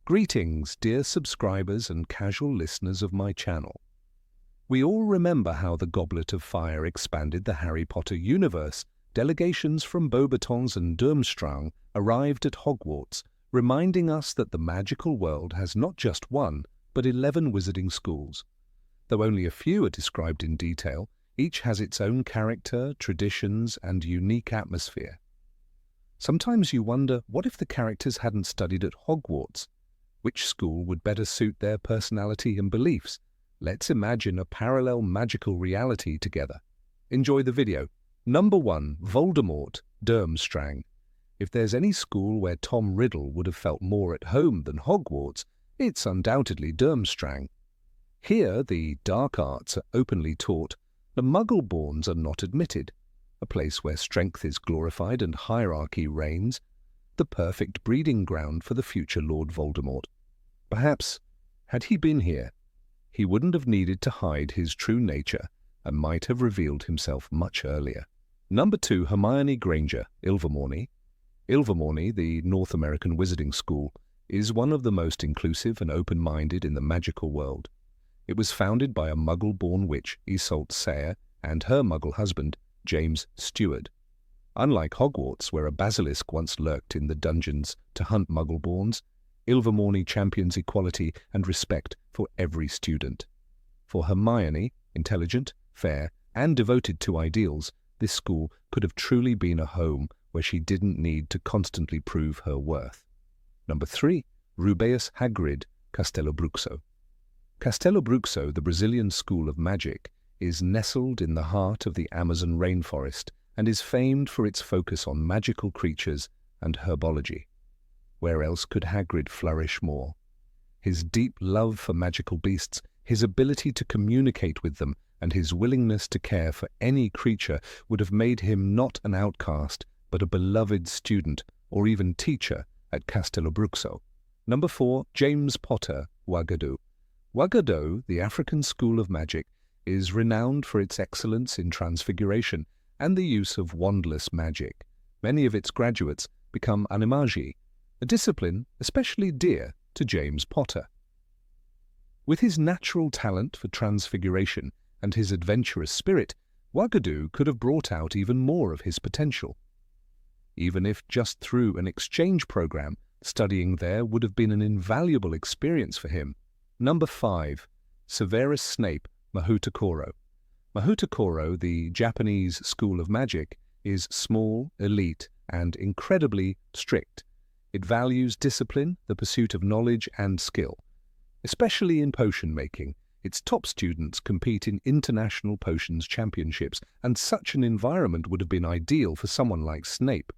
Greetings, dear subscribers and casual listeners of my channel. We all remember how the Goblet of Fire expanded the Harry Potter universe. Delegations from Beauxbatons and Durmstrang arrived at Hogwarts, reminding us that the magical world has not just one, but 11 wizarding schools. Though only a few are described in detail, each has its own character, traditions, and unique atmosphere. Sometimes you wonder, what if the characters hadn't studied at Hogwarts? Which school would better suit their personality and beliefs? Let's imagine a parallel magical reality together. Enjoy the video. Number 1. Voldemort, Durmstrang. If there's any school where Tom Riddle would have felt more at home than Hogwarts, it's undoubtedly Durmstrang. Here, the dark arts are openly taught. The Muggle-borns are not admitted. A place where strength is glorified and hierarchy reigns. The perfect breeding ground for the future Lord Voldemort. Perhaps, had he been here, he wouldn't have needed to hide his true nature and might have revealed himself much earlier. Number 2. Hermione Granger, Ilvermorny. Ilvermorny, the North American wizarding school, is one of the most inclusive and open-minded in the magical world. It was founded by a Muggle-born witch, Isolde Sayre, and her Muggle husband, James Stewart. Unlike Hogwarts, where a basilisk once lurked in the dungeons to hunt Muggle-borns, Ilvermorny champions equality and respect for every student. For Hermione, intelligent, fair, and devoted to ideals, this school could have truly been a home where she didn't need to constantly prove her worth. Number 3. Rubeus Hagrid, Castelobruxo. Castelobruxo, the Brazilian school of magic, is nestled in the heart of the Amazon rainforest and is famed for its focus on magical creatures and herbology. Where else could Hagrid flourish more? His deep love for magical beasts, his ability to communicate with them, and his willingness to care for any creature would have made him not an outcast, but a beloved student or even teacher at Castelobruxo. Number 4. James Potter, Uagadou. Uagadou, the African school of magic, is renowned for its excellence in transfiguration and the use of wandless magic. Many of its graduates become animagi, a discipline especially dear to James Potter. With his natural talent for transfiguration and his adventurous spirit, Uagadou could have brought out even more of his potential. Even if just through an exchange program, studying there would have been an invaluable experience for him. Number 5. Severus Snape, Mahoutokoro. Mahoutokoro, the Japanese school of magic, is small, elite, and incredibly strict. It values discipline, the pursuit of knowledge and skill. Especially in potion making, its top students compete in international potions championships, and such an environment would have been ideal for someone like Snape.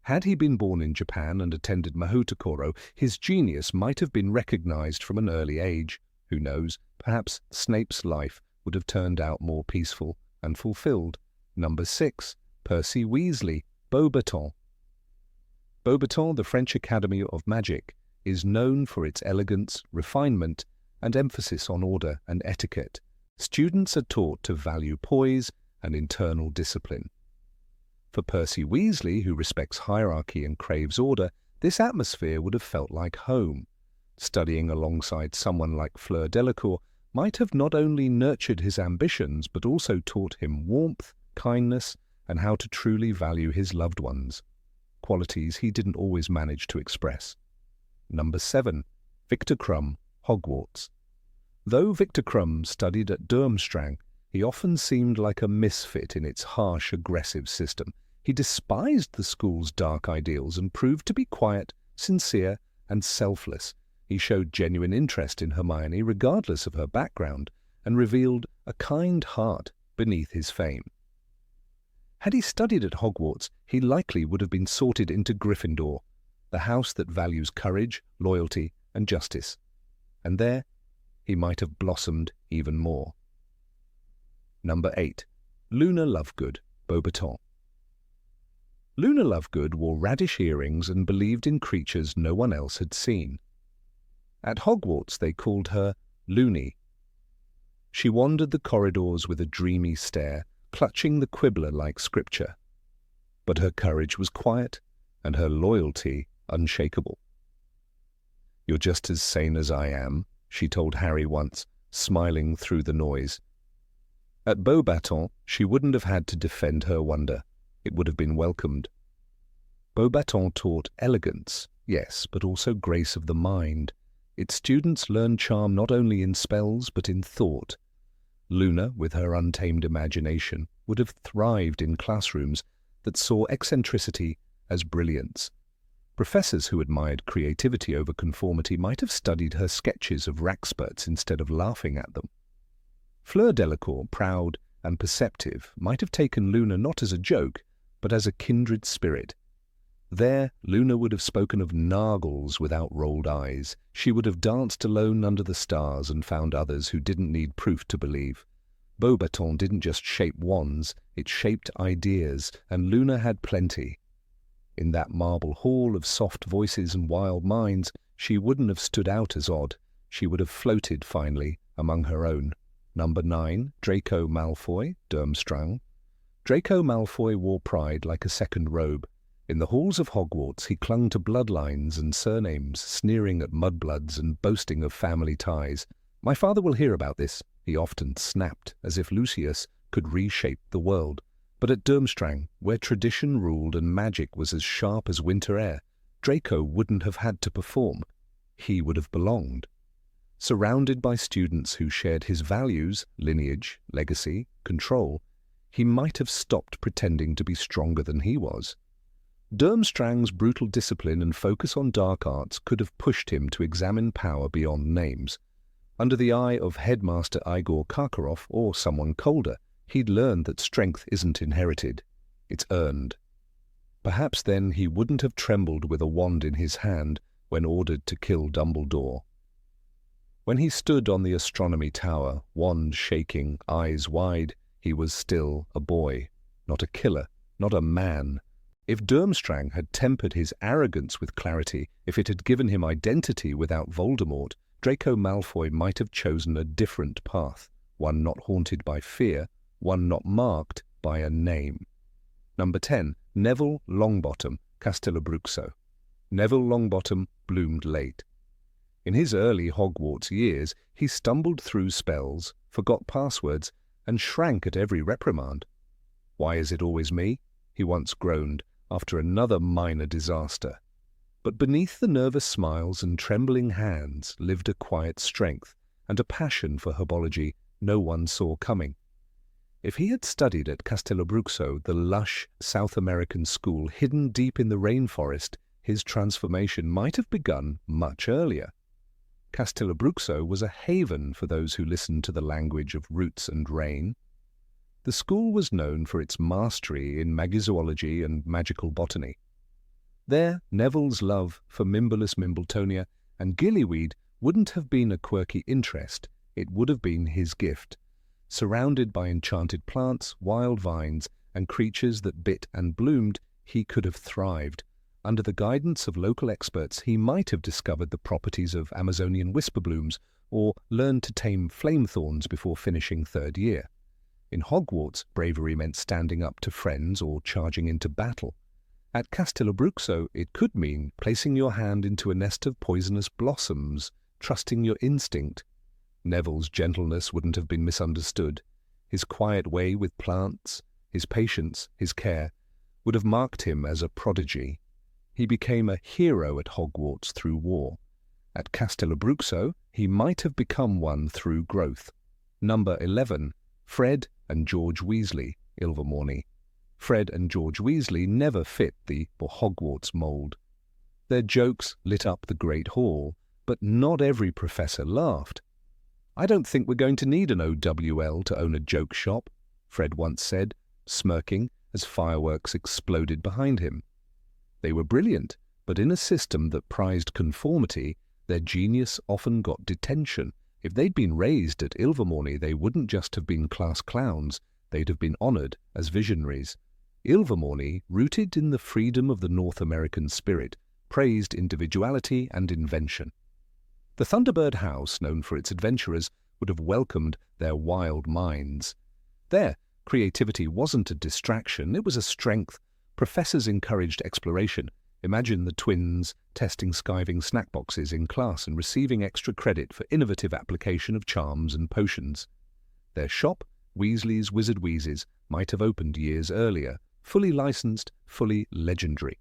Had he been born in Japan and attended Mahoutokoro, his genius might have been recognized from an early age. Who knows, perhaps Snape's life would have turned out more peaceful and fulfilled. Number 6. Percy Weasley, Beauxbatons. Beauxbatons, the French Academy of Magic, is known for its elegance, refinement, and emphasis on order and etiquette. Students are taught to value poise and internal discipline. For Percy Weasley, who respects hierarchy and craves order, this atmosphere would have felt like home. Studying alongside someone like Fleur Delacour might have not only nurtured his ambitions, but also taught him warmth, kindness, and how to truly value his loved ones, qualities he didn't always manage to express. Number 7. Viktor Krum, Hogwarts. Though Viktor Krum studied at Durmstrang, he often seemed like a misfit in its harsh, aggressive system. He despised the school's dark ideals and proved to be quiet, sincere, and selfless. He showed genuine interest in Hermione regardless of her background and revealed a kind heart beneath his fame. Had he studied at Hogwarts, he likely would have been sorted into Gryffindor, the house that values courage, loyalty, and justice. And there, he might have blossomed even more. Number 8. Luna Lovegood, Beauxbatons. Luna Lovegood wore radish earrings and believed in creatures no one else had seen. At Hogwarts they called her Loony. She wandered the corridors with a dreamy stare, clutching the Quibbler like scripture. But her courage was quiet, and her loyalty unshakable. "You're just as sane as I am," she told Harry once, smiling through the noise. At Beauxbatons, she wouldn't have had to defend her wonder. It would have been welcomed. Beauxbatons taught elegance, yes, but also grace of the mind. Its students learned charm not only in spells, but in thought. Luna, with her untamed imagination, would have thrived in classrooms that saw eccentricity as brilliance. Professors who admired creativity over conformity might have studied her sketches of rackspurts instead of laughing at them. Fleur Delacour, proud and perceptive, might have taken Luna not as a joke, but as a kindred spirit. There, Luna would have spoken of nargles without rolled eyes. She would have danced alone under the stars and found others who didn't need proof to believe. Beauxbatons didn't just shape wands, it shaped ideas, and Luna had plenty. In that marble hall of soft voices and wild minds, she wouldn't have stood out as odd. She would have floated finely among her own. Number 9, Draco Malfoy, Durmstrang. Draco Malfoy wore pride like a second robe. In the halls of Hogwarts, he clung to bloodlines and surnames, sneering at mudbloods and boasting of family ties. "My father will hear about this," he often snapped, as if Lucius could reshape the world. But at Durmstrang, where tradition ruled and magic was as sharp as winter air, Draco wouldn't have had to perform. He would have belonged. Surrounded by students who shared his values, lineage, legacy, control, he might have stopped pretending to be stronger than he was. Durmstrang's brutal discipline and focus on dark arts could have pushed him to examine power beyond names. Under the eye of Headmaster Igor Karkaroff or someone colder, he'd learned that strength isn't inherited, it's earned. Perhaps then he wouldn't have trembled with a wand in his hand when ordered to kill Dumbledore. When he stood on the astronomy tower, wand shaking, eyes wide, he was still a boy, not a killer, not a man. If Durmstrang had tempered his arrogance with clarity, if it had given him identity without Voldemort, Draco Malfoy might have chosen a different path, one not haunted by fear, one not marked by a name. Number 10, Neville Longbottom, Castelobruxo. Neville Longbottom bloomed late. In his early Hogwarts years, he stumbled through spells, forgot passwords, and shrank at every reprimand. "Why is it always me?" he once groaned after another minor disaster. But beneath the nervous smiles and trembling hands lived a quiet strength and a passion for herbology no one saw coming. If he had studied at Castelobruxo, the lush South American school hidden deep in the rainforest, his transformation might have begun much earlier. Castelobruxo was a haven for those who listened to the language of roots and rain. The school was known for its mastery in magizoology and magical botany. There, Neville's love for Mimbolus Mimbletonia and gillyweed wouldn't have been a quirky interest, it would have been his gift. Surrounded by enchanted plants, wild vines, and creatures that bit and bloomed, he could have thrived. Under the guidance of local experts, he might have discovered the properties of Amazonian whisperblooms or learned to tame flamethorns before finishing third year. In Hogwarts, bravery meant standing up to friends or charging into battle. At Castelobruxo, it could mean placing your hand into a nest of poisonous blossoms, trusting your instinct. Neville's gentleness wouldn't have been misunderstood. His quiet way with plants, his patience, his care, would have marked him as a prodigy. He became a hero at Hogwarts through war. At Castelobruxo, he might have become one through growth. Number 11, Fred and George Weasley, Ilvermorny. Fred and George Weasley never fit the Hogwarts mould. Their jokes lit up the Great Hall, but not every professor laughed. "I don't think we're going to need an OWL to own a joke shop," Fred once said, smirking as fireworks exploded behind him. They were brilliant, but in a system that prized conformity, their genius often got detention. If they'd been raised at Ilvermorny, they wouldn't just have been class clowns, they'd have been honoured as visionaries. Ilvermorny, rooted in the freedom of the North American spirit, praised individuality and invention. The Thunderbird House, known for its adventurers, would have welcomed their wild minds. There, creativity wasn't a distraction, it was a strength. Professors encouraged exploration. Imagine the twins testing skiving snack boxes in class and receiving extra credit for innovative application of charms and potions. Their shop, Weasley's Wizard Wheezes, might have opened years earlier, fully licensed, fully legendary.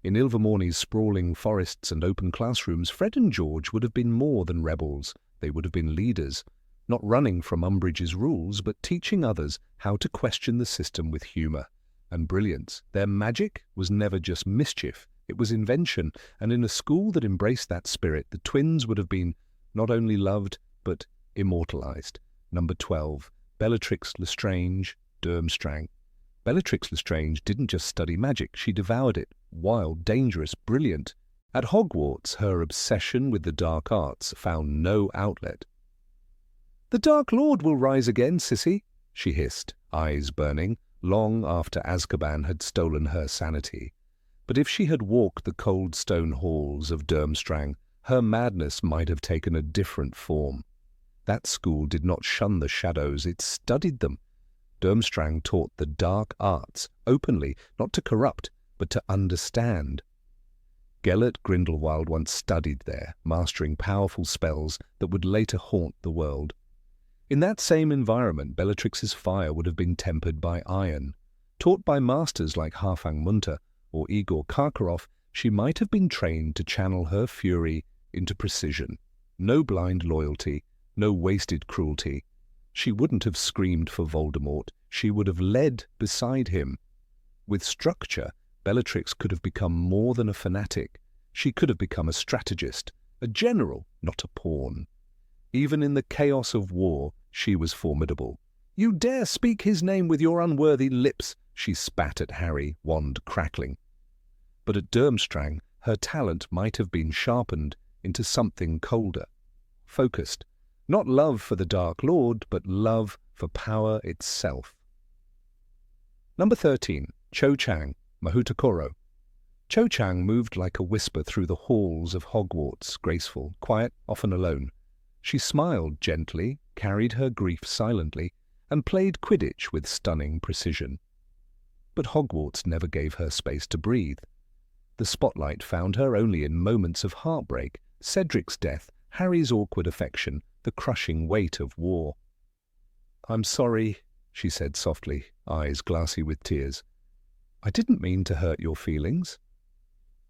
In Ilvermorny's sprawling forests and open classrooms, Fred and George would have been more than rebels. They would have been leaders, not running from Umbridge's rules, but teaching others how to question the system with humour and brilliance. Their magic was never just mischief, it was invention, and in a school that embraced that spirit, the twins would have been not only loved, but immortalized. Number 12, Bellatrix Lestrange, Durmstrang. Bellatrix Lestrange didn't just study magic, she devoured it. Wild, dangerous, brilliant. At Hogwarts, her obsession with the dark arts found no outlet. "The Dark Lord will rise again, sissy," she hissed, eyes burning, long after Azkaban had stolen her sanity. But if she had walked the cold stone halls of Durmstrang, her madness might have taken a different form. That school did not shun the shadows, it studied them. Durmstrang taught the dark arts openly, not to corrupt, but to understand. Gellert Grindelwald once studied there, mastering powerful spells that would later haunt the world. In that same environment, Bellatrix's fire would have been tempered by iron. Taught by masters like Harfang Munter or Igor Karkaroff, she might have been trained to channel her fury into precision. No blind loyalty, no wasted cruelty. She wouldn't have screamed for Voldemort, she would have led beside him. With structure, Bellatrix could have become more than a fanatic. She could have become a strategist, a general, not a pawn. Even in the chaos of war, she was formidable. "You dare speak his name with your unworthy lips," she spat at Harry, wand crackling. But at Durmstrang, her talent might have been sharpened into something colder, focused. Not love for the Dark Lord, but love for power itself. Number 13, Cho Chang, Mahoutokoro. Cho Chang moved like a whisper through the halls of Hogwarts, graceful, quiet, often alone. She smiled gently, carried her grief silently, and played Quidditch with stunning precision. But Hogwarts never gave her space to breathe. The spotlight found her only in moments of heartbreak, Cedric's death, Harry's awkward affection, the crushing weight of war. "I'm sorry," she said softly, eyes glassy with tears. "I didn't mean to hurt your feelings."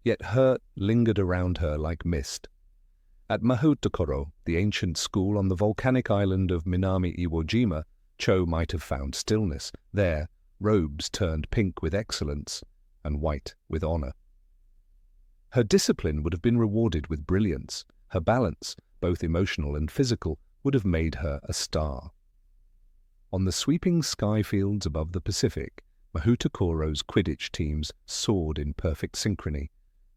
Yet hurt lingered around her like mist. At Mahoutokoro, the ancient school on the volcanic island of Minami Iwo Jima, Cho might have found stillness. There, robes turned pink with excellence and white with honor. Her discipline would have been rewarded with brilliance. Her balance, both emotional and physical, would have made her a star. On the sweeping sky fields above the Pacific, Mahoutokoro's Quidditch teams soared in perfect synchrony.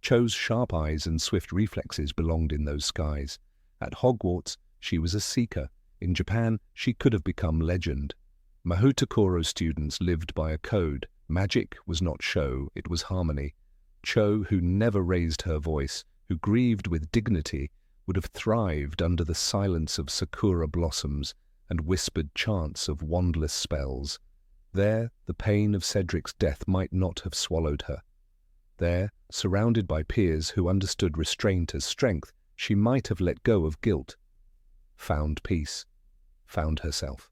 Cho's sharp eyes and swift reflexes belonged in those skies. At Hogwarts, she was a seeker. In Japan, she could have become legend. Mahoutokoro students lived by a code. Magic was not show, it was harmony. Cho, who never raised her voice, who grieved with dignity, would have thrived under the silence of sakura blossoms and whispered chants of wandless spells. There, the pain of Cedric's death might not have swallowed her. There, surrounded by peers who understood restraint as strength, she might have let go of guilt, found peace, found herself.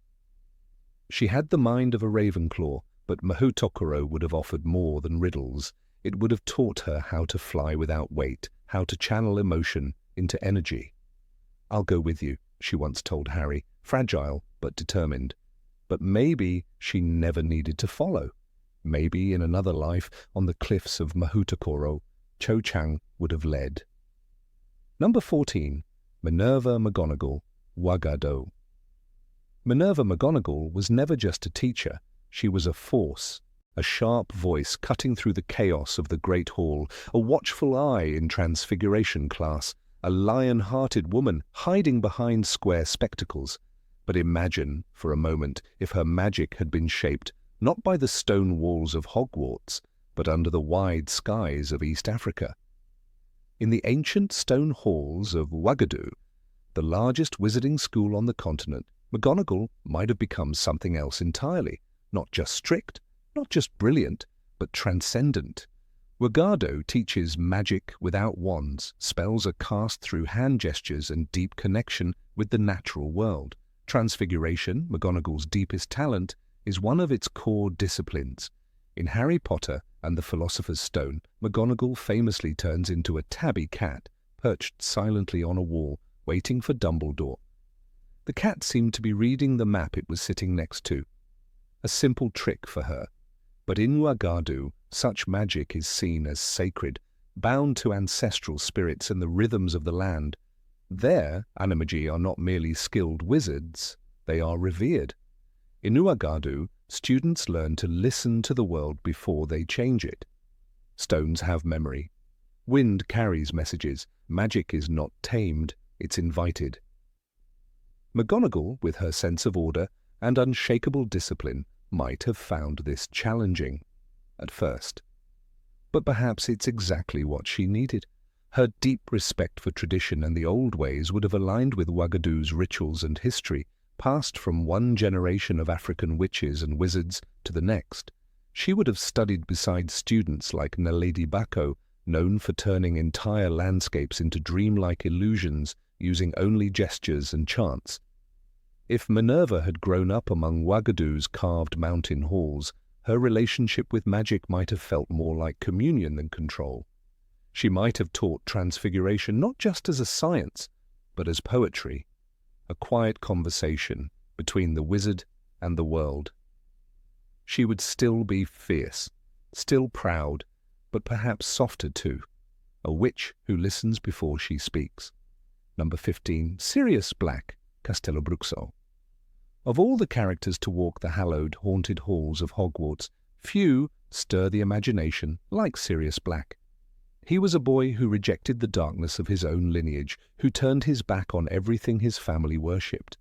She had the mind of a Ravenclaw, but Mahoutokoro would have offered more than riddles. It would have taught her how to fly without weight, how to channel emotion into energy. "I'll go with you," she once told Harry, fragile but determined. But maybe she never needed to follow. Maybe in another life, on the cliffs of Mahoutokoro, Cho Chang would have led. Number 14, Minerva McGonagall, Uagadou. Minerva McGonagall was never just a teacher. She was a force, a sharp voice cutting through the chaos of the Great Hall, a watchful eye in Transfiguration class, a lion-hearted woman hiding behind square spectacles. But imagine, for a moment, if her magic had been shaped not by the stone walls of Hogwarts, but under the wide skies of East Africa. In the ancient stone halls of Uagadou, the largest wizarding school on the continent, McGonagall might have become something else entirely, not just strict, not just brilliant, but transcendent. Uagadou teaches magic without wands. Spells are cast through hand gestures and deep connection with the natural world. Transfiguration, McGonagall's deepest talent, is one of its core disciplines. In Harry Potter and the Philosopher's Stone, McGonagall famously turns into a tabby cat, perched silently on a wall, waiting for Dumbledore. The cat seemed to be reading the map it was sitting next to. A simple trick for her. But in Uagadou, such magic is seen as sacred, bound to ancestral spirits and the rhythms of the land. There, animagi are not merely skilled wizards, they are revered. In Uagadou, students learn to listen to the world before they change it. Stones have memory. Wind carries messages. Magic is not tamed, it's invited. McGonagall, with her sense of order and unshakable discipline, might have found this challenging at first. But perhaps it's exactly what she needed. Her deep respect for tradition and the old ways would have aligned with Uagadou's rituals and history, passed from one generation of African witches and wizards to the next. She would have studied beside students like Naledi Bako, known for turning entire landscapes into dreamlike illusions using only gestures and chants. If Minerva had grown up among Uagadou's carved mountain halls, her relationship with magic might have felt more like communion than control. She might have taught transfiguration not just as a science, but as poetry, a quiet conversation between the wizard and the world. She would still be fierce, still proud, but perhaps softer too, a witch who listens before she speaks. Number 15, Sirius Black, Castelobruxo. Of all the characters to walk the hallowed, haunted halls of Hogwarts, few stir the imagination like Sirius Black. He was a boy who rejected the darkness of his own lineage, who turned his back on everything his family worshipped.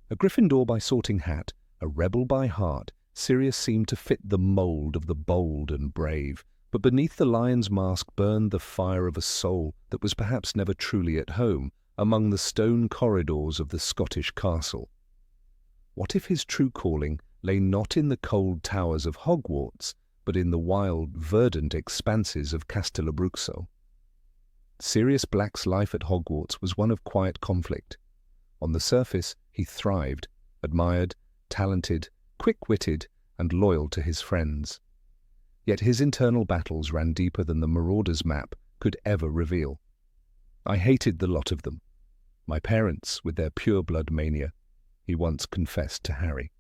A Gryffindor by sorting hat, a rebel by heart, Sirius seemed to fit the mold of the bold and brave, but beneath the lion's mask burned the fire of a soul that was perhaps never truly at home among the stone corridors of the Scottish castle. What if his true calling lay not in the cold towers of Hogwarts, but in the wild, verdant expanses of Castelobruxo? Sirius Black's life at Hogwarts was one of quiet conflict. On the surface, he thrived, admired, talented, quick-witted, and loyal to his friends. Yet his internal battles ran deeper than the Marauder's map could ever reveal. I hated the lot of them. My parents, with their pure-blood mania, he once confessed to Harry.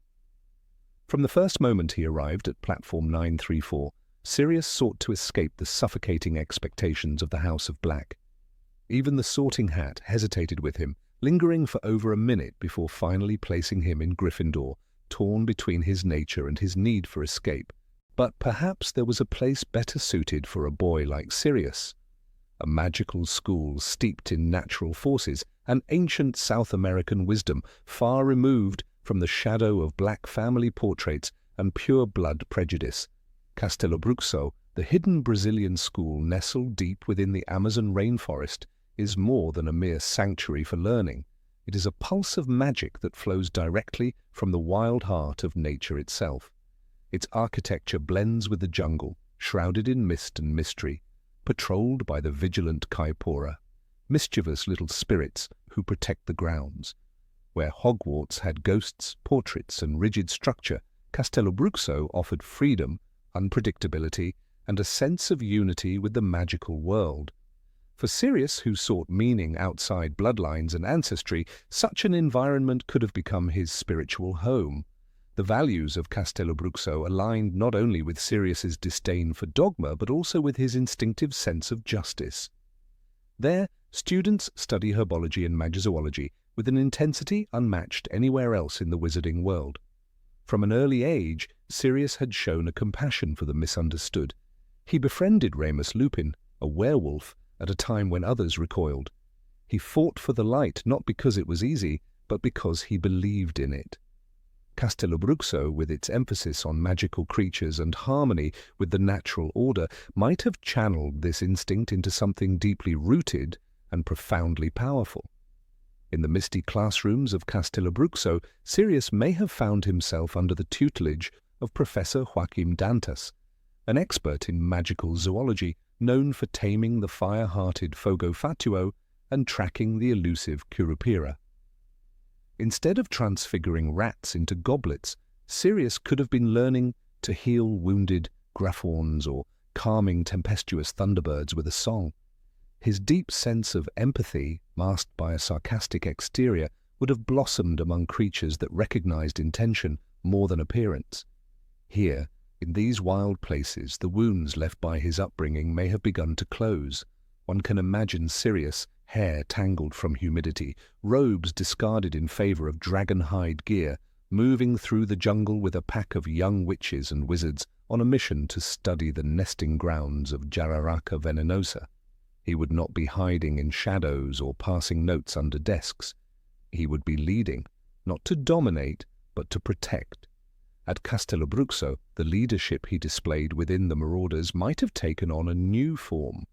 From the first moment he arrived at Platform 934, Sirius sought to escape the suffocating expectations of the House of Black. Even the sorting hat hesitated with him, lingering for over a minute before finally placing him in Gryffindor, torn between his nature and his need for escape. But perhaps there was a place better suited for a boy like Sirius. A magical school steeped in natural forces, an ancient South American wisdom far removed from the shadow of black family portraits and pure-blood prejudice. Castelobruxo, the hidden Brazilian school nestled deep within the Amazon rainforest, is more than a mere sanctuary for learning. It is a pulse of magic that flows directly from the wild heart of nature itself. Its architecture blends with the jungle, shrouded in mist and mystery, patrolled by the vigilant Kaipora, mischievous little spirits who protect the grounds. Where Hogwarts had ghosts, portraits, and rigid structure, Castelobruxo offered freedom, unpredictability, and a sense of unity with the magical world. For Sirius, who sought meaning outside bloodlines and ancestry, such an environment could have become his spiritual home. The values of Castelobruxo aligned not only with Sirius's disdain for dogma, but also with his instinctive sense of justice. There, students study herbology and magizoology with an intensity unmatched anywhere else in the wizarding world. From an early age, Sirius had shown a compassion for the misunderstood. He befriended Remus Lupin, a werewolf, at a time when others recoiled. He fought for the light not because it was easy, but because he believed in it. Castelobruxo, with its emphasis on magical creatures and harmony with the natural order, might have channeled this instinct into something deeply rooted and profoundly powerful. In the misty classrooms of Castelobruxo, Sirius may have found himself under the tutelage of Professor Joaquim Dantas, an expert in magical zoology known for taming the fire-hearted Fogo Fatuo and tracking the elusive Curupira. Instead of transfiguring rats into goblets, Sirius could have been learning to heal wounded Graphorns or calming tempestuous thunderbirds with a song. His deep sense of empathy, masked by a sarcastic exterior, would have blossomed among creatures that recognized intention more than appearance. Here, in these wild places, the wounds left by his upbringing may have begun to close. One can imagine Sirius, hair tangled from humidity, robes discarded in favor of dragon-hide gear, moving through the jungle with a pack of young witches and wizards on a mission to study the nesting grounds of Jararaca venenosa. He would not be hiding in shadows or passing notes under desks. He would be leading, not to dominate, but to protect. At Castelobruxo, the leadership he displayed within the Marauders might have taken on a new form,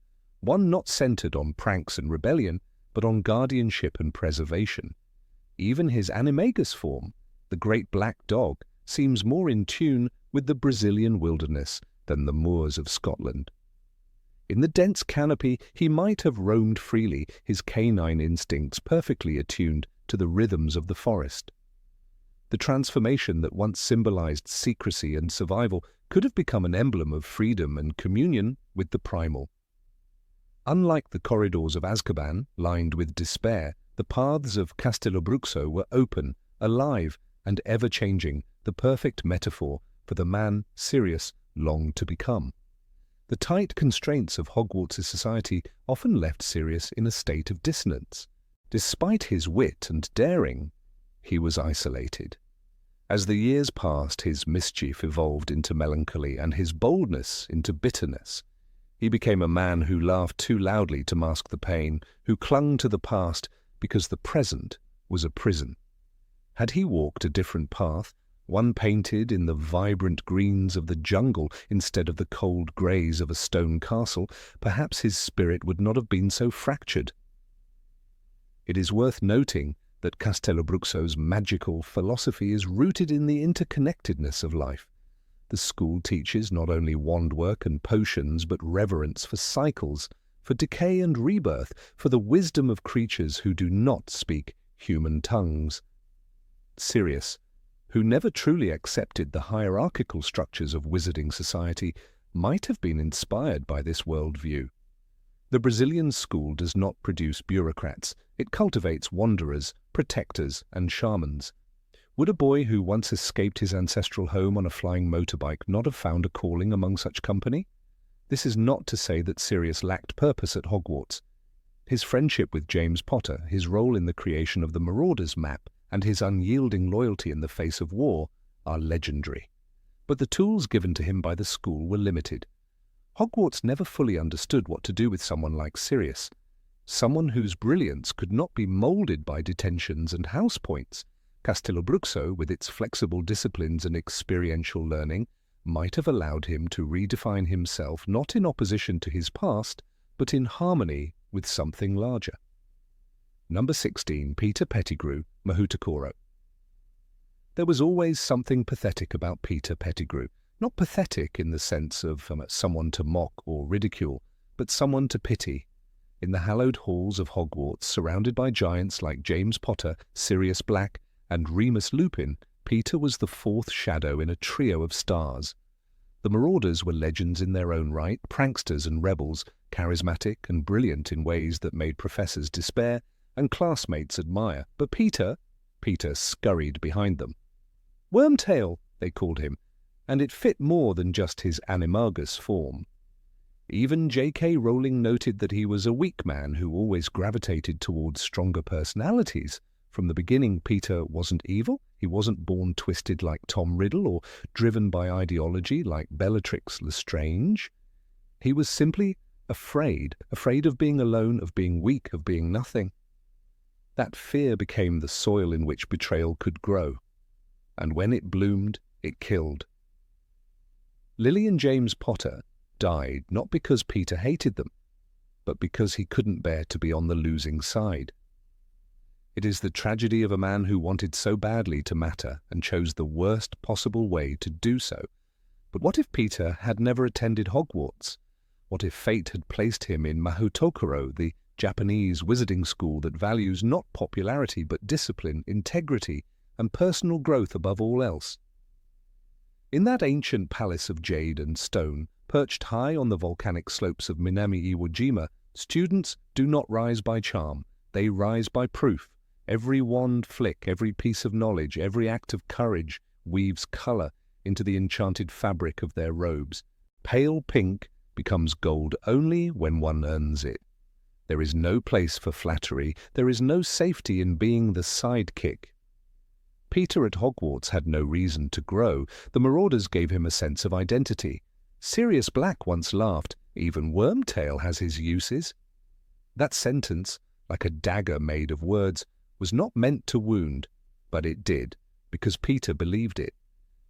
one not centered on pranks and rebellion, but on guardianship and preservation. Even his animagus form, the great black dog, seems more in tune with the Brazilian wilderness than the moors of Scotland. In the dense canopy, he might have roamed freely, his canine instincts perfectly attuned to the rhythms of the forest. The transformation that once symbolized secrecy and survival could have become an emblem of freedom and communion with the primal. Unlike the corridors of Azkaban, lined with despair, the paths of Castelobruxo were open, alive, and ever-changing, the perfect metaphor for the man Sirius longed to become. The tight constraints of Hogwarts' society often left Sirius in a state of dissonance. Despite his wit and daring, he was isolated. As the years passed, his mischief evolved into melancholy and his boldness into bitterness. He became a man who laughed too loudly to mask the pain, who clung to the past because the present was a prison. Had he walked a different path, one painted in the vibrant greens of the jungle instead of the cold greys of a stone castle, perhaps his spirit would not have been so fractured. It is worth noting that Castelobruxo's magical philosophy is rooted in the interconnectedness of life. The school teaches not only wand work and potions, but reverence for cycles, for decay and rebirth, for the wisdom of creatures who do not speak human tongues. Sirius, who never truly accepted the hierarchical structures of wizarding society, might have been inspired by this worldview. The Brazilian school does not produce bureaucrats. It cultivates wanderers, protectors, and shamans. Would a boy who once escaped his ancestral home on a flying motorbike not have found a calling among such company? This is not to say that Sirius lacked purpose at Hogwarts. His friendship with James Potter, his role in the creation of the Marauders map, and his unyielding loyalty in the face of war are legendary. But the tools given to him by the school were limited. Hogwarts never fully understood what to do with someone like Sirius, someone whose brilliance could not be moulded by detentions and house points. Castelobruxo, with its flexible disciplines and experiential learning, might have allowed him to redefine himself not in opposition to his past, but in harmony with something larger. Number 16, Peter Pettigrew, Mahoutokoro. There was always something pathetic about Peter Pettigrew. Not pathetic in the sense of someone to mock or ridicule, but someone to pity. In the hallowed halls of Hogwarts, surrounded by giants like James Potter, Sirius Black, and Remus Lupin, Peter was the fourth shadow in a trio of stars. The Marauders were legends in their own right, pranksters and rebels, charismatic and brilliant in ways that made professors despair and classmates admire. But Peter scurried behind them. Wormtail, they called him, and it fit more than just his animagus form. Even J.K. Rowling noted that he was a weak man who always gravitated towards stronger personalities. From the beginning, Peter wasn't evil. He wasn't born twisted like Tom Riddle or driven by ideology like Bellatrix Lestrange. He was simply afraid of being alone, of being weak, of being nothing. That fear became the soil in which betrayal could grow, and when it bloomed, it killed. Lily and James Potter died not because Peter hated them, but because he couldn't bear to be on the losing side. It is the tragedy of a man who wanted so badly to matter and chose the worst possible way to do so. But what if Peter had never attended Hogwarts? What if fate had placed him in Mahoutokoro, the Japanese wizarding school that values not popularity but discipline, integrity, and personal growth above all else? In that ancient palace of jade and stone, perched high on the volcanic slopes of Minami Iwo Jima, students do not rise by charm, they rise by proof. Every wand flick, every piece of knowledge, every act of courage weaves colour into the enchanted fabric of their robes. Pale pink becomes gold only when one earns it. There is no place for flattery, there is no safety in being the sidekick. Peter at Hogwarts had no reason to grow. The Marauders gave him a sense of identity. Sirius Black once laughed, "Even Wormtail has his uses." That sentence, like a dagger made of words, was not meant to wound, but it did, because Peter believed it.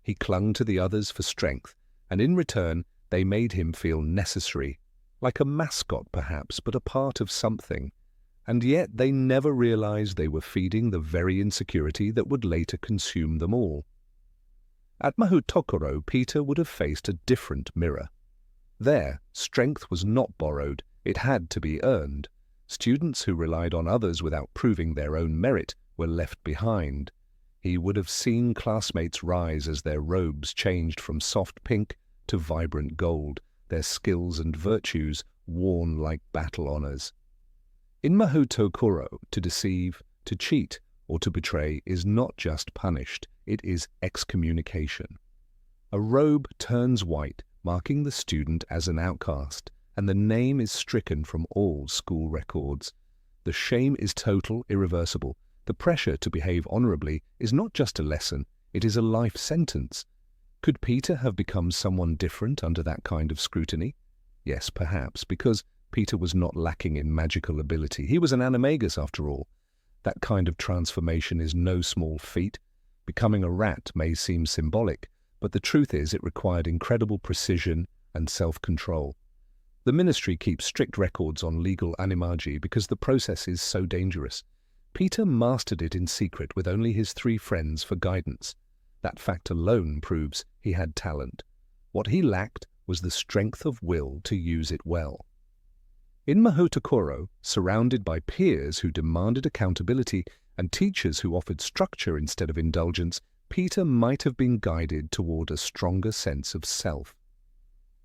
He clung to the others for strength, and in return they made him feel necessary, like a mascot perhaps, but a part of something. And yet they never realized they were feeding the very insecurity that would later consume them all. At Mahoutokoro, Peter would have faced a different mirror. There, strength was not borrowed, it had to be earned. Students who relied on others without proving their own merit were left behind. He would have seen classmates rise as their robes changed from soft pink to vibrant gold, their skills and virtues worn like battle honors. In Mahoutokoro, to deceive, to cheat, or to betray is not just punished, it is excommunication. A robe turns white, marking the student as an outcast, and the name is stricken from all school records. The shame is total, irreversible. The pressure to behave honorably is not just a lesson, it is a life sentence. Could Peter have become someone different under that kind of scrutiny? Yes, perhaps, because Peter was not lacking in magical ability. He was an animagus, after all. That kind of transformation is no small feat. Becoming a rat may seem symbolic, but the truth is it required incredible precision and self-control. The ministry keeps strict records on legal animagi because the process is so dangerous. Peter mastered it in secret with only his 3 friends for guidance. That fact alone proves he had talent. What he lacked was the strength of will to use it well. In Mahoutokoro, surrounded by peers who demanded accountability and teachers who offered structure instead of indulgence, Peter might have been guided toward a stronger sense of self.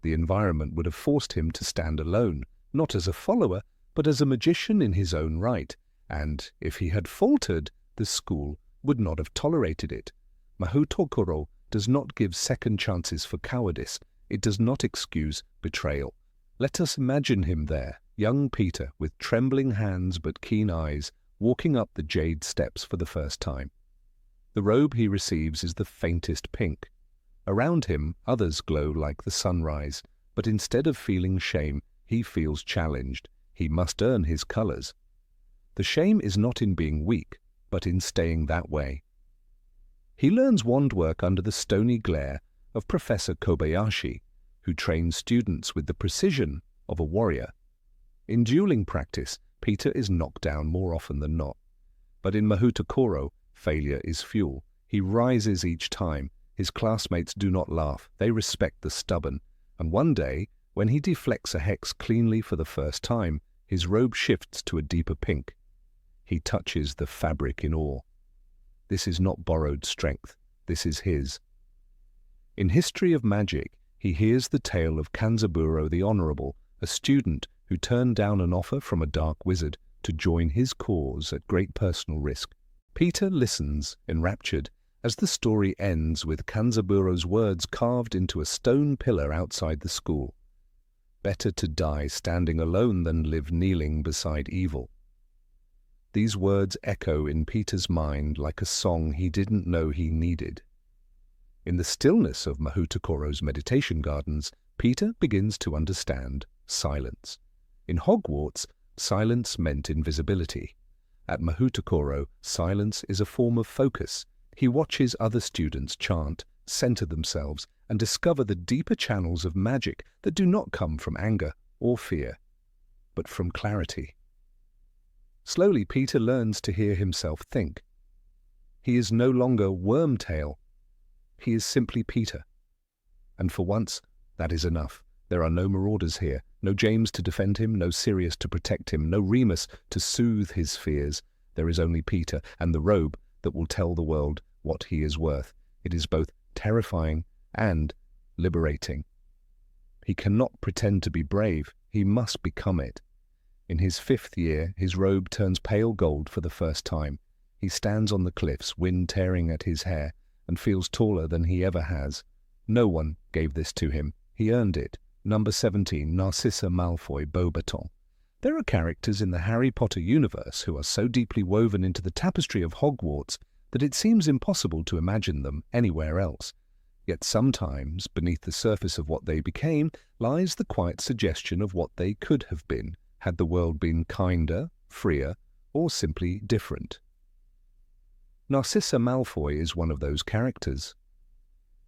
The environment would have forced him to stand alone, not as a follower, but as a magician in his own right, and if he had faltered, the school would not have tolerated it. Mahoutokoro does not give second chances for cowardice. It does not excuse betrayal. Let us imagine him there, young Peter, with trembling hands but keen eyes, walking up the jade steps for the first time. The robe he receives is the faintest pink. Around him, others glow like the sunrise, but instead of feeling shame, he feels challenged. He must earn his colors. The shame is not in being weak, but in staying that way. He learns wand work under the stony glare of Professor Kobayashi, who trains students with the precision of a warrior. In dueling practice, Peter is knocked down more often than not. But in Mahoutokoro, failure is fuel. He rises each time. His classmates do not laugh. They respect the stubborn. And one day, when he deflects a hex cleanly for the first time, his robe shifts to a deeper pink. He touches the fabric in awe. This is not borrowed strength. This is his. In History of Magic, he hears the tale of Kanzaburo the Honorable, a student who turned down an offer from a dark wizard to join his cause at great personal risk. Peter listens, enraptured, as the story ends with Kanzaburo's words carved into a stone pillar outside the school. Better to die standing alone than live kneeling beside evil. These words echo in Peter's mind like a song he didn't know he needed. In the stillness of Mahoutokoro's meditation gardens, Peter begins to understand silence. In Hogwarts, silence meant invisibility. At Mahoutokoro, silence is a form of focus. He watches other students chant, center themselves, and discover the deeper channels of magic that do not come from anger or fear, but from clarity. Slowly, Peter learns to hear himself think. He is no longer Wormtail. He is simply Peter. And for once, that is enough. There are no marauders here, no James to defend him, no Sirius to protect him, no Remus to soothe his fears. There is only Peter and the robe that will tell the world what he is worth. It is both terrifying and liberating. He cannot pretend to be brave. He must become it. In his 5th year, his robe turns pale gold for the first time. He stands on the cliffs, wind tearing at his hair, and feels taller than he ever has. No one gave this to him. He earned it. Number 17, Narcissa Malfoy, Beauxbatons. There are characters in the Harry Potter universe who are so deeply woven into the tapestry of Hogwarts that it seems impossible to imagine them anywhere else. Yet sometimes, beneath the surface of what they became, lies the quiet suggestion of what they could have been, had the world been kinder, freer, or simply different. Narcissa Malfoy is one of those characters.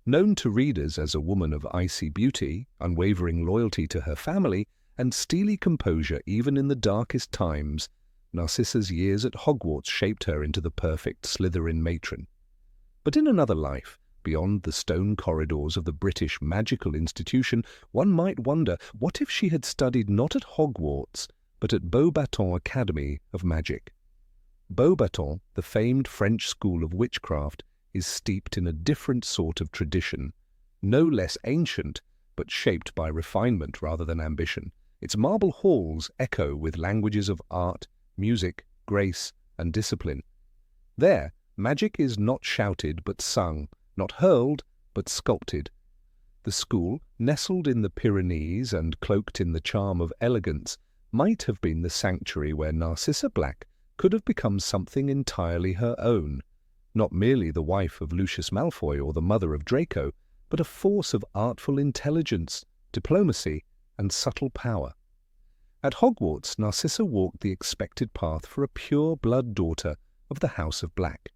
Known to readers as a woman of icy beauty, unwavering loyalty to her family, and steely composure even in the darkest times, Narcissa's years at Hogwarts shaped her into the perfect Slytherin matron. But in another life, beyond the stone corridors of the British magical institution, one might wonder, what if she had studied not at Hogwarts, but at Beauxbatons Academy of Magic? Beauxbatons, the famed French school of witchcraft, is steeped in a different sort of tradition, no less ancient, but shaped by refinement rather than ambition. Its marble halls echo with languages of art, music, grace, and discipline. There, magic is not shouted but sung, not hurled but sculpted. The school, nestled in the Pyrenees and cloaked in the charm of elegance, might have been the sanctuary where Narcissa Black could have become something entirely her own, not merely the wife of Lucius Malfoy or the mother of Draco, but a force of artful intelligence, diplomacy, and subtle power. At Hogwarts, Narcissa walked the expected path for a pure-blood daughter of the House of Black.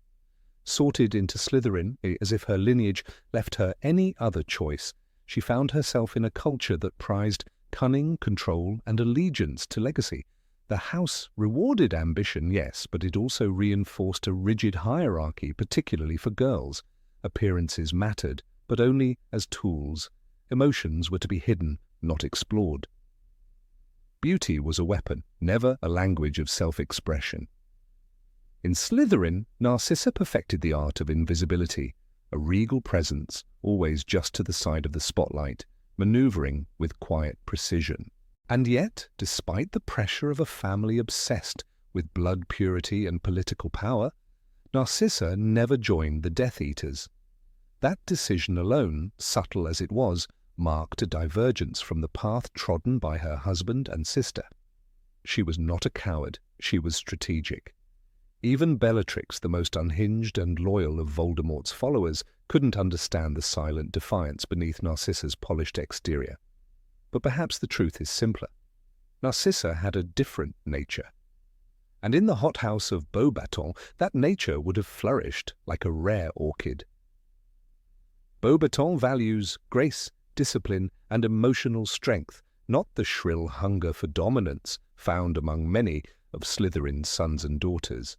Sorted into Slytherin as if her lineage left her any other choice, she found herself in a culture that prized cunning, control, and allegiance to legacy. The house rewarded ambition, yes, but it also reinforced a rigid hierarchy, particularly for girls. Appearances mattered, but only as tools. Emotions were to be hidden, not explored. Beauty was a weapon, never a language of self-expression. In Slytherin, Narcissa perfected the art of invisibility, a regal presence, always just to the side of the spotlight, maneuvering with quiet precision. And yet, despite the pressure of a family obsessed with blood purity and political power, Narcissa never joined the Death Eaters. That decision alone, subtle as it was, marked a divergence from the path trodden by her husband and sister. She was not a coward, she was strategic. Even Bellatrix, the most unhinged and loyal of Voldemort's followers, couldn't understand the silent defiance beneath Narcissa's polished exterior. But perhaps the truth is simpler. Narcissa had a different nature. And in the hothouse of Beauxbatons, that nature would have flourished like a rare orchid. Beauxbatons values grace, discipline, and emotional strength, not the shrill hunger for dominance found among many of Slytherin's sons and daughters.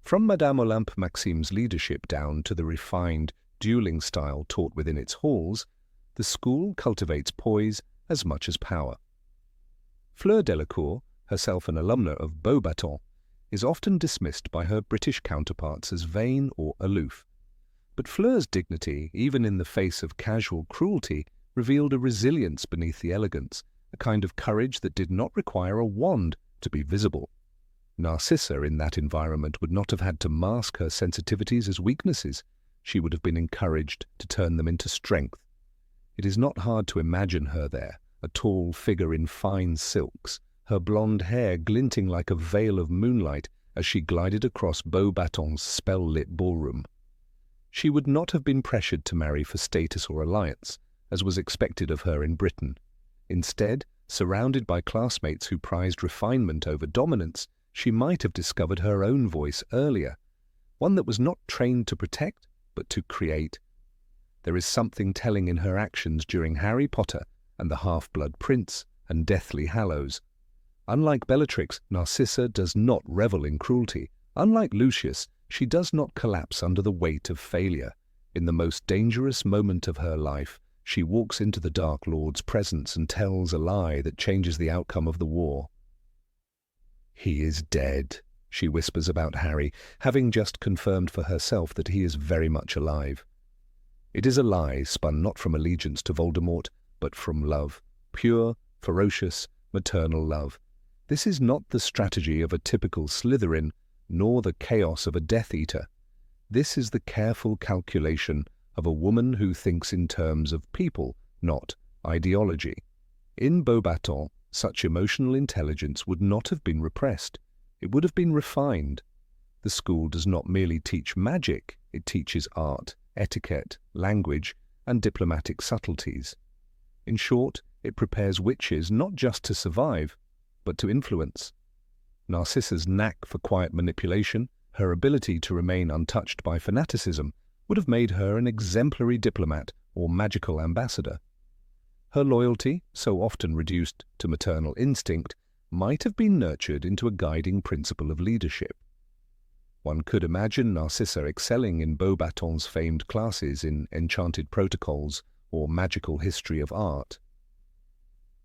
From Madame Olympe Maxime's leadership down to the refined dueling style taught within its halls, the school cultivates poise as much as power. Fleur Delacour, herself an alumna of Beauxbatons, is often dismissed by her British counterparts as vain or aloof. But Fleur's dignity, even in the face of casual cruelty, revealed a resilience beneath the elegance, a kind of courage that did not require a wand to be visible. Narcissa, in that environment, would not have had to mask her sensitivities as weaknesses. She would have been encouraged to turn them into strength. It is not hard to imagine her there, a tall figure in fine silks, her blonde hair glinting like a veil of moonlight as she glided across Beauxbatons' spell-lit ballroom. She would not have been pressured to marry for status or alliance, as was expected of her in Britain. Instead, surrounded by classmates who prized refinement over dominance, she might have discovered her own voice earlier, one that was not trained to protect, but to create. There is something telling in her actions during Harry Potter and the Half-Blood Prince and Deathly Hallows. Unlike Bellatrix, Narcissa does not revel in cruelty. Unlike Lucius, she does not collapse under the weight of failure. In the most dangerous moment of her life, She walks into the Dark Lord's presence and tells a lie that changes the outcome of the war. "He is dead," she whispers about Harry, having just confirmed for herself that he is very much alive. It is a lie spun not from allegiance to Voldemort, but from love. Pure, ferocious, maternal love. This is not the strategy of a typical Slytherin, nor the chaos of a Death Eater. This is the careful calculation of a woman who thinks in terms of people, not ideology. In Beauxbatons, such emotional intelligence would not have been repressed. It would have been refined. The school does not merely teach magic, it teaches art, etiquette, language, and diplomatic subtleties. In short, it prepares witches not just to survive, but to influence. Narcissa's knack for quiet manipulation, her ability to remain untouched by fanaticism, would have made her an exemplary diplomat or magical ambassador. Her loyalty, so often reduced to maternal instinct, might have been nurtured into a guiding principle of leadership. One could imagine Narcissa excelling in Beauxbatons' famed classes in enchanted protocols or magical history of art.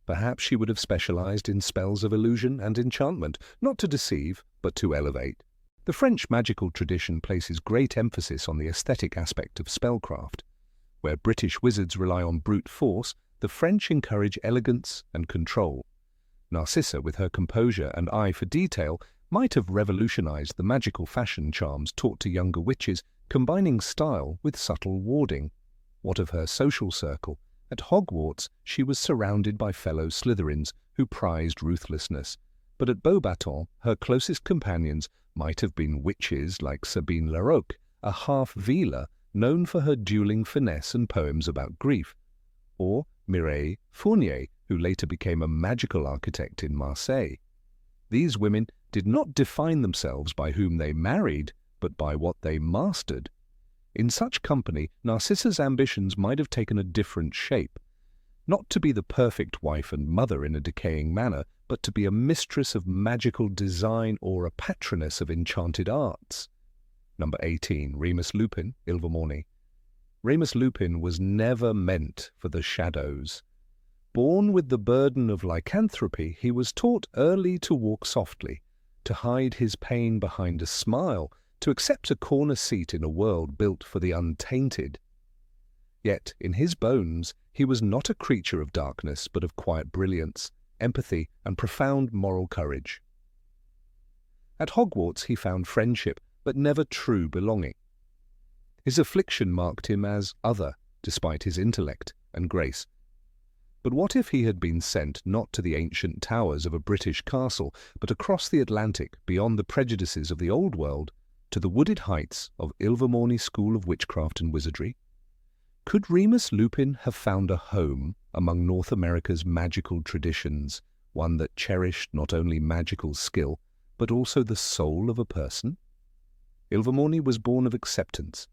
Perhaps she would have specialized in spells of illusion and enchantment, not to deceive, but to elevate. The French magical tradition places great emphasis on the aesthetic aspect of spellcraft. Where British wizards rely on brute force, the French encourage elegance and control. Narcissa, with her composure and eye for detail, might have revolutionized the magical fashion charms taught to younger witches, combining style with subtle warding. What of her social circle? At Hogwarts, she was surrounded by fellow Slytherins who prized ruthlessness. But at Beauxbatons, her closest companions might have been witches like Sabine Larocque, a half-Veeler known for her dueling finesse and poems about grief, or Mireille Fournier, who later became a magical architect in Marseille. These women did not define themselves by whom they married, but by what they mastered. In such company, Narcissa's ambitions might have taken a different shape. Not to be the perfect wife and mother in a decaying manor, but to be a mistress of magical design or a patroness of enchanted arts. Number 18, Remus Lupin, Ilvermorny. Remus Lupin was never meant for the shadows. Born with the burden of lycanthropy, he was taught early to walk softly, to hide his pain behind a smile, to accept a corner seat in a world built for the untainted. Yet, in his bones, he was not a creature of darkness, but of quiet brilliance, empathy, and profound moral courage. At Hogwarts he found friendship, but never true belonging. His affliction marked him as other, despite his intellect and grace. But what if he had been sent not to the ancient towers of a British castle, but across the Atlantic, beyond the prejudices of the old world, to the wooded heights of Ilvermorny School of Witchcraft and Wizardry? Could Remus Lupin have found a home among North America's magical traditions, one that cherished not only magical skill, but also the soul of a person? Ilvermorny was born of acceptance.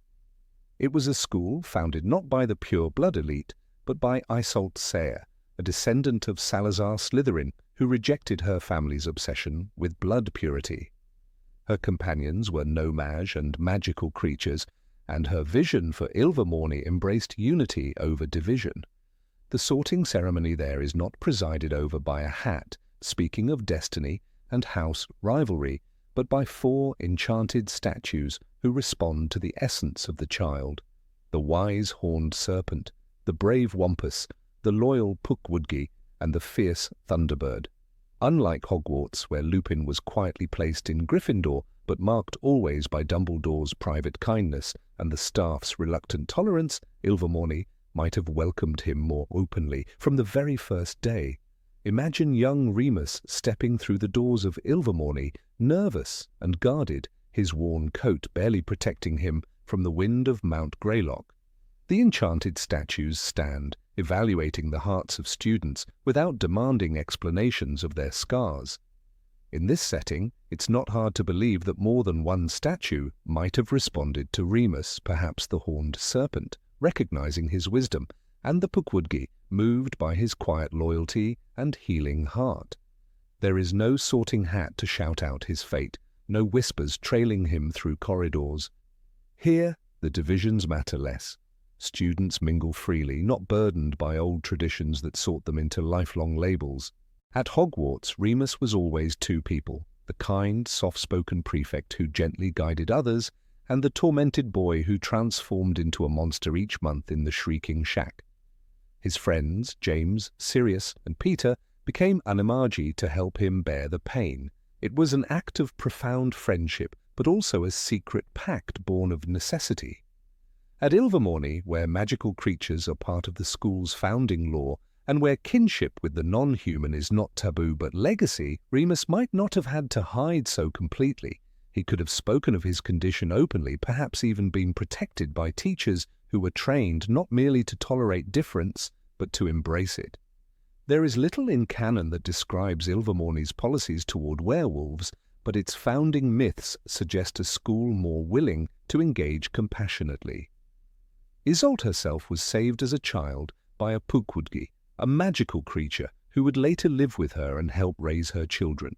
It was a school founded not by the pure-blood elite, but by Isolde Sayre, a descendant of Salazar Slytherin, who rejected her family's obsession with blood purity. Her companions were no-mage and magical creatures, and her vision for Ilvermorny embraced unity over division. The sorting ceremony there is not presided over by a hat, speaking of destiny and house rivalry, but by 4 enchanted statues who respond to the essence of the child: the wise horned serpent, the brave Wampus, the loyal Pukwudgie, and the fierce Thunderbird. Unlike Hogwarts, where Lupin was quietly placed in Gryffindor, but marked always by Dumbledore's private kindness and the staff's reluctant tolerance, Ilvermorny might have welcomed him more openly from the very first day. Imagine young Remus stepping through the doors of Ilvermorny, nervous and guarded, his worn coat barely protecting him from the wind of Mount Greylock. The enchanted statues stand, evaluating the hearts of students without demanding explanations of their scars. In this setting, it's not hard to believe that more than one statue might have responded to Remus, perhaps the horned serpent, recognizing his wisdom, and the Pukwudgie, moved by his quiet loyalty and healing heart. There is no sorting hat to shout out his fate, no whispers trailing him through corridors. Here, the divisions matter less. Students mingle freely, not burdened by old traditions that sort them into lifelong labels. At Hogwarts, Remus was always two people: the kind, soft-spoken prefect who gently guided others, and the tormented boy who transformed into a monster each month in the Shrieking Shack. His friends, James, Sirius, and Peter, became animagi to help him bear the pain. It was an act of profound friendship, but also a secret pact born of necessity. At Ilvermorny, where magical creatures are part of the school's founding law, and where kinship with the non-human is not taboo but legacy, Remus might not have had to hide so completely. He could have spoken of his condition openly, perhaps even been protected by teachers who were trained not merely to tolerate difference, but to embrace it. There is little in canon that describes Ilvermorny's policies toward werewolves, but its founding myths suggest a school more willing to engage compassionately. Isolde herself was saved as a child by a Pukwudgie, a magical creature who would later live with her and help raise her children.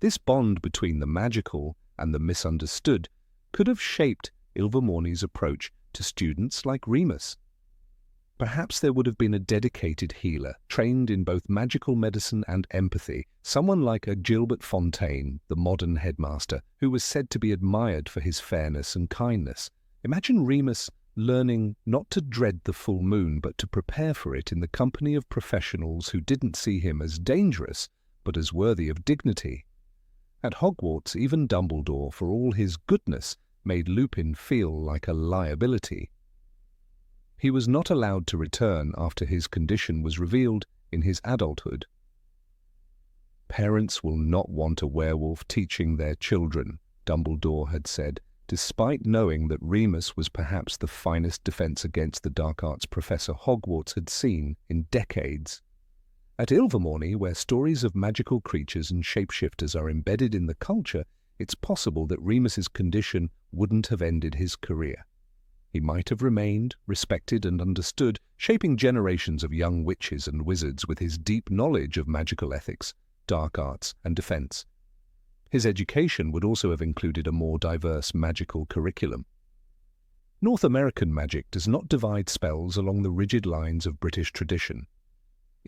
This bond between the magical and the misunderstood could have shaped Ilvermorny's approach to students like Remus. Perhaps there would have been a dedicated healer, trained in both magical medicine and empathy, someone like a Gilbert Fontaine, the modern headmaster, who was said to be admired for his fairness and kindness. Imagine Remus learning not to dread the full moon, but to prepare for it in the company of professionals who didn't see him as dangerous, but as worthy of dignity. At Hogwarts, even Dumbledore, for all his goodness, made Lupin feel like a liability. He was not allowed to return after his condition was revealed in his adulthood. Parents will not want a werewolf teaching their children, Dumbledore had said, despite knowing that Remus was perhaps the finest defense against the dark arts Professor Hogwarts had seen in decades. At Ilvermorny, where stories of magical creatures and shapeshifters are embedded in the culture, it's possible that Remus's condition wouldn't have ended his career. He might have remained respected and understood, shaping generations of young witches and wizards with his deep knowledge of magical ethics, dark arts, and defense. His education would also have included a more diverse magical curriculum. North American magic does not divide spells along the rigid lines of British tradition.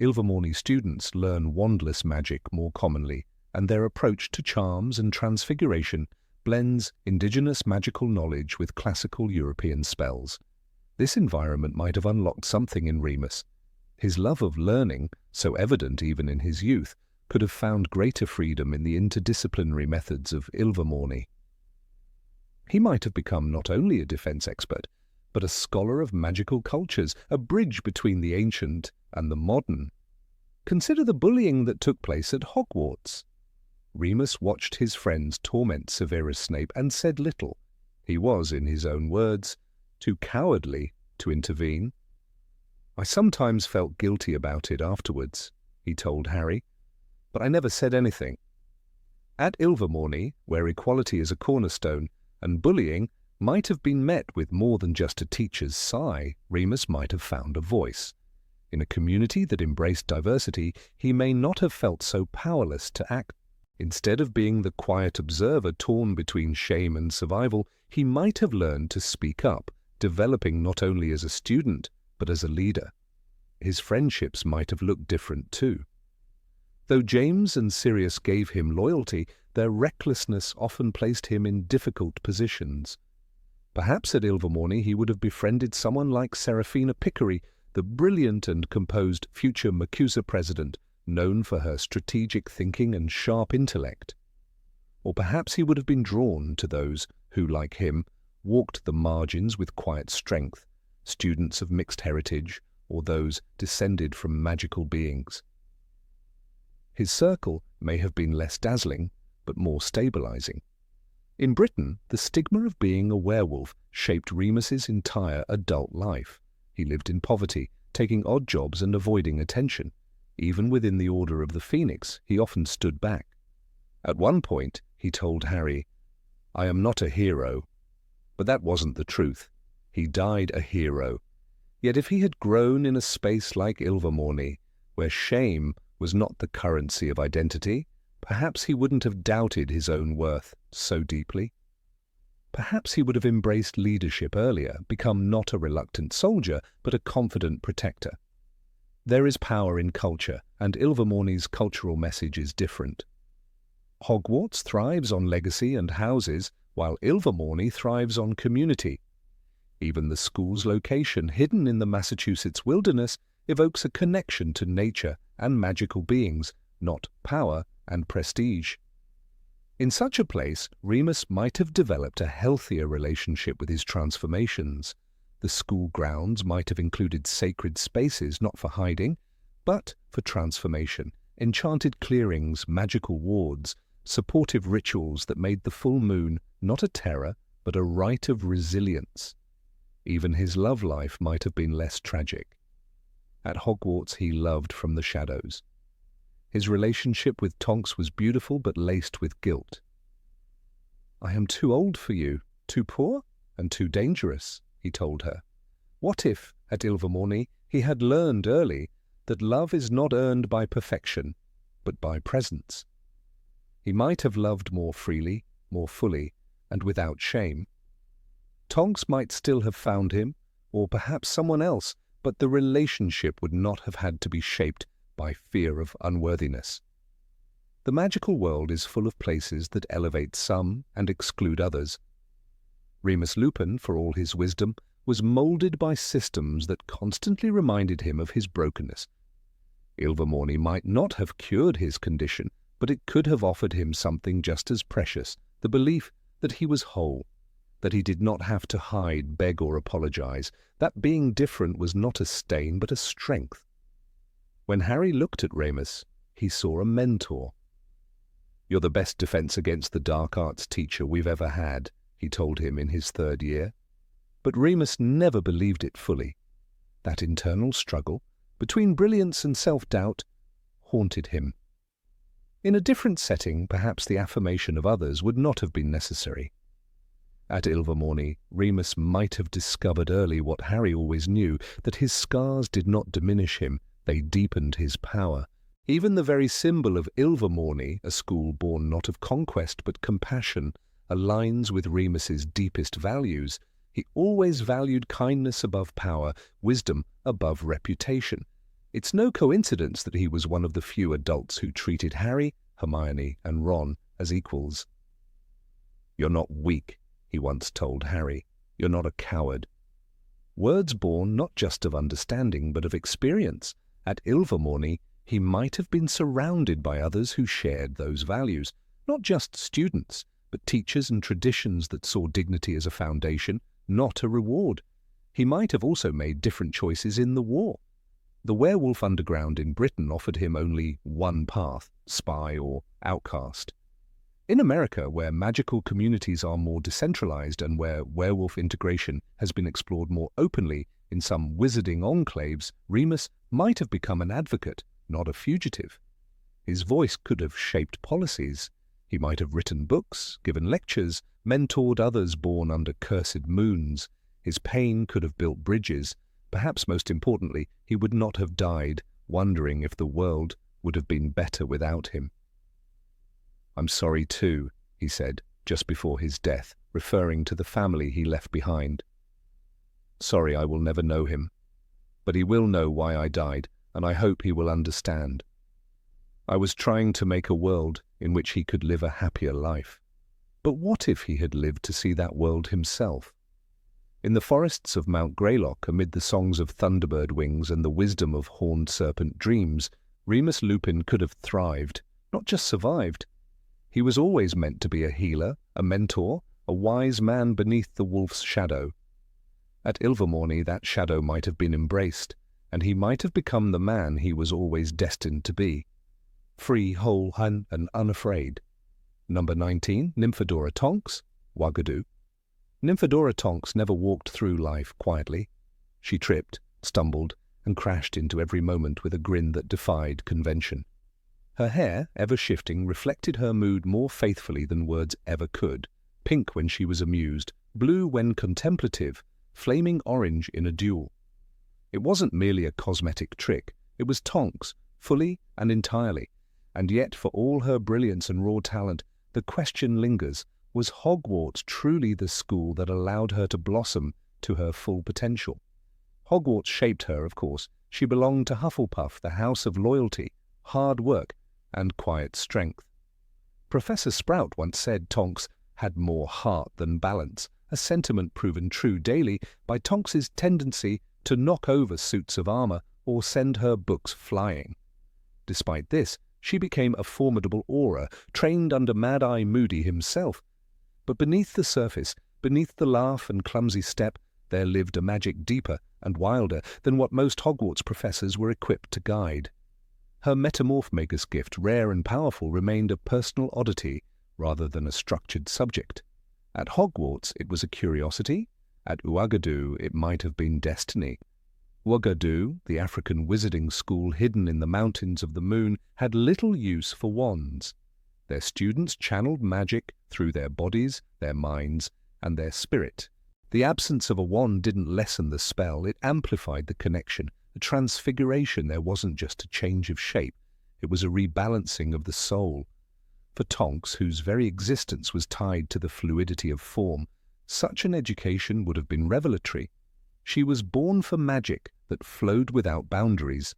Ilvermorny students learn wandless magic more commonly, and their approach to charms and transfiguration blends indigenous magical knowledge with classical European spells. This environment might have unlocked something in Remus. His love of learning, so evident even in his youth, could have found greater freedom in the interdisciplinary methods of Ilvermorny. He might have become not only a defense expert, but a scholar of magical cultures, a bridge between the ancient and the modern. Consider the bullying that took place at Hogwarts. Remus watched his friends torment Severus Snape and said little. He was, in his own words, too cowardly to intervene. "I sometimes felt guilty about it afterwards," he told Harry, "but I never said anything." At Ilvermorny, where equality is a cornerstone, and bullying might have been met with more than just a teacher's sigh, Remus might have found a voice. In a community that embraced diversity, he may not have felt so powerless to act. Instead of being the quiet observer torn between shame and survival, he might have learned to speak up, developing not only as a student, but as a leader. His friendships might have looked different too. Though James and Sirius gave him loyalty, their recklessness often placed him in difficult positions. Perhaps at Ilvermorny he would have befriended someone like Seraphina Picquery, the brilliant and composed future MACUSA president, known for her strategic thinking and sharp intellect. Or perhaps he would have been drawn to those who, like him, walked the margins with quiet strength, students of mixed heritage, or those descended from magical beings. His circle may have been less dazzling, but more stabilizing. In Britain, the stigma of being a werewolf shaped Remus's entire adult life. He lived in poverty, taking odd jobs and avoiding attention. Even within the Order of the Phoenix, he often stood back. At one point, he told Harry, "I am not a hero." But that wasn't the truth. He died a hero. Yet if he had grown in a space like Ilvermorny, where shame was not the currency of identity, perhaps he wouldn't have doubted his own worth so deeply. Perhaps he would have embraced leadership earlier, become not a reluctant soldier, but a confident protector. There is power in culture, and Ilvermorny's cultural message is different. Hogwarts thrives on legacy and houses, while Ilvermorny thrives on community. Even the school's location, hidden in the Massachusetts wilderness, evokes a connection to nature and magical beings, not power and prestige. In such a place, Remus might have developed a healthier relationship with his transformations. The school grounds might have included sacred spaces not for hiding, but for transformation, enchanted clearings, magical wards, supportive rituals that made the full moon not a terror, but a rite of resilience. Even his love life might have been less tragic. At Hogwarts he loved from the shadows. His relationship with Tonks was beautiful but laced with guilt. "I am too old for you, too poor, and too dangerous," he told her. What if, at Ilvermorny, he had learned early that love is not earned by perfection, but by presence? He might have loved more freely, more fully, and without shame. Tonks might still have found him, or perhaps someone else, but the relationship would not have had to be shaped by fear of unworthiness. The magical world is full of places that elevate some and exclude others. Remus Lupin, for all his wisdom, was moulded by systems that constantly reminded him of his brokenness. Ilvermorny might not have cured his condition, but it could have offered him something just as precious, the belief that he was whole, that he did not have to hide, beg, or apologize, that being different was not a stain but a strength. When Harry looked at Remus, he saw a mentor. "You're the best defense against the dark arts teacher we've ever had," he told him in his 3rd year. But Remus never believed it fully. That internal struggle, between brilliance and self-doubt, haunted him. In a different setting, perhaps the affirmation of others would not have been necessary. At Ilvermorny, Remus might have discovered early what Harry always knew, that his scars did not diminish him, they deepened his power. Even the very symbol of Ilvermorny, a school born not of conquest but compassion, aligns with Remus's deepest values. He always valued kindness above power, wisdom above reputation. It's no coincidence that he was one of the few adults who treated Harry, Hermione, and Ron as equals. "You're not weak," he once told Harry. "You're not a coward." Words born not just of understanding but of experience. At Ilvermorny, he might have been surrounded by others who shared those values, not just students, but teachers and traditions that saw dignity as a foundation, not a reward. He might have also made different choices in the war. The werewolf underground in Britain offered him only one path, spy or outcast. In America, where magical communities are more decentralized and where werewolf integration has been explored more openly in some wizarding enclaves, Remus might have become an advocate, not a fugitive. His voice could have shaped policies. He might have written books, given lectures, mentored others born under cursed moons. His pain could have built bridges. Perhaps most importantly, he would not have died, wondering if the world would have been better without him. "I'm sorry too," he said, just before his death, referring to the family he left behind. "Sorry I will never know him. But he will know why I died, and I hope he will understand. I was trying to make a world in which he could live a happier life. But what if he had lived to see that world himself? In the forests of Mount Greylock, amid the songs of thunderbird wings and the wisdom of horned serpent dreams, Remus Lupin could have thrived, not just survived. He was always meant to be a healer, a mentor, a wise man beneath the wolf's shadow. At Ilvermorny, that shadow might have been embraced, and he might have become the man he was always destined to be. Free, whole, and unafraid. Number 19, Nymphadora Tonks, Uagadou. Nymphadora Tonks never walked through life quietly. She tripped, stumbled, and crashed into every moment with a grin that defied convention. Her hair, ever shifting, reflected her mood more faithfully than words ever could. Pink when she was amused, blue when contemplative, flaming orange in a duel. It wasn't merely a cosmetic trick. It was Tonks, fully and entirely. And yet, for all her brilliance and raw talent, the question lingers, Was Hogwarts truly the school that allowed her to blossom to her full potential? Hogwarts shaped her, of course. She belonged to Hufflepuff, the house of loyalty, hard work, and quiet strength. Professor Sprout once said Tonks had more heart than balance, a sentiment proven true daily by Tonks's tendency to knock over suits of armor or send her books flying. Despite this, she became a formidable aura, trained under Mad-Eye Moody himself. But beneath the surface, beneath the laugh and clumsy step, there lived a magic deeper and wilder than what most Hogwarts professors were equipped to guide. Her metamorph magus gift, rare and powerful, remained a personal oddity rather than a structured subject. At Hogwarts it was a curiosity, at Uagadou it might have been destiny. Uagadou, the African wizarding school hidden in the mountains of the moon, had little use for wands. Their students channeled magic through their bodies, their minds, and their spirit. The absence of a wand didn't lessen the spell, it amplified the connection. A transfiguration. There wasn't just a change of shape, it was a rebalancing of the soul. For Tonks, whose very existence was tied to the fluidity of form, such an education would have been revelatory. She was born for magic that flowed without boundaries.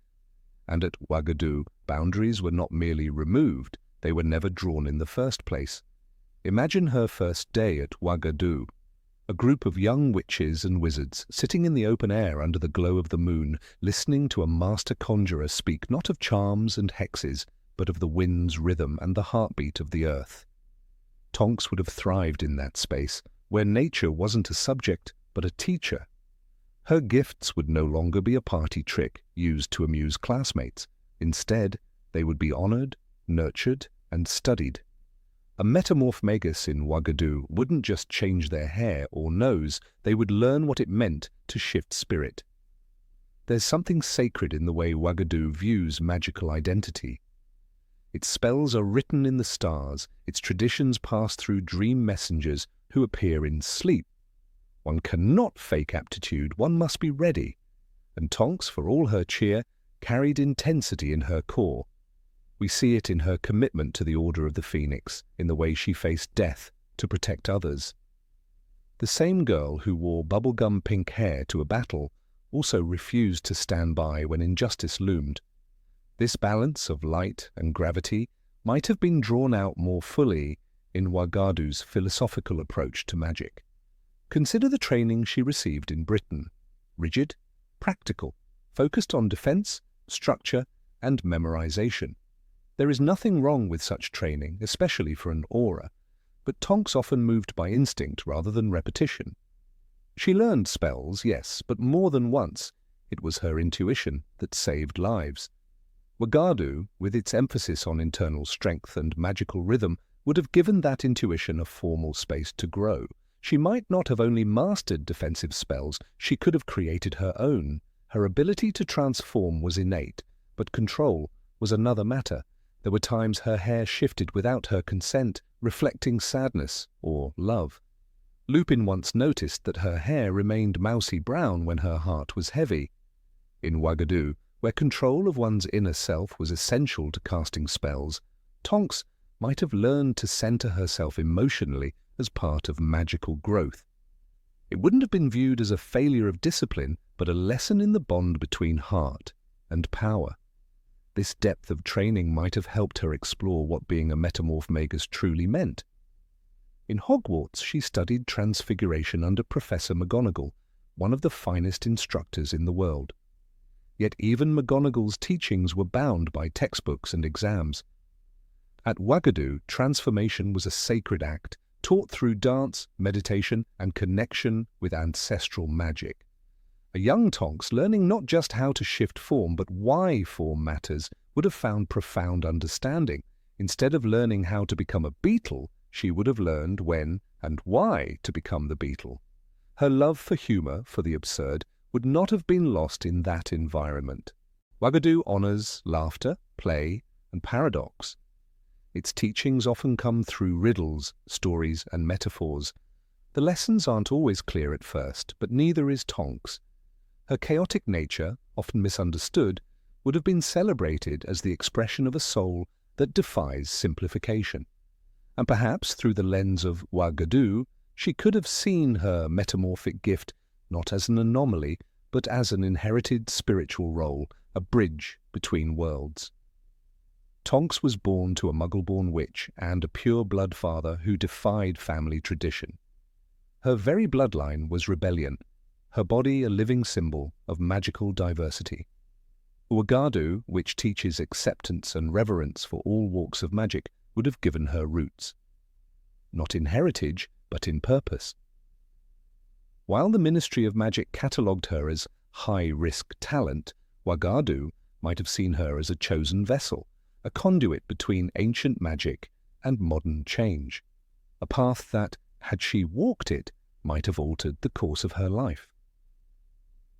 And at Uagadou, boundaries were not merely removed, they were never drawn in the first place. Imagine her first day at Uagadou. A group of young witches and wizards sitting in the open air under the glow of the moon, listening to a master conjurer speak not of charms and hexes, but of the wind's rhythm and the heartbeat of the earth. Tonks would have thrived in that space, where nature wasn't a subject, but a teacher. Her gifts would no longer be a party trick used to amuse classmates. Instead, they would be honored, nurtured, and studied. A metamorph magus in Uagadou wouldn't just change their hair or nose, they would learn what it meant to shift spirit. There's something sacred in the way Uagadou views magical identity. Its spells are written in the stars, its traditions pass through dream messengers who appear in sleep. One cannot fake aptitude, one must be ready. And Tonks, for all her cheer, carried intensity in her core. We see it in her commitment to the Order of the Phoenix, in the way she faced death to protect others. The same girl who wore bubblegum pink hair to a battle also refused to stand by when injustice loomed. This balance of light and gravity might have been drawn out more fully in Uagadou's philosophical approach to magic. Consider the training she received in Britain. Rigid, practical, focused on defense, structure, and memorization. There is nothing wrong with such training, especially for an aura, but Tonks often moved by instinct rather than repetition. She learned spells, yes, but more than once. It was her intuition that saved lives. Uagadou, with its emphasis on internal strength and magical rhythm, would have given that intuition a formal space to grow. She might not have only mastered defensive spells, she could have created her own. Her ability to transform was innate, but control was another matter. There were times her hair shifted without her consent, reflecting sadness or love. Lupin once noticed that her hair remained mousy brown when her heart was heavy. In Uagadou, where control of one's inner self was essential to casting spells, Tonks might have learned to center herself emotionally as part of magical growth. It wouldn't have been viewed as a failure of discipline, but a lesson in the bond between heart and power. This depth of training might have helped her explore what being a metamorph magus truly meant. In Hogwarts, she studied transfiguration under Professor McGonagall, one of the finest instructors in the world. Yet even McGonagall's teachings were bound by textbooks and exams. At Uagadou, transformation was a sacred act, taught through dance, meditation, and connection with ancestral magic. A young Tonks, learning not just how to shift form, but why form matters, would have found profound understanding. Instead of learning how to become a beetle, she would have learned when and why to become the beetle. Her love for humor, for the absurd, would not have been lost in that environment. Uagadou honors laughter, play, and paradox. Its teachings often come through riddles, stories, and metaphors. The lessons aren't always clear at first, but neither is Tonks. Her chaotic nature, often misunderstood, would have been celebrated as the expression of a soul that defies simplification. and perhaps through the lens of Uagadou, she could have seen her metamorphic gift not as an anomaly, but as an inherited spiritual role, a bridge between worlds. Tonks was born to a Muggle-born witch and a pure-blood father who defied family tradition. Her very bloodline was rebellion, her body a living symbol of magical diversity. Uagadou, which teaches acceptance and reverence for all walks of magic, would have given her roots. Not in heritage, but in purpose. While the Ministry of Magic catalogued her as high-risk talent, Uagadou might have seen her as a chosen vessel, a conduit between ancient magic and modern change, a path that, had she walked it, might have altered the course of her life.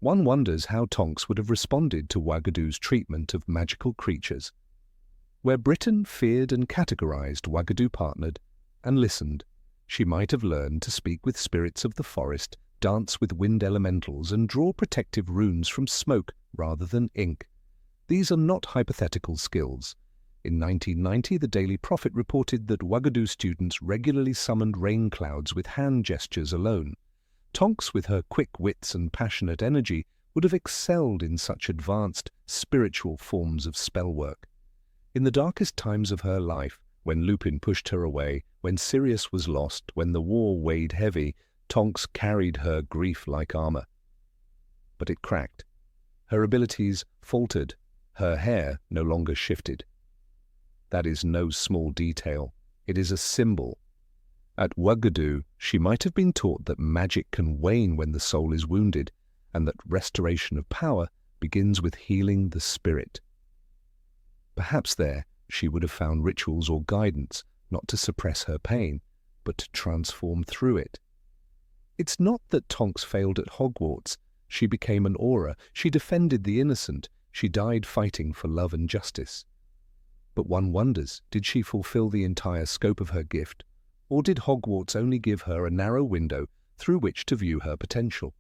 One wonders how Tonks would have responded to Uagadou's treatment of magical creatures. Where Britain feared and categorized, Uagadou partnered and listened. She might have learned to speak with spirits of the forest, dance with wind elementals, and draw protective runes from smoke rather than ink. These are not hypothetical skills. In 1990, the Daily Prophet reported that Uagadou students regularly summoned rain clouds with hand gestures alone. Tonks, with her quick wits and passionate energy, would have excelled in such advanced, spiritual forms of spellwork. In the darkest times of her life, when Lupin pushed her away, when Sirius was lost, when the war weighed heavy, Tonks carried her grief like armor. But it cracked. Her abilities faltered. Her hair no longer shifted. That is no small detail. It is a symbol. At Uagadou, she might have been taught that magic can wane when the soul is wounded, and that restoration of power begins with healing the spirit. Perhaps there she would have found rituals or guidance, not to suppress her pain, but to transform through it. It's not that Tonks failed at Hogwarts. She became an aura. She defended the innocent. She died fighting for love and justice. But one wonders, did she fulfill the entire scope of her gift, or did Hogwarts only give her a narrow window through which to view her potential?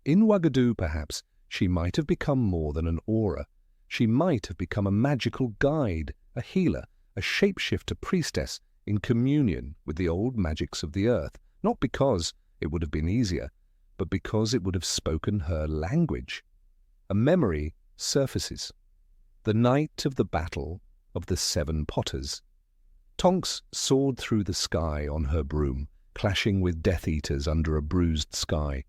In Uagadou, perhaps, she might have become more than an aura. She might have become a magical guide, a healer, a shapeshifter priestess in communion with the old magics of the earth, not because it would have been easier, but because it would have spoken her language. A memory surfaces. The night of the battle of the 7 Potters. Tonks soared through the sky on her broom, clashing with Death Eaters under a bruised sky.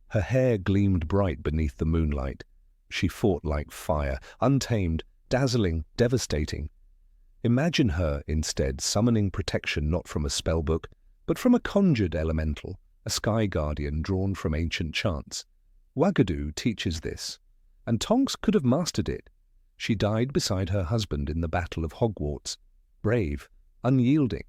Her hair gleamed bright beneath the moonlight. She fought like fire, untamed, dazzling, devastating. Imagine her, instead, summoning protection not from a spellbook, but from a conjured elemental, a sky guardian drawn from ancient chants. Uagadou teaches this, and Tonks could have mastered it. She died beside her husband in the Battle of Hogwarts, brave, unyielding.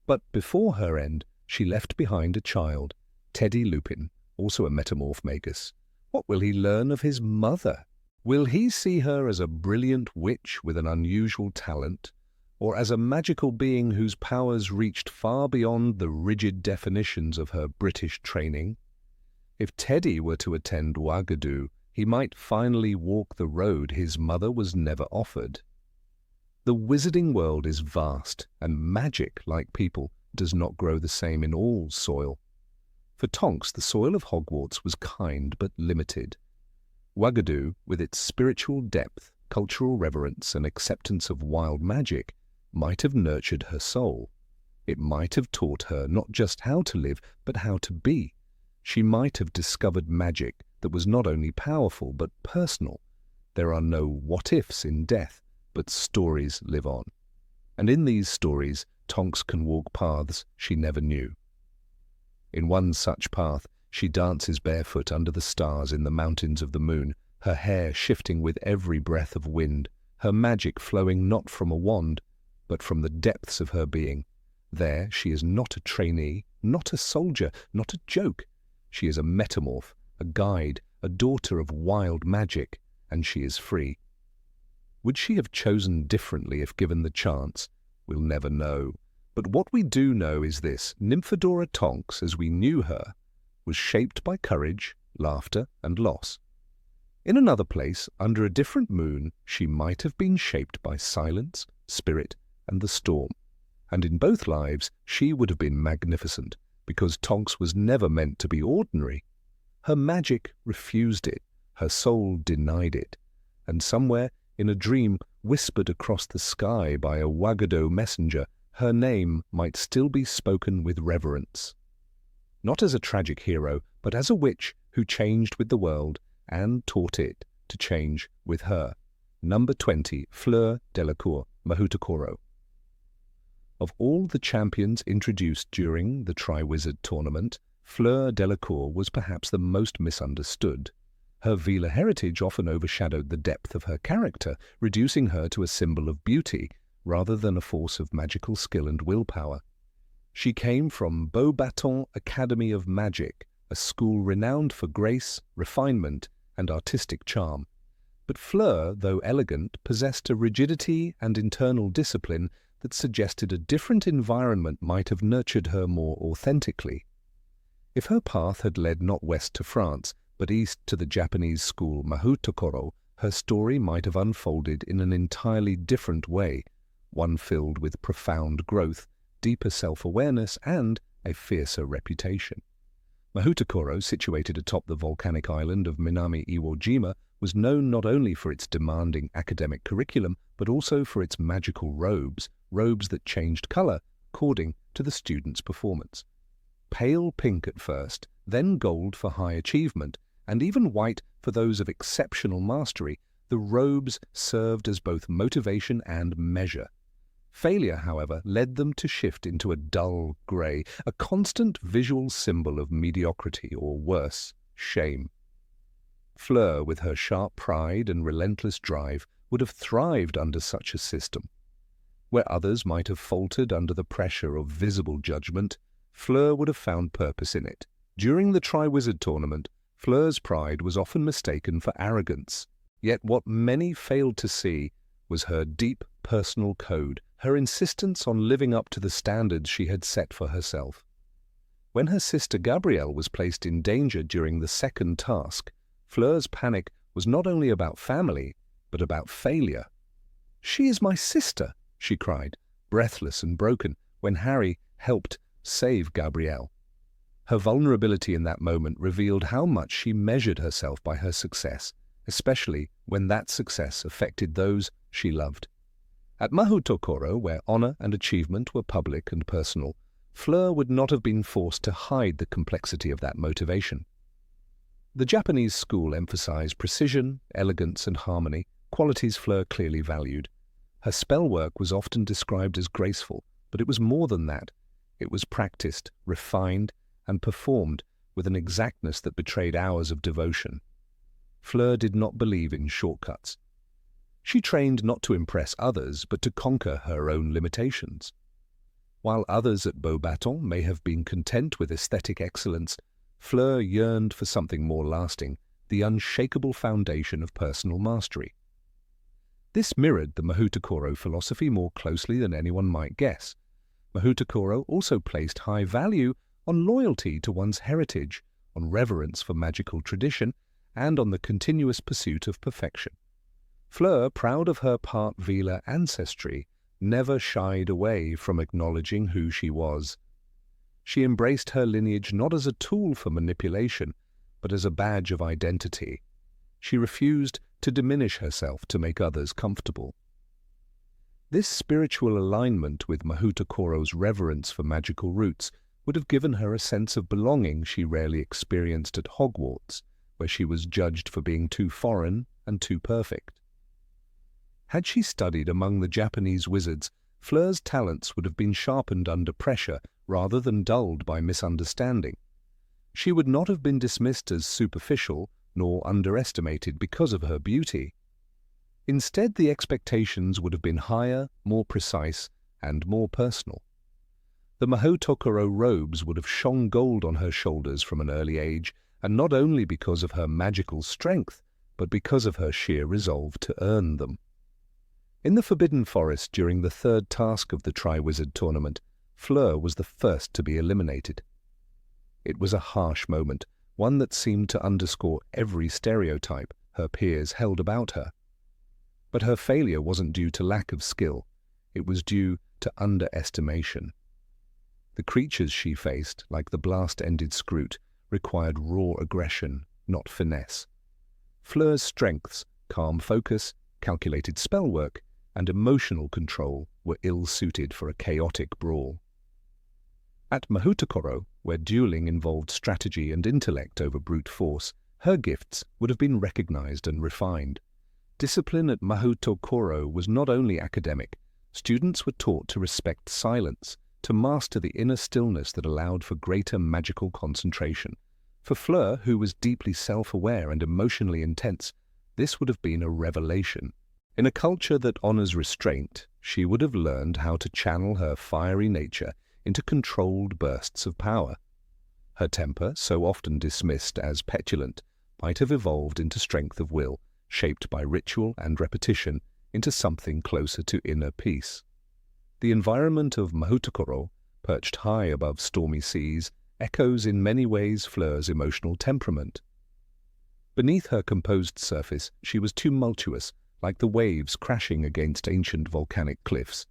But before her end, she left behind a child, Teddy Lupin, also a metamorph magus. What will he learn of his mother? Will he see her as a brilliant witch with an unusual talent, or as a magical being whose powers reached far beyond the rigid definitions of her British training? If Teddy were to attend Uagadou, he might finally walk the road his mother was never offered. The wizarding world is vast, and magic, like people, does not grow the same in all soil. For Tonks, the soil of Hogwarts was kind but limited. Uagadou, with its spiritual depth, cultural reverence, and acceptance of wild magic, might have nurtured her soul. It might have taught her not just how to live, but how to be. She might have discovered magic that was not only powerful but personal. There are no what-ifs in death, but stories live on. And in these stories, Tonks can walk paths she never knew. In one such path, she dances barefoot under the stars in the mountains of the moon, her hair shifting with every breath of wind, her magic flowing not from a wand, but from the depths of her being. There she is not a trainee, not a soldier, not a joke. She is a metamorph, a guide, a daughter of wild magic, and she is free. Would she have chosen differently if given the chance? We'll never know. But what we do know is this: Nymphadora Tonks, as we knew her, was shaped by courage, laughter, and loss. In another place, under a different moon, she might have been shaped by silence, spirit, and the storm. and in both lives she would have been magnificent, because Tonks was never meant to be ordinary. Her magic refused it, her soul denied it, and somewhere in a dream whispered across the sky by a Uagadou messenger, her name might still be spoken with reverence. Not as a tragic hero, but as a witch who changed with the world and taught it to change with her. Number 20, Fleur Delacour, Mahoutokoro. Of all the champions introduced during the Triwizard Tournament, Fleur Delacour was perhaps the most misunderstood. Her Veela heritage often overshadowed the depth of her character, reducing her to a symbol of beauty rather than a force of magical skill and willpower. She came from Beauxbatons Academy of Magic, a school renowned for grace, refinement, and artistic charm. But Fleur, though elegant, possessed a rigidity and internal discipline that suggested a different environment might have nurtured her more authentically. If her path had led not west to France, but east to the Japanese school Mahoutokoro, her story might have unfolded in an entirely different way, one filled with profound growth, deeper self-awareness, and a fiercer reputation. Mahoutokoro, situated atop the volcanic island of Minami Iwo Jima, was known not only for its demanding academic curriculum, but also for its magical robes that changed color according to the student's performance. Pale pink at first, then gold for high achievement, and even white for those of exceptional mastery, the robes served as both motivation and measure. Failure, however, led them to shift into a dull grey, a constant visual symbol of mediocrity, or worse, shame. Fleur, with her sharp pride and relentless drive, would have thrived under such a system. Where others might have faltered under the pressure of visible judgment, Fleur would have found purpose in it. During the Triwizard Tournament, Fleur's pride was often mistaken for arrogance, yet what many failed to see was her deep personal code, her insistence on living up to the standards she had set for herself. When her sister Gabrielle was placed in danger during the second task, Fleur's panic was not only about family, but about failure. "She is my sister," she cried, breathless and broken, when Harry helped save Gabrielle. Her vulnerability in that moment revealed how much she measured herself by her success, especially when that success affected those she loved. At Mahoutokoro, where honor and achievement were public and personal, Fleur would not have been forced to hide the complexity of that motivation. The Japanese school emphasized precision, elegance, and harmony, qualities Fleur clearly valued. Her spell work was often described as graceful, but it was more than that. It was practiced, refined, and performed with an exactness that betrayed hours of devotion. Fleur did not believe in shortcuts. She trained not to impress others, but to conquer her own limitations. While others at Beauxbatons may have been content with aesthetic excellence, Fleur yearned for something more lasting, the unshakable foundation of personal mastery. This mirrored the Mahoutokoro philosophy more closely than anyone might guess. Mahoutokoro also placed high value on loyalty to one's heritage, on reverence for magical tradition, and on the continuous pursuit of perfection. Fleur, proud of her part Veela ancestry, never shied away from acknowledging who she was. She embraced her lineage not as a tool for manipulation, but as a badge of identity. She refused to diminish herself to make others comfortable. This spiritual alignment with Mahoutokoro's reverence for magical roots would have given her a sense of belonging she rarely experienced at Hogwarts, where she was judged for being too foreign and too perfect. Had she studied among the Japanese wizards, Fleur's talents would have been sharpened under pressure rather than dulled by misunderstanding. She would not have been dismissed as superficial nor underestimated because of her beauty. Instead, the expectations would have been higher, more precise, and more personal. The Mahoutokoro robes would have shone gold on her shoulders from an early age, and not only because of her magical strength, but because of her sheer resolve to earn them. In the Forbidden Forest during the third task of the Triwizard Tournament, Fleur was the first to be eliminated. It was a harsh moment, one that seemed to underscore every stereotype her peers held about her. But her failure wasn't due to lack of skill. It was due to underestimation. The creatures she faced, like the blast-ended Scroot, required raw aggression, not finesse. Fleur's strengths, calm focus, calculated spellwork, and emotional control were ill-suited for a chaotic brawl. At Mahoutokoro, where dueling involved strategy and intellect over brute force, her gifts would have been recognized and refined. Discipline at Mahoutokoro was not only academic. Students were taught to respect silence, to master the inner stillness that allowed for greater magical concentration. For Fleur, who was deeply self-aware and emotionally intense, this would have been a revelation. In a culture that honors restraint, she would have learned how to channel her fiery nature into controlled bursts of power. Her temper, so often dismissed as petulant, might have evolved into strength of will, shaped by ritual and repetition into something closer to inner peace. The environment of Mahoutokoro, perched high above stormy seas, echoes in many ways Fleur's emotional temperament. Beneath her composed surface, she was tumultuous, like the waves crashing against ancient volcanic cliffs.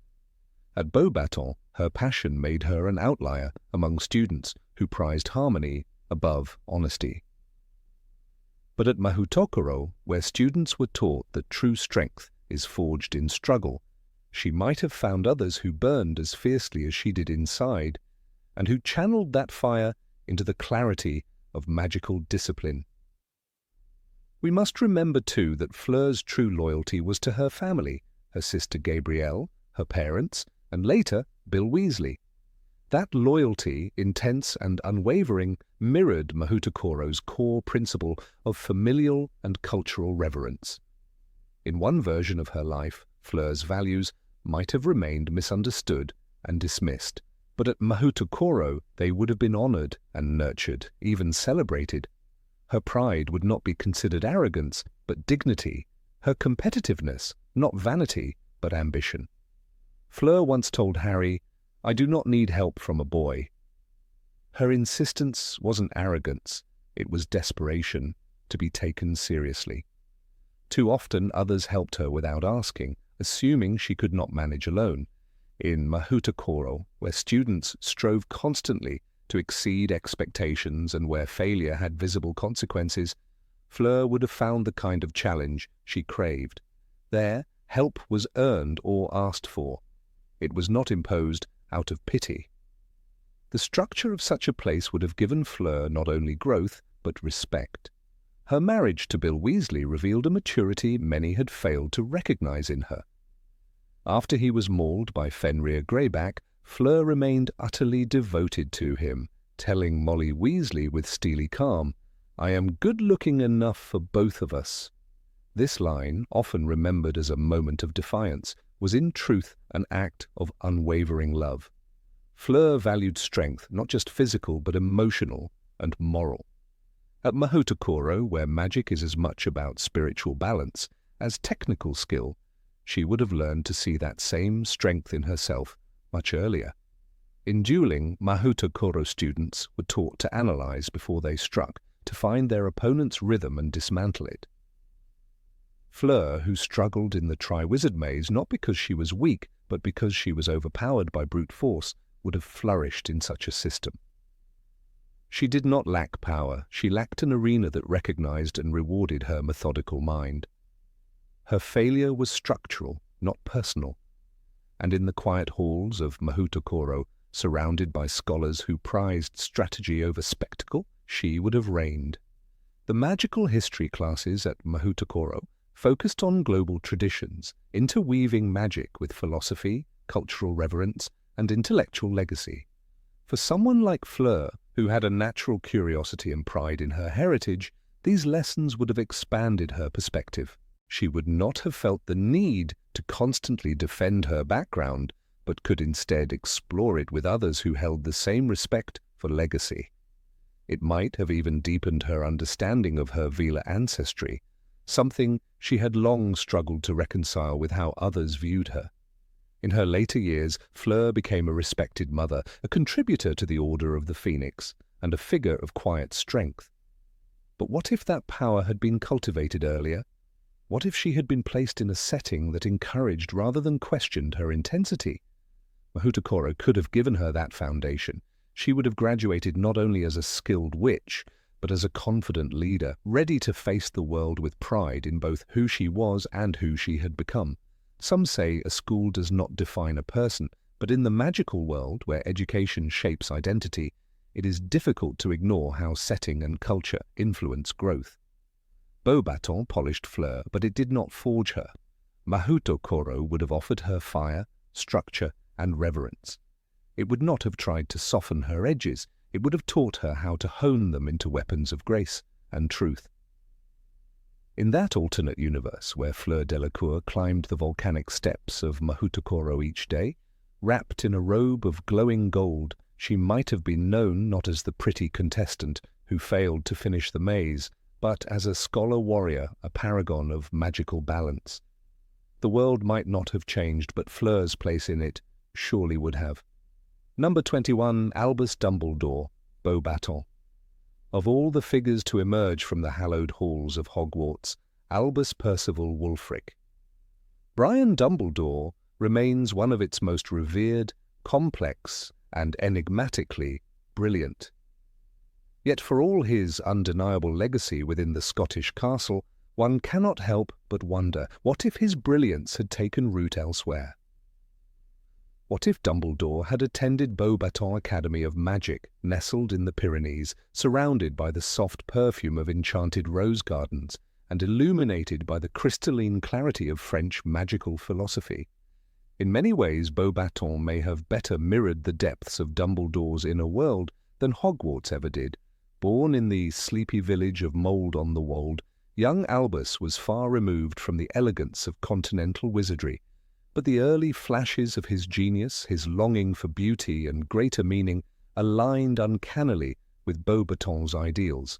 At Beauxbatons, her passion made her an outlier among students who prized harmony above honesty. But at Mahoutokoro, where students were taught that true strength is forged in struggle, she might have found others who burned as fiercely as she did inside, and who channeled that fire into the clarity of magical discipline. We must remember, too, that Fleur's true loyalty was to her family, her sister Gabrielle, her parents, and later Bill Weasley. That loyalty, intense and unwavering, mirrored Mahoutokoro's core principle of familial and cultural reverence. In one version of her life, Fleur's values might have remained misunderstood and dismissed, but at Mahoutokoro they would have been honored and nurtured, even celebrated. Her pride would not be considered arrogance, but dignity. Her competitiveness, not vanity, but ambition. Fleur once told Harry, "I do not need help from a boy." Her insistence wasn't arrogance, it was desperation, to be taken seriously. Too often others helped her without asking, assuming she could not manage alone. In Mahoutokoro, where students strove constantly to exceed expectations and where failure had visible consequences, Fleur would have found the kind of challenge she craved. There, help was earned or asked for. It was not imposed out of pity. The structure of such a place would have given Fleur not only growth, but respect. Her marriage to Bill Weasley revealed a maturity many had failed to recognize in her. After he was mauled by Fenrir Greyback, Fleur remained utterly devoted to him, telling Molly Weasley with steely calm, "I am good-looking enough for both of us." This line, often remembered as a moment of defiance, was in truth an act of unwavering love. Fleur valued strength, not just physical but emotional and moral. At Mahoutokoro, where magic is as much about spiritual balance as technical skill, she would have learned to see that same strength in herself much earlier. In dueling, Mahoutokoro students were taught to analyze before they struck, to find their opponent's rhythm and dismantle it. Fleur, who struggled in the Triwizard Maze not because she was weak, but because she was overpowered by brute force, would have flourished in such a system. She did not lack power, she lacked an arena that recognized and rewarded her methodical mind. Her failure was structural, not personal, and in the quiet halls of Mahoutokoro, surrounded by scholars who prized strategy over spectacle, she would have reigned. The magical history classes at Mahoutokoro focused on global traditions, interweaving magic with philosophy, cultural reverence, and intellectual legacy. For someone like Fleur, who had a natural curiosity and pride in her heritage, these lessons would have expanded her perspective. She would not have felt the need to constantly defend her background, but could instead explore it with others who held the same respect for legacy. It might have even deepened her understanding of her Vila ancestry, something she had long struggled to reconcile with how others viewed her. In her later years, Fleur became a respected mother, a contributor to the Order of the Phoenix, and a figure of quiet strength. But what if that power had been cultivated earlier? What if she had been placed in a setting that encouraged rather than questioned her intensity? Mahoutokoro could have given her that foundation, she would have graduated not only as a skilled witch, but as a confident leader, ready to face the world with pride in both who she was and who she had become. Some say a school does not define a person, but in the magical world, where education shapes identity, it is difficult to ignore how setting and culture influence growth. Beauxbatons polished Fleur, but it did not forge her. Mahoutokoro would have offered her fire, structure, and reverence. It would not have tried to soften her edges, it would have taught her how to hone them into weapons of grace and truth. In that alternate universe where Fleur Delacour climbed the volcanic steps of Mahoutokoro each day, wrapped in a robe of glowing gold, she might have been known not as the pretty contestant who failed to finish the maze, but as a scholar-warrior, a paragon of magical balance. The world might not have changed, but Fleur's place in it surely would have. Number 21, Albus Dumbledore, Beauxbatons. Of all the figures to emerge from the hallowed halls of Hogwarts, Albus Percival Wulfric. Brian Dumbledore remains one of its most revered, complex, and enigmatically brilliant. Yet for all his undeniable legacy within the Scottish castle, one cannot help but wonder, what if his brilliance had taken root elsewhere? What if Dumbledore had attended Beauxbatons Academy of Magic, nestled in the Pyrenees, surrounded by the soft perfume of enchanted rose gardens, and illuminated by the crystalline clarity of French magical philosophy? In many ways, Beauxbatons may have better mirrored the depths of Dumbledore's inner world than Hogwarts ever did. Born in the sleepy village of Mold-on-the-Wold, young Albus was far removed from the elegance of continental wizardry, but the early flashes of his genius, his longing for beauty and greater meaning, aligned uncannily with Beauxbatons' ideals.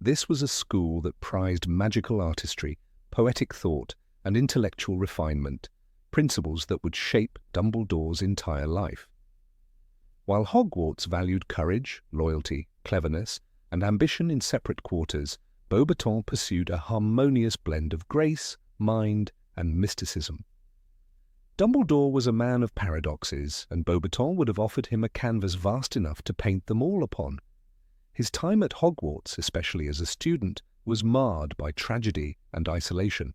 This was a school that prized magical artistry, poetic thought, and intellectual refinement, principles that would shape Dumbledore's entire life. While Hogwarts valued courage, loyalty, cleverness, and ambition in separate quarters, Beauxbatons pursued a harmonious blend of grace, mind, and mysticism. Dumbledore was a man of paradoxes, and Beauxbatons would have offered him a canvas vast enough to paint them all upon. His time at Hogwarts, especially as a student, was marred by tragedy and isolation.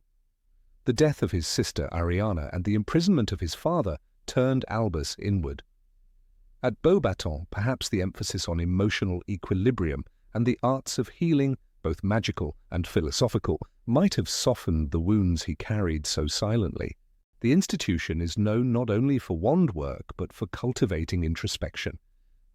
The death of his sister Ariana and the imprisonment of his father turned Albus inward. At Beauxbatons, perhaps the emphasis on emotional equilibrium and the arts of healing, both magical and philosophical, might have softened the wounds he carried so silently. The institution is known not only for wand work, but for cultivating introspection.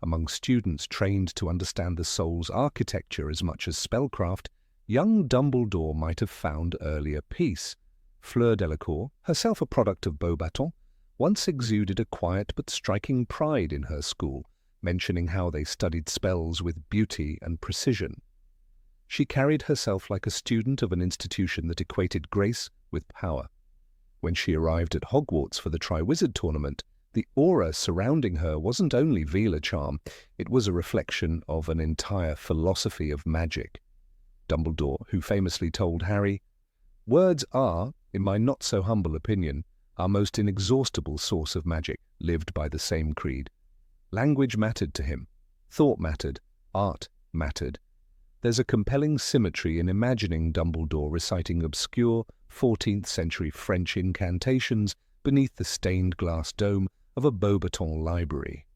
Among students trained to understand the soul's architecture as much as spellcraft, young Dumbledore might have found earlier peace. Fleur Delacour, herself a product of Beauxbatons, once exuded a quiet but striking pride in her school, mentioning how they studied spells with beauty and precision. She carried herself like a student of an institution that equated grace with power. When she arrived at Hogwarts for the Triwizard Tournament, the aura surrounding her wasn't only Velar charm, it was a reflection of an entire philosophy of magic. Dumbledore, who famously told Harry, "Words are, in my not-so-humble opinion, our most inexhaustible source of magic," lived by the same creed. Language mattered to him. Thought mattered. Art mattered. There's a compelling symmetry in imagining Dumbledore reciting obscure 14th-century French incantations beneath the stained glass dome of a Beauxbatons library.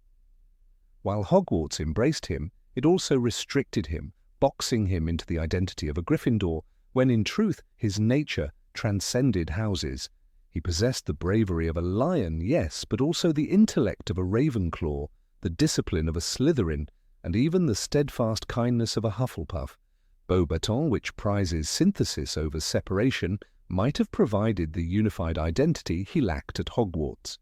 While Hogwarts embraced him, it also restricted him, boxing him into the identity of a Gryffindor, when in truth his nature transcended houses. He possessed the bravery of a lion, yes, but also the intellect of a Ravenclaw, the discipline of a Slytherin, and even the steadfast kindness of a Hufflepuff. Beauxbatons, which prizes synthesis over separation, might have provided the unified identity he lacked at Hogwarts.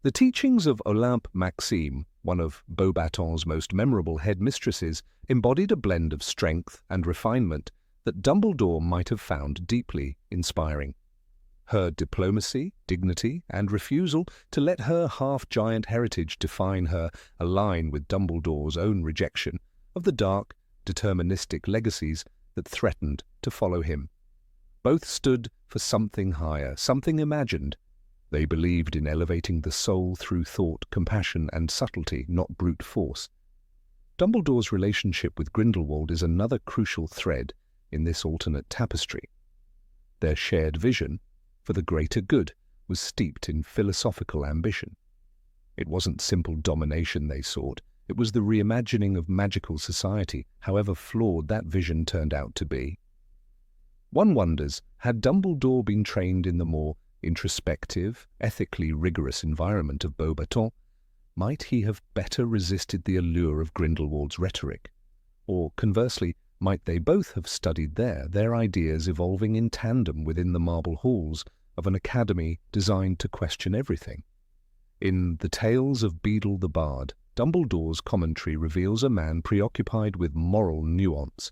The teachings of Olympe Maxime, one of Beauxbatons' most memorable headmistresses, embodied a blend of strength and refinement that Dumbledore might have found deeply inspiring. Her diplomacy, dignity, and refusal to let her half-giant heritage define her align with Dumbledore's own rejection of the dark, deterministic legacies that threatened to follow him. Both stood for something higher, something imagined. They believed in elevating the soul through thought, compassion, and subtlety, not brute force. Dumbledore's relationship with Grindelwald is another crucial thread in this alternate tapestry. Their shared vision, for the greater good, was steeped in philosophical ambition. It wasn't simple domination they sought, it was the reimagining of magical society, however flawed that vision turned out to be. One wonders, had Dumbledore been trained in the more introspective, ethically rigorous environment of Beauxbatons, might he have better resisted the allure of Grindelwald's rhetoric? Or, conversely, might they both have studied there, their ideas evolving in tandem within the marble halls of an academy designed to question everything? In The Tales of Beedle the Bard, Dumbledore's commentary reveals a man preoccupied with moral nuance.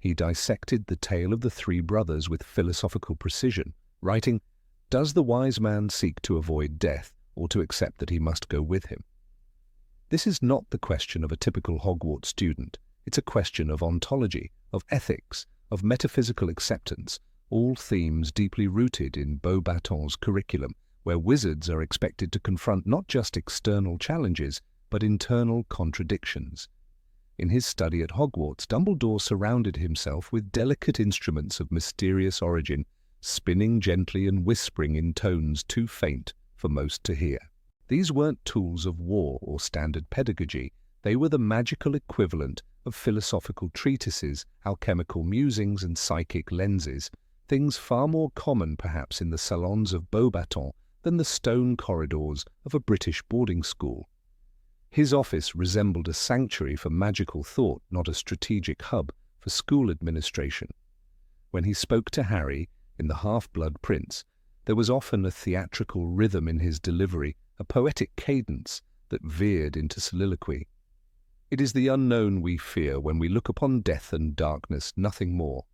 He dissected the tale of the three brothers with philosophical precision, writing, "Does the wise man seek to avoid death, or to accept that he must go with him?" This is not the question of a typical Hogwarts student. It's a question of ontology, of ethics, of metaphysical acceptance, all themes deeply rooted in Beauxbatons' curriculum, where wizards are expected to confront not just external challenges, but internal contradictions. In his study at Hogwarts, Dumbledore surrounded himself with delicate instruments of mysterious origin, spinning gently and whispering in tones too faint for most to hear. These weren't tools of war or standard pedagogy, they were the magical equivalent of philosophical treatises, alchemical musings, and psychic lenses, things far more common perhaps in the salons of Beauxbatons than the stone corridors of a British boarding school. His office resembled a sanctuary for magical thought, not a strategic hub for school administration. When he spoke to Harry in The Half-Blood Prince, there was often a theatrical rhythm in his delivery, a poetic cadence that veered into soliloquy. It is the unknown we fear when we look upon death and darkness, nothing more.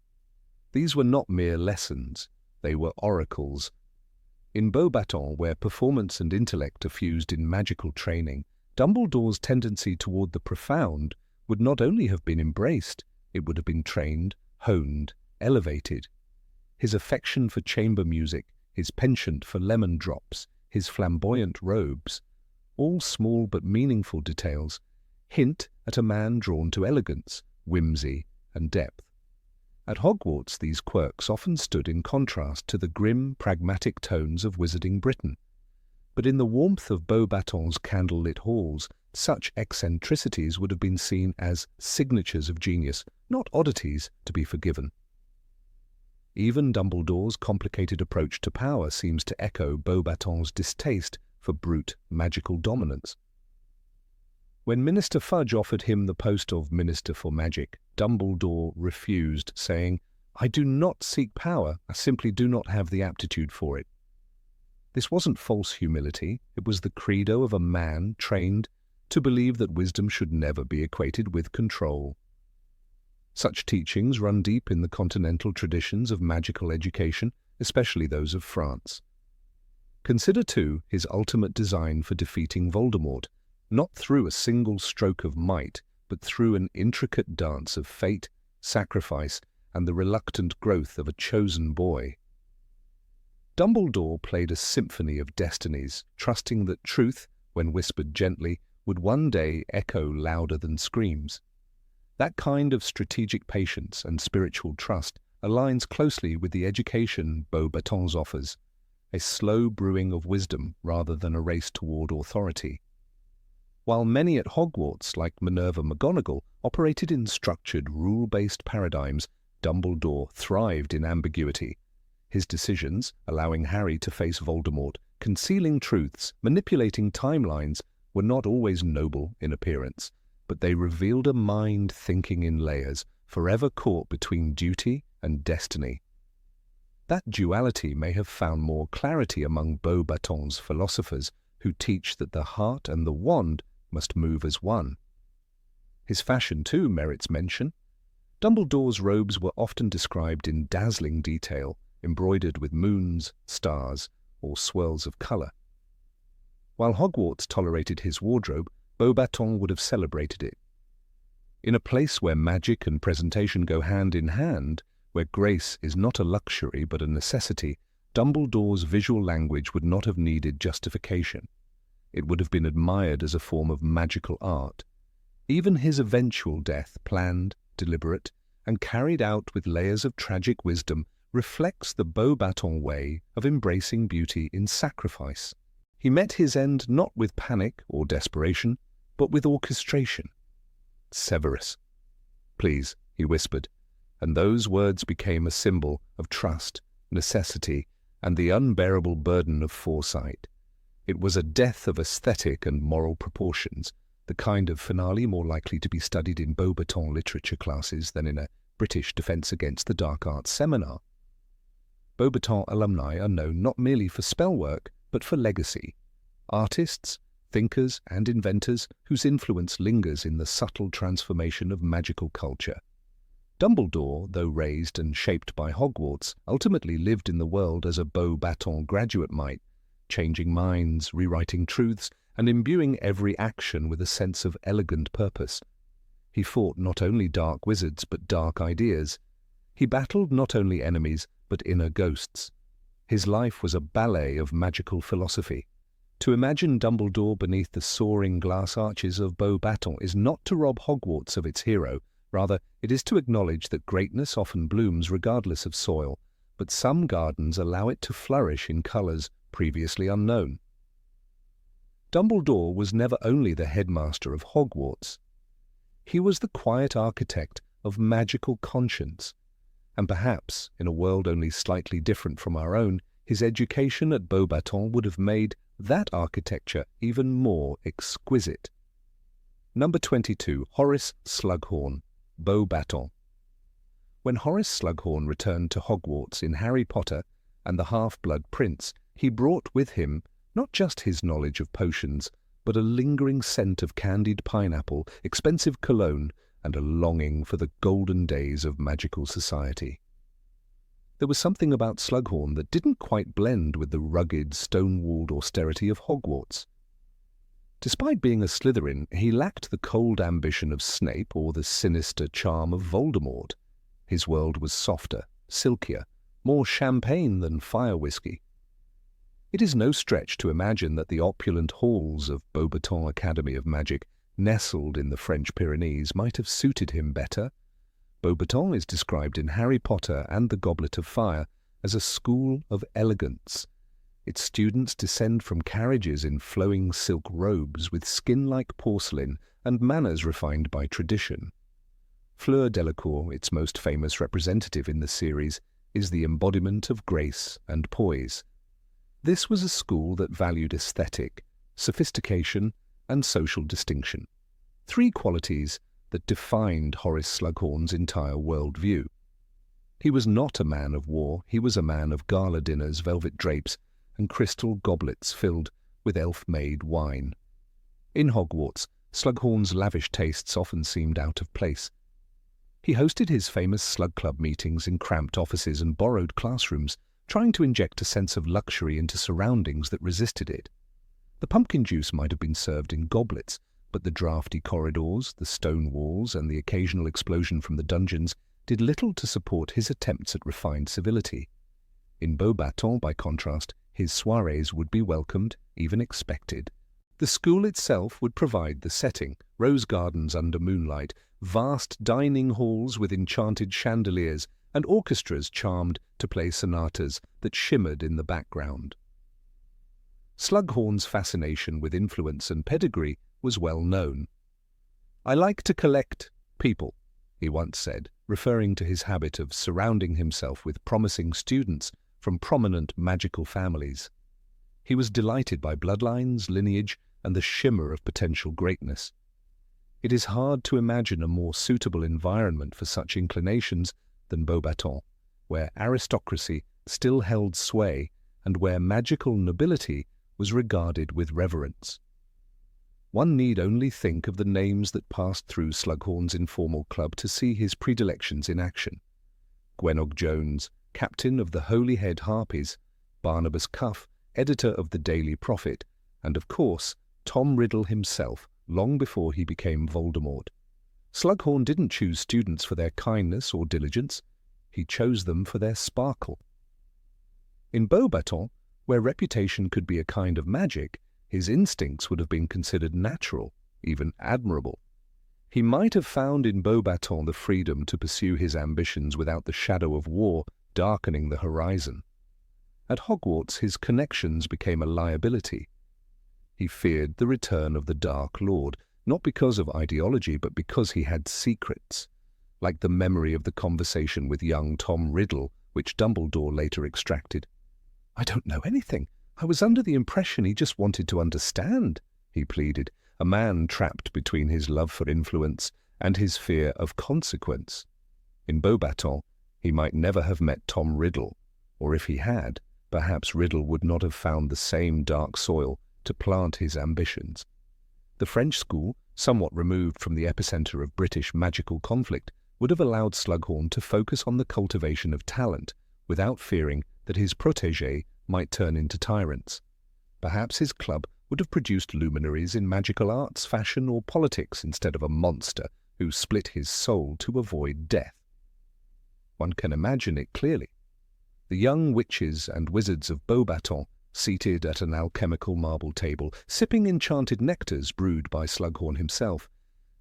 These were not mere lessons, they were oracles. In Beauxbatons, where performance and intellect are fused in magical training, Dumbledore's tendency toward the profound would not only have been embraced, it would have been trained, honed, elevated. His affection for chamber music, his penchant for lemon drops, his flamboyant robes, all small but meaningful details, hint at a man drawn to elegance, whimsy, and depth. At Hogwarts, these quirks often stood in contrast to the grim, pragmatic tones of wizarding Britain. But in the warmth of Beauxbatons' candle-lit halls, such eccentricities would have been seen as signatures of genius, not oddities to be forgiven. Even Dumbledore's complicated approach to power seems to echo Beauxbatons' distaste for brute magical dominance. When Minister Fudge offered him the post of Minister for Magic, Dumbledore refused, saying, "I do not seek power, I simply do not have the aptitude for it." This wasn't false humility, it was the credo of a man trained to believe that wisdom should never be equated with control. Such teachings run deep in the continental traditions of magical education, especially those of France. Consider, too, his ultimate design for defeating Voldemort, not through a single stroke of might, but through an intricate dance of fate, sacrifice, and the reluctant growth of a chosen boy. Dumbledore played a symphony of destinies, trusting that truth, when whispered gently, would one day echo louder than screams. That kind of strategic patience and spiritual trust aligns closely with the education Beauxbatons offers, a slow brewing of wisdom rather than a race toward authority. While many at Hogwarts, like Minerva McGonagall, operated in structured, rule-based paradigms, Dumbledore thrived in ambiguity. His decisions, allowing Harry to face Voldemort, concealing truths, manipulating timelines, were not always noble in appearance, but they revealed a mind thinking in layers, forever caught between duty and destiny. That duality may have found more clarity among Beauxbatons' philosophers, who teach that the heart and the wand must move as one. His fashion, too, merits mention. Dumbledore's robes were often described in dazzling detail, embroidered with moons, stars, or swirls of colour. While Hogwarts tolerated his wardrobe, Beauxbatons would have celebrated it. In a place where magic and presentation go hand in hand, where grace is not a luxury but a necessity, Dumbledore's visual language would not have needed justification. It would have been admired as a form of magical art. Even his eventual death, planned, deliberate, and carried out with layers of tragic wisdom, reflects the Beauxbatons way of embracing beauty in sacrifice. He met his end not with panic or desperation, but with orchestration. "Severus, please," he whispered, and those words became a symbol of trust, necessity, and the unbearable burden of foresight. It was a death of aesthetic and moral proportions, the kind of finale more likely to be studied in Beauxbatons literature classes than in a British Defence Against the Dark Arts seminar. Beauxbatons alumni are known not merely for spell work, but for legacy. Artists, thinkers, and inventors whose influence lingers in the subtle transformation of magical culture. Dumbledore, though raised and shaped by Hogwarts, ultimately lived in the world as a Beauxbatons graduate might, changing minds, rewriting truths, and imbuing every action with a sense of elegant purpose. He fought not only dark wizards, but dark ideas. He battled not only enemies, but inner ghosts. His life was a ballet of magical philosophy. To imagine Dumbledore beneath the soaring glass arches of Beauxbatons is not to rob Hogwarts of its hero. Rather, it is to acknowledge that greatness often blooms regardless of soil, but some gardens allow it to flourish in colours previously unknown. Dumbledore was never only the headmaster of Hogwarts. He was the quiet architect of magical conscience, and perhaps, in a world only slightly different from our own, his education at Beauxbatons would have made that architecture even more exquisite. Number 22. Horace Slughorn, Beauxbatons. When Horace Slughorn returned to Hogwarts in Harry Potter and the Half-Blood Prince, he brought with him not just his knowledge of potions, but a lingering scent of candied pineapple, expensive cologne, and a longing for the golden days of magical society. There was something about Slughorn that didn't quite blend with the rugged, stone-walled austerity of Hogwarts. Despite being a Slytherin, he lacked the cold ambition of Snape or the sinister charm of Voldemort. His world was softer, silkier, more champagne than fire whiskey. It is no stretch to imagine that the opulent halls of Beauxbatons Academy of Magic, nestled in the French Pyrenees, might have suited him better. Beauxbatons is described in Harry Potter and the Goblet of Fire as a school of elegance. Its students descend from carriages in flowing silk robes with skin-like porcelain and manners refined by tradition. Fleur Delacour, its most famous representative in the series, is the embodiment of grace and poise. This was a school that valued aesthetic, sophistication, and social distinction, three qualities that defined Horace Slughorn's entire worldview. He was not a man of war, he was a man of gala dinners, velvet drapes, and crystal goblets filled with elf-made wine. In Hogwarts, Slughorn's lavish tastes often seemed out of place. He hosted his famous Slug Club meetings in cramped offices and borrowed classrooms, trying to inject a sense of luxury into surroundings that resisted it. The pumpkin juice might have been served in goblets, but the drafty corridors, the stone walls, and the occasional explosion from the dungeons did little to support his attempts at refined civility. In Beauxbatons, by contrast, his soirees would be welcomed, even expected. The school itself would provide the setting, rose gardens under moonlight, vast dining halls with enchanted chandeliers, and orchestras charmed to play sonatas that shimmered in the background. Slughorn's fascination with influence and pedigree was well known. "I like to collect people," he once said, referring to his habit of surrounding himself with promising students from prominent magical families. He was delighted by bloodlines, lineage, and the shimmer of potential greatness. It is hard to imagine a more suitable environment for such inclinations than Beauxbatons, where aristocracy still held sway and where magical nobility was regarded with reverence. One need only think of the names that passed through Slughorn's informal club to see his predilections in action. Gwenog Jones, captain of the Holyhead Harpies, Barnabas Cuff, editor of the Daily Prophet, and of course, Tom Riddle himself, long before he became Voldemort. Slughorn didn't choose students for their kindness or diligence. He chose them for their sparkle. In Beauxbatons, where reputation could be a kind of magic, his instincts would have been considered natural, even admirable. He might have found in Beauxbatons the freedom to pursue his ambitions without the shadow of war darkening the horizon. At Hogwarts, his connections became a liability. He feared the return of the Dark Lord, not because of ideology, but because he had secrets, like the memory of the conversation with young Tom Riddle, which Dumbledore later extracted. "I don't know anything. I was under the impression he just wanted to understand," he pleaded, a man trapped between his love for influence and his fear of consequence. In Beauxbatons, he might never have met Tom Riddle, or if he had, perhaps Riddle would not have found the same dark soil to plant his ambitions. The French school, somewhat removed from the epicenter of British magical conflict, would have allowed Slughorn to focus on the cultivation of talent without fearing that his protégés might turn into tyrants. Perhaps his club would have produced luminaries in magical arts, fashion, or politics instead of a monster who split his soul to avoid death. One can imagine it clearly. The young witches and wizards of Beauxbatons, seated at an alchemical marble table, sipping enchanted nectars brewed by Slughorn himself,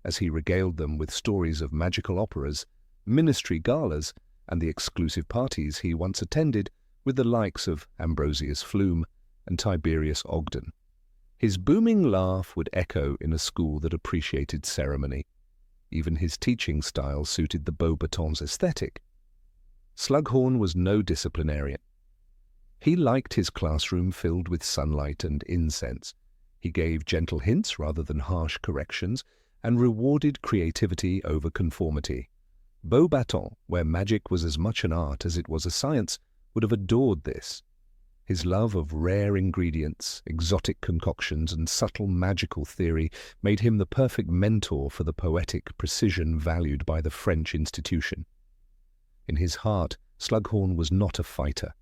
as he regaled them with stories of magical operas, ministry galas, and the exclusive parties he once attended with the likes of Ambrosius Flume and Tiberius Ogden. His booming laugh would echo in a school that appreciated ceremony. Even his teaching style suited the Beauxbatons aesthetic. Slughorn was no disciplinarian. He liked his classroom filled with sunlight and incense. He gave gentle hints rather than harsh corrections, and rewarded creativity over conformity. Beauxbatons, where magic was as much an art as it was a science, would have adored this. His love of rare ingredients, exotic concoctions, and subtle magical theory made him the perfect mentor for the poetic precision valued by the French institution. In his heart, Slughorn was not a fighter.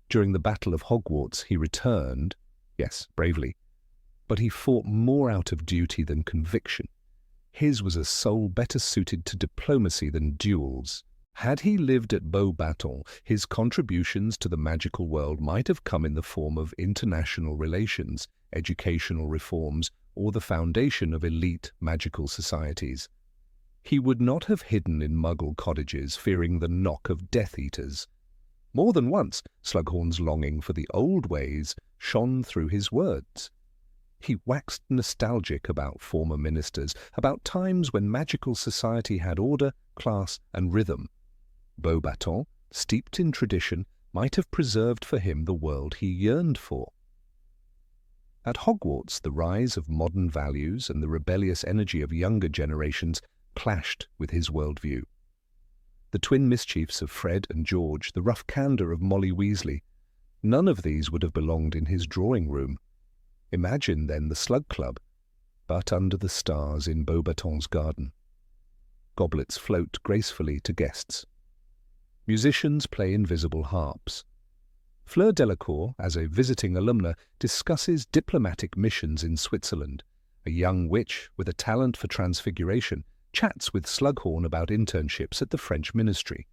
During the Battle of Hogwarts, he returned, yes, bravely, but he fought more out of duty than conviction. His was a soul better suited to diplomacy than duels. Had he lived at Beauxbatons, his contributions to the magical world might have come in the form of international relations, educational reforms, or the foundation of elite magical societies. He would not have hidden in Muggle cottages, fearing the knock of Death Eaters. More than once, Slughorn's longing for the old ways shone through his words. He waxed nostalgic about former ministers, about times when magical society had order, class, and rhythm. Beauxbatons, steeped in tradition, might have preserved for him the world he yearned for. At Hogwarts, the rise of modern values and the rebellious energy of younger generations clashed with his worldview. The twin mischiefs of Fred and George, the rough candour of Molly Weasley, none of these would have belonged in his drawing room. Imagine, then, the Slug Club, but under the stars in Beauxbatons' garden. Goblets float gracefully to guests. Musicians play invisible harps. Fleur Delacour, as a visiting alumna, discusses diplomatic missions in Switzerland. A young witch with a talent for transfiguration chats with Slughorn about internships at the French ministry.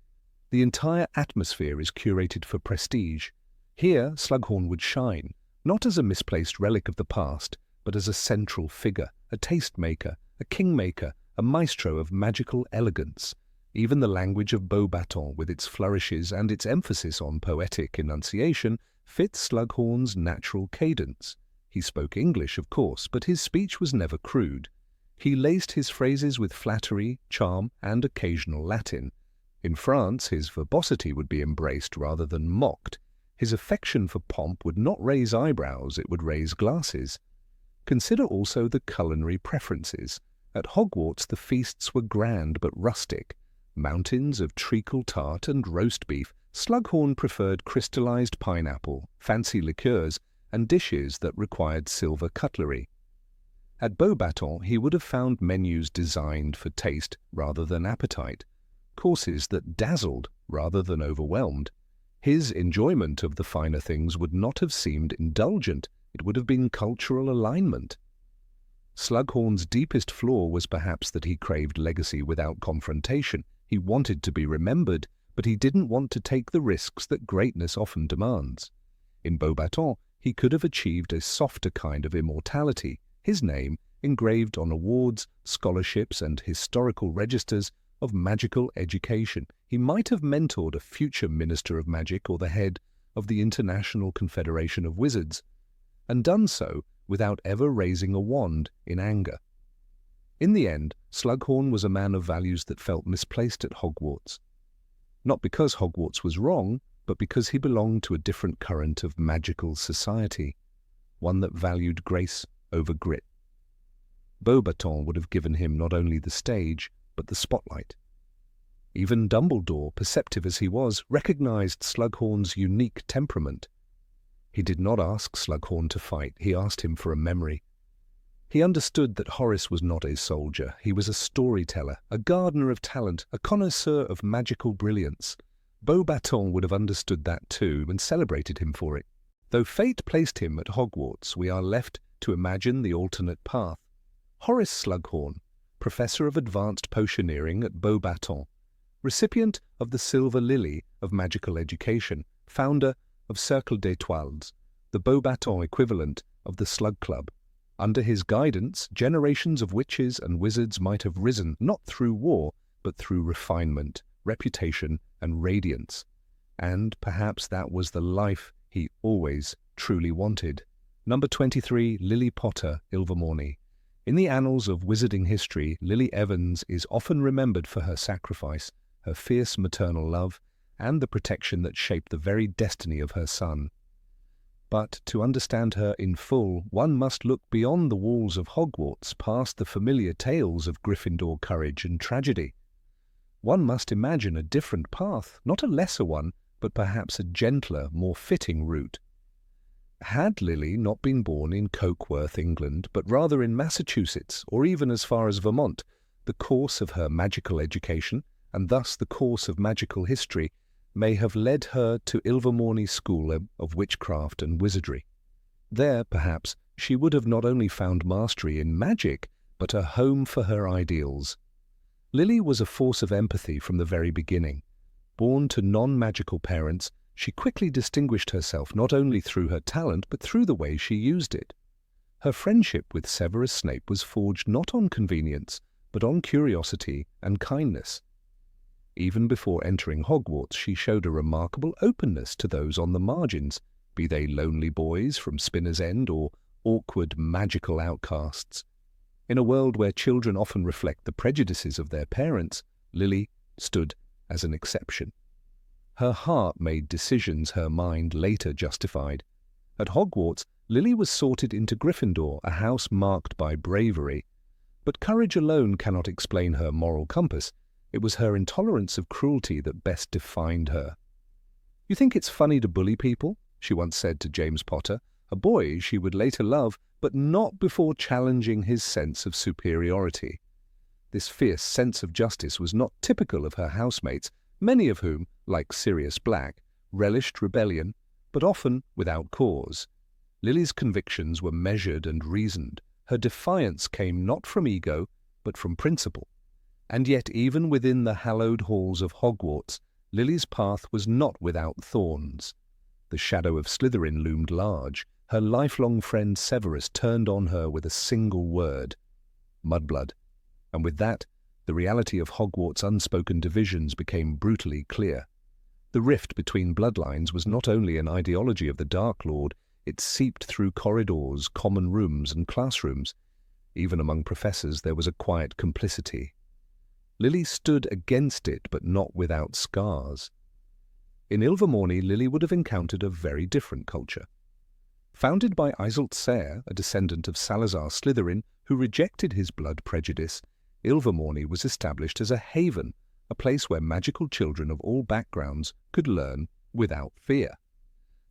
The entire atmosphere is curated for prestige. Here, Slughorn would shine, not as a misplaced relic of the past, but as a central figure, a tastemaker, a kingmaker, a maestro of magical elegance. Even the language of Beauxbatons, with its flourishes and its emphasis on poetic enunciation, fits Slughorn's natural cadence. He spoke English, of course, but his speech was never crude. He laced his phrases with flattery, charm, and occasional Latin. In France, his verbosity would be embraced rather than mocked. His affection for pomp would not raise eyebrows, it would raise glasses. Consider also the culinary preferences. At Hogwarts, the feasts were grand but rustic. Mountains of treacle tart and roast beef, Slughorn preferred crystallized pineapple, fancy liqueurs, and dishes that required silver cutlery. At Beauxbatons, he would have found menus designed for taste rather than appetite, courses that dazzled rather than overwhelmed. His enjoyment of the finer things would not have seemed indulgent, it would have been cultural alignment. Slughorn's deepest flaw was perhaps that he craved legacy without confrontation. He wanted to be remembered, but he didn't want to take the risks that greatness often demands. In Beauxbatons, he could have achieved a softer kind of immortality, his name engraved on awards, scholarships, and historical registers of magical education. He might have mentored a future Minister of Magic or the head of the International Confederation of Wizards, and done so without ever raising a wand in anger. In the end, Slughorn was a man of values that felt misplaced at Hogwarts. Not because Hogwarts was wrong, but because he belonged to a different current of magical society, one that valued grace over grit. Beauxbatons would have given him not only the stage, but the spotlight. Even Dumbledore, perceptive as he was, recognized Slughorn's unique temperament. He did not ask Slughorn to fight, he asked him for a memory. He understood that Horace was not a soldier, he was a storyteller, a gardener of talent, a connoisseur of magical brilliance. Beauxbatons would have understood that too and celebrated him for it. Though fate placed him at Hogwarts, we are left to imagine the alternate path. Horace Slughorn, Professor of Advanced Potioneering at Beauxbatons, recipient of the Silver Lily of Magical Education, founder of Cercle d'Étoiles, the Beauxbatons equivalent of the Slug Club. Under his guidance, generations of witches and wizards might have risen not through war, but through refinement, reputation, and radiance. And perhaps that was the life he always truly wanted. Number 23, Lily Potter, Ilvermorny. In the annals of wizarding history, Lily Evans is often remembered for her sacrifice, her fierce maternal love, and the protection that shaped the very destiny of her son. But to understand her in full, one must look beyond the walls of Hogwarts, past the familiar tales of Gryffindor courage and tragedy. One must imagine a different path, not a lesser one, but perhaps a gentler, more fitting route. Had Lily not been born in Cokeworth, England, but rather in Massachusetts, or even as far as Vermont, the course of her magical education, and thus the course of magical history, may have led her to Ilvermorny School of Witchcraft and Wizardry. There, perhaps, she would have not only found mastery in magic, but a home for her ideals. Lily was a force of empathy from the very beginning. Born to non-magical parents, she quickly distinguished herself not only through her talent, but through the way she used it. Her friendship with Severus Snape was forged not on convenience, but on curiosity and kindness. Even before entering Hogwarts, she showed a remarkable openness to those on the margins, be they lonely boys from Spinner's End or awkward magical outcasts. In a world where children often reflect the prejudices of their parents, Lily stood as an exception. Her heart made decisions her mind later justified. At Hogwarts, Lily was sorted into Gryffindor, a house marked by bravery. But courage alone cannot explain her moral compass. It was her intolerance of cruelty that best defined her. "You think it's funny to bully people?" she once said to James Potter, a boy she would later love, but not before challenging his sense of superiority. This fierce sense of justice was not typical of her housemates, many of whom, like Sirius Black, relished rebellion, but often without cause. Lily's convictions were measured and reasoned. Her defiance came not from ego, but from principle. And yet even within the hallowed halls of Hogwarts, Lily's path was not without thorns. The shadow of Slytherin loomed large. Her lifelong friend Severus turned on her with a single word: mudblood. And with that, the reality of Hogwarts' unspoken divisions became brutally clear. The rift between bloodlines was not only an ideology of the Dark Lord, it seeped through corridors, common rooms, and classrooms. Even among professors there was a quiet complicity. Lily stood against it, but not without scars. In Ilvermorny, Lily would have encountered a very different culture. Founded by Iseult Sayre, a descendant of Salazar Slytherin, who rejected his blood prejudice, Ilvermorny was established as a haven, a place where magical children of all backgrounds could learn without fear.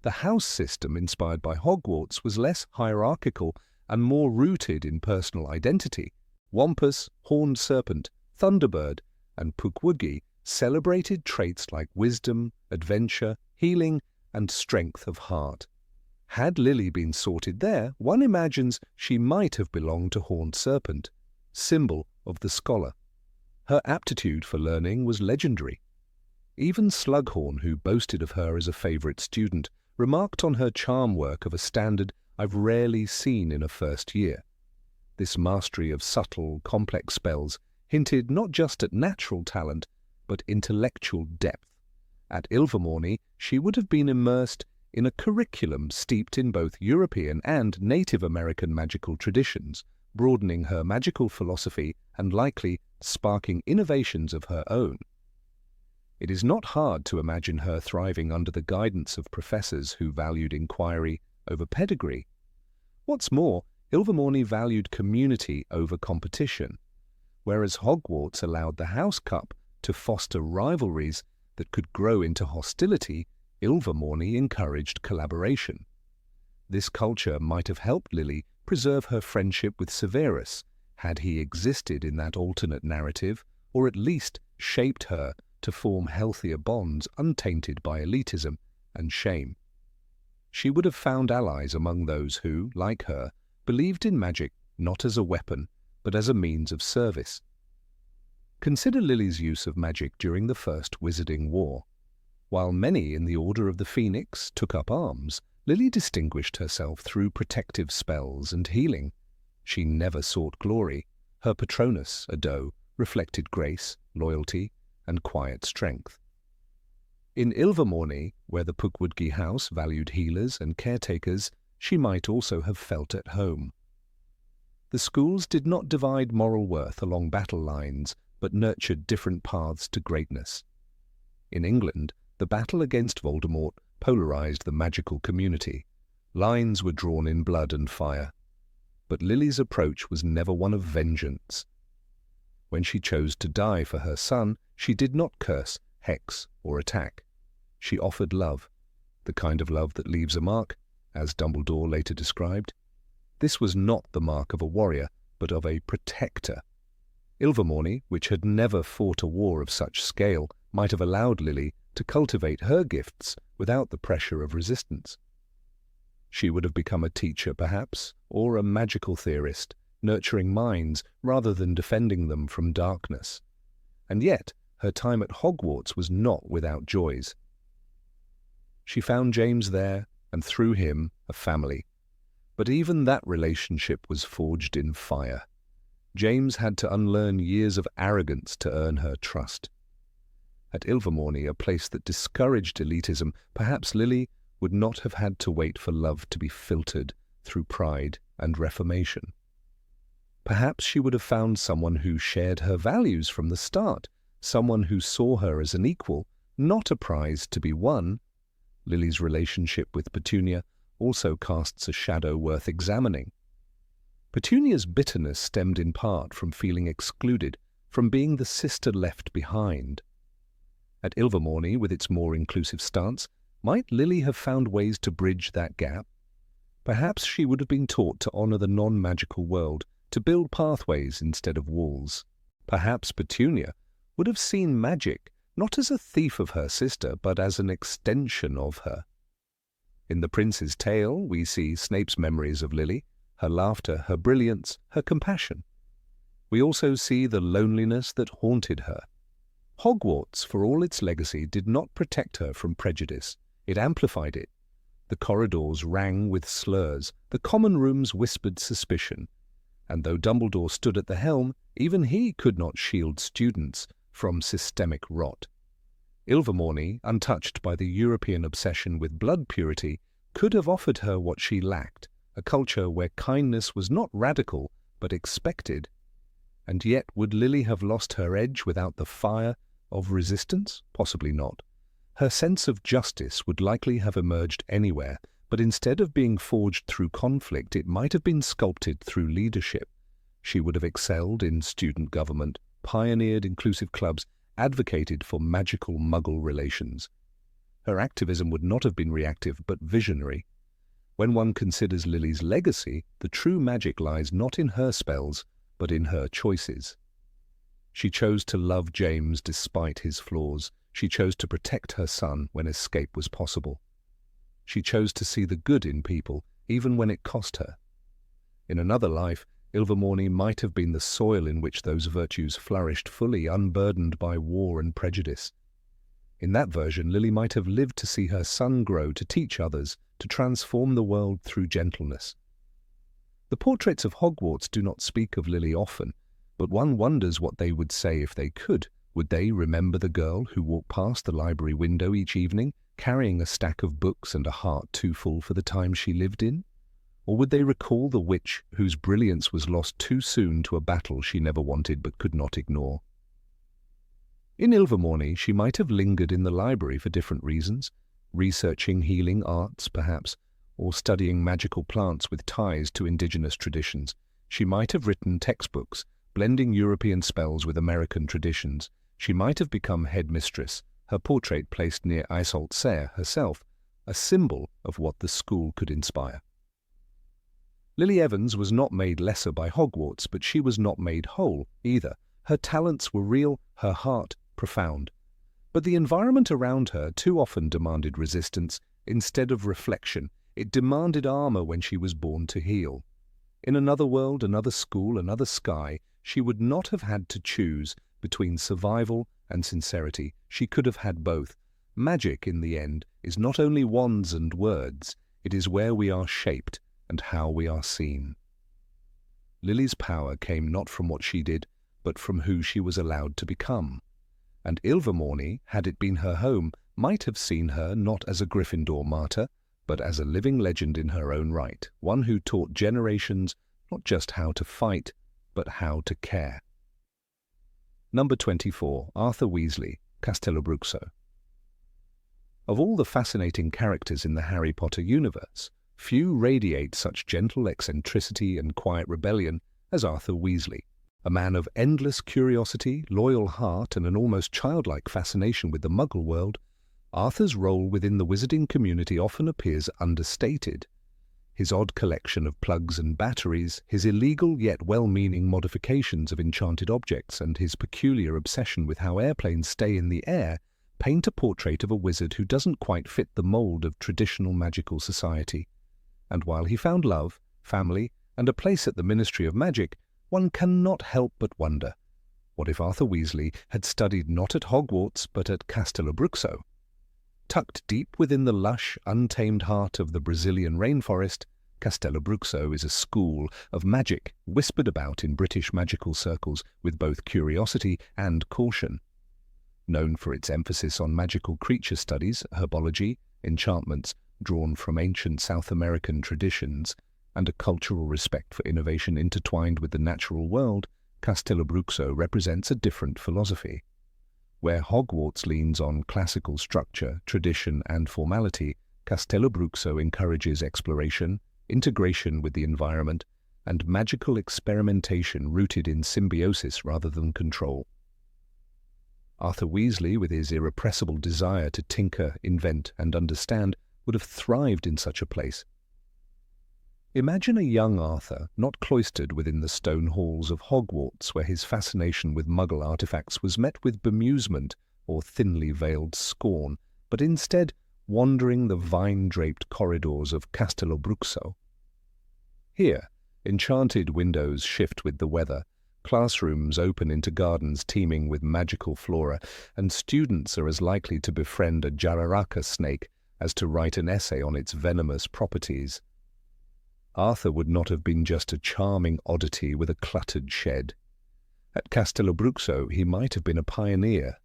The house system inspired by Hogwarts was less hierarchical and more rooted in personal identity. Wampus, Horned Serpent, Thunderbird, and Pukwudgie celebrated traits like wisdom, adventure, healing, and strength of heart. Had Lily been sorted there, one imagines she might have belonged to Horned Serpent, symbol of the scholar. Her aptitude for learning was legendary. Even Slughorn, who boasted of her as a favourite student, remarked on her charm work of a standard I've rarely seen in a first year. This mastery of subtle, complex spells hinted not just at natural talent, but intellectual depth. At Ilvermorny, she would have been immersed in a curriculum steeped in both European and Native American magical traditions, broadening her magical philosophy and likely sparking innovations of her own. It is not hard to imagine her thriving under the guidance of professors who valued inquiry over pedigree. What's more, Ilvermorny valued community over competition, whereas Hogwarts allowed the House Cup to foster rivalries that could grow into hostility. Ilvermorny encouraged collaboration. This culture might have helped Lily preserve her friendship with Severus, had he existed in that alternate narrative, or at least shaped her to form healthier bonds untainted by elitism and shame. She would have found allies among those who, like her, believed in magic not as a weapon, but as a means of service. Consider Lily's use of magic during the First Wizarding War. While many in the Order of the Phoenix took up arms, Lily distinguished herself through protective spells and healing. She never sought glory. Her patronus, a doe, reflected grace, loyalty, and quiet strength. In Ilvermorny, where the Pukwudgie house valued healers and caretakers, she might also have felt at home. The schools did not divide moral worth along battle lines, but nurtured different paths to greatness. In England, the battle against Voldemort polarized the magical community. Lines were drawn in blood and fire. But Lily's approach was never one of vengeance. When she chose to die for her son, she did not curse, hex, or attack. She offered love, the kind of love that leaves a mark, as Dumbledore later described. This was not the mark of a warrior, but of a protector. Ilvermorny, which had never fought a war of such scale, might have allowed Lily to cultivate her gifts without the pressure of resistance. She would have become a teacher, perhaps, or a magical theorist, nurturing minds rather than defending them from darkness. And yet, her time at Hogwarts was not without joys. She found James there, and through him, a family. But even that relationship was forged in fire. James had to unlearn years of arrogance to earn her trust. At Ilvermorny, a place that discouraged elitism, perhaps Lily would not have had to wait for love to be filtered through pride and reformation. Perhaps she would have found someone who shared her values from the start, someone who saw her as an equal, not a prize to be won. Lily's relationship with Petunia also casts a shadow worth examining. Petunia's bitterness stemmed in part from feeling excluded, from being the sister left behind. At Ilvermorny, with its more inclusive stance, might Lily have found ways to bridge that gap? Perhaps she would have been taught to honor the non-magical world, to build pathways instead of walls. Perhaps Petunia would have seen magic not as a thief of her sister, but as an extension of her. In The Prince's Tale, we see Snape's memories of Lily, her laughter, her brilliance, her compassion. We also see the loneliness that haunted her. Hogwarts, for all its legacy, did not protect her from prejudice. It amplified it. The corridors rang with slurs, the common rooms whispered suspicion. And though Dumbledore stood at the helm, even he could not shield students from systemic rot. Ilvermorny, untouched by the European obsession with blood purity, could have offered her what she lacked, a culture where kindness was not radical but expected. And yet would Lily have lost her edge without the fire of resistance? Possibly not. Her sense of justice would likely have emerged anywhere, but instead of being forged through conflict, it might have been sculpted through leadership. She would have excelled in student government, pioneered inclusive clubs, advocated for magical muggle relations. Her activism would not have been reactive, but visionary. When one considers Lily's legacy, the true magic lies not in her spells, but in her choices. She chose to love James despite his flaws. She chose to protect her son when escape was possible. She chose to see the good in people, even when it cost her. In another life, Ilvermorny might have been the soil in which those virtues flourished fully, unburdened by war and prejudice. In that version, Lily might have lived to see her son grow to teach others, to transform the world through gentleness. The portraits of Hogwarts do not speak of Lily often, but one wonders what they would say if they could. Would they remember the girl who walked past the library window each evening, carrying a stack of books and a heart too full for the time she lived in? Or would they recall the witch whose brilliance was lost too soon to a battle she never wanted but could not ignore? In Ilvermorny, she might have lingered in the library for different reasons, researching healing arts, perhaps, or studying magical plants with ties to indigenous traditions. She might have written textbooks, blending European spells with American traditions. She might have become headmistress, her portrait placed near Isolde Serre herself, a symbol of what the school could inspire. Lily Evans was not made lesser by Hogwarts, but she was not made whole either. Her talents were real, her heart profound. But the environment around her too often demanded resistance instead of reflection. It demanded armor when she was born to heal. In another world, another school, another sky, she would not have had to choose between survival and sincerity. She could have had both. Magic, in the end, is not only wands and words, it is where we are shaped and how we are seen. Lily's power came not from what she did, but from who she was allowed to become. And Ilvermorny, had it been her home, might have seen her not as a Gryffindor martyr, but as a living legend in her own right, one who taught generations not just how to fight, but how to care. Number 24, Arthur Weasley, Castelobruxo. Of all the fascinating characters in the Harry Potter universe, few radiate such gentle eccentricity and quiet rebellion as Arthur Weasley. A man of endless curiosity, loyal heart, and an almost childlike fascination with the Muggle world, Arthur's role within the wizarding community often appears understated. His odd collection of plugs and batteries, his illegal yet well-meaning modifications of enchanted objects, and his peculiar obsession with how airplanes stay in the air paint a portrait of a wizard who doesn't quite fit the mold of traditional magical society. And while he found love, family, and a place at the Ministry of Magic, one cannot help but wonder, what if Arthur Weasley had studied not at Hogwarts but at Castelobruxo? Tucked deep within the lush, untamed heart of the Brazilian rainforest, Castelobruxo is a school of magic whispered about in British magical circles with both curiosity and caution. Known for its emphasis on magical creature studies, herbology, enchantments drawn from ancient South American traditions, and a cultural respect for innovation intertwined with the natural world, Castelobruxo represents a different philosophy. Where Hogwarts leans on classical structure, tradition, and formality, Castelobruxo encourages exploration, integration with the environment, and magical experimentation rooted in symbiosis rather than control. Arthur Weasley, with his irrepressible desire to tinker, invent, and understand, would have thrived in such a place. Imagine a young Arthur not cloistered within the stone halls of Hogwarts, where his fascination with Muggle artifacts was met with bemusement or thinly veiled scorn, but instead wandering the vine-draped corridors of Castelobruxo. Here, enchanted windows shift with the weather, classrooms open into gardens teeming with magical flora, and students are as likely to befriend a Jararaca snake as to write an essay on its venomous properties. Arthur would not have been just a charming oddity with a cluttered shed. At Castelobruxo he might have been a pioneer,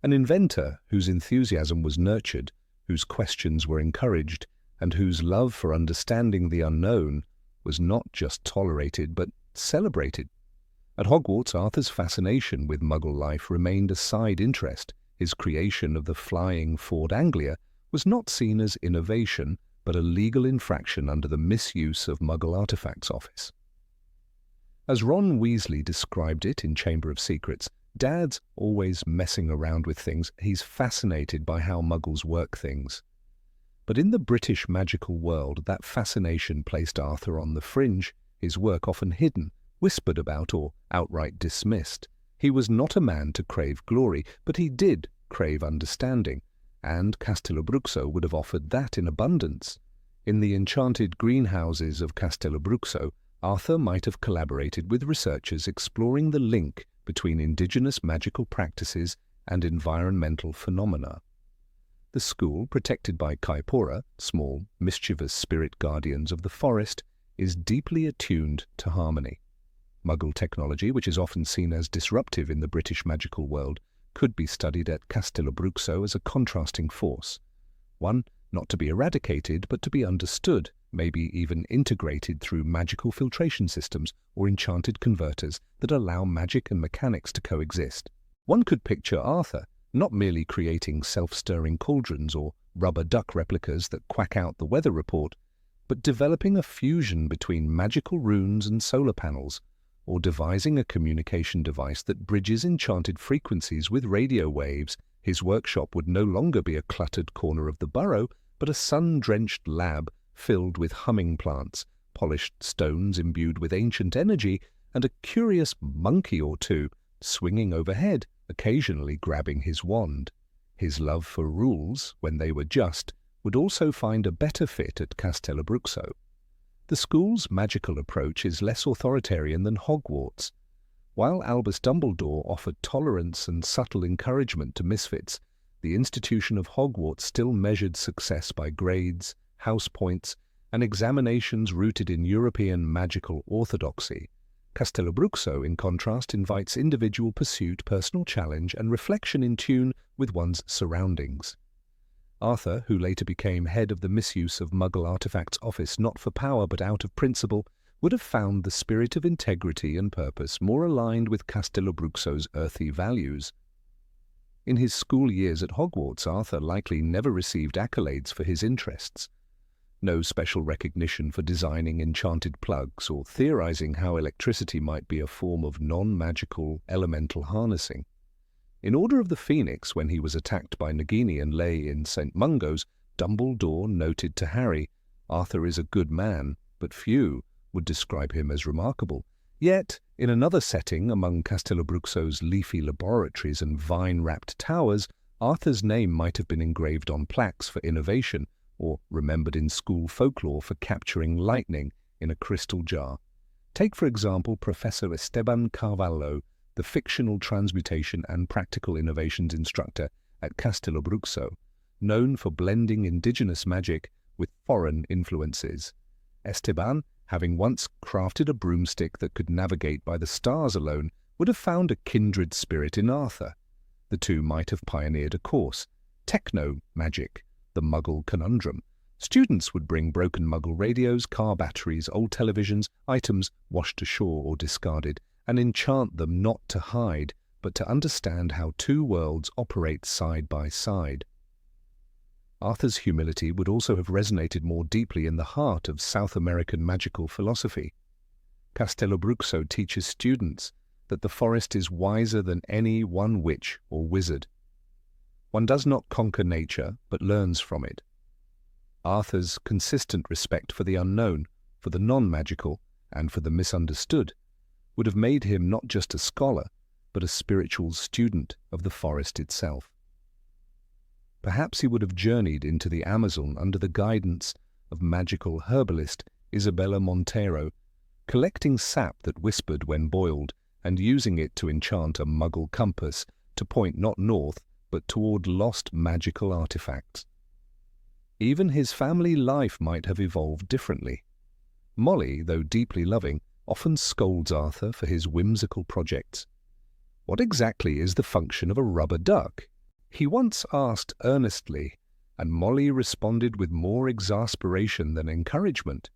an inventor whose enthusiasm was nurtured, whose questions were encouraged, and whose love for understanding the unknown was not just tolerated but celebrated. At Hogwarts, Arthur's fascination with Muggle life remained a side interest. His creation of the flying Ford Anglia was not seen as innovation, but a legal infraction under the Misuse of Muggle Artifacts Office. As Ron Weasley described it in Chamber of Secrets, Dad's always messing around with things. He's fascinated by how Muggles work things. But in the British magical world, that fascination placed Arthur on the fringe, his work often hidden, whispered about, or outright dismissed. He was not a man to crave glory, but he did crave understanding, and Castelobruxo would have offered that in abundance. In the enchanted greenhouses of Castelobruxo, Arthur might have collaborated with researchers exploring the link between indigenous magical practices and environmental phenomena. The school, protected by Kaipora, small, mischievous spirit guardians of the forest, is deeply attuned to harmony. Muggle technology, which is often seen as disruptive in the British magical world, could be studied at Castelobruxo as a contrasting force. One not to be eradicated, but to be understood, maybe even integrated through magical filtration systems or enchanted converters that allow magic and mechanics to coexist. One could picture Arthur not merely creating self-stirring cauldrons or rubber duck replicas that quack out the weather report, but developing a fusion between magical runes and solar panels, or devising a communication device that bridges enchanted frequencies with radio waves. His workshop would no longer be a cluttered corner of the burrow, but a sun-drenched lab filled with humming plants, polished stones imbued with ancient energy, and a curious monkey or two swinging overhead, occasionally grabbing his wand. His love for rules, when they were just, would also find a better fit at Castelobruxo. The school's magical approach is less authoritarian than Hogwarts. While Albus Dumbledore offered tolerance and subtle encouragement to misfits, the institution of Hogwarts still measured success by grades, house points, and examinations rooted in European magical orthodoxy. Castelobruxo, in contrast, invites individual pursuit, personal challenge, and reflection in tune with one's surroundings. Arthur, who later became head of the Misuse of Muggle Artifacts Office not for power but out of principle, would have found the spirit of integrity and purpose more aligned with Castelobruxo's earthy values. In his school years at Hogwarts, Arthur likely never received accolades for his interests. No special recognition for designing enchanted plugs or theorizing how electricity might be a form of non-magical elemental harnessing. In Order of the Phoenix, when he was attacked by Nagini and lay in St. Mungo's, Dumbledore noted to Harry, "Arthur is a good man, but few would describe him as remarkable." Yet, in another setting, among Castelobruxo's leafy laboratories and vine-wrapped towers, Arthur's name might have been engraved on plaques for innovation, or remembered in school folklore for capturing lightning in a crystal jar. Take, for example, Professor Esteban Carvalho, the fictional transmutation and practical innovations instructor at Castelobruxo, known for blending indigenous magic with foreign influences. Esteban, having once crafted a broomstick that could navigate by the stars alone, would have found a kindred spirit in Arthur. The two might have pioneered a course, techno-magic, the Muggle conundrum. Students would bring broken Muggle radios, car batteries, old televisions, items washed ashore or discarded, and enchant them not to hide, but to understand how two worlds operate side by side. Arthur's humility would also have resonated more deeply in the heart of South American magical philosophy. Castelobruxo teaches students that the forest is wiser than any one witch or wizard. One does not conquer nature, but learns from it. Arthur's consistent respect for the unknown, for the non-magical, and for the misunderstood would have made him not just a scholar, but a spiritual student of the forest itself. Perhaps he would have journeyed into the Amazon under the guidance of magical herbalist Isabella Montero, collecting sap that whispered when boiled and using it to enchant a Muggle compass to point not north but toward lost magical artifacts. Even his family life might have evolved differently. Molly, though deeply loving, often scolds Arthur for his whimsical projects. What exactly is the function of a rubber duck? He once asked earnestly, and Molly responded with more exasperation than encouragement.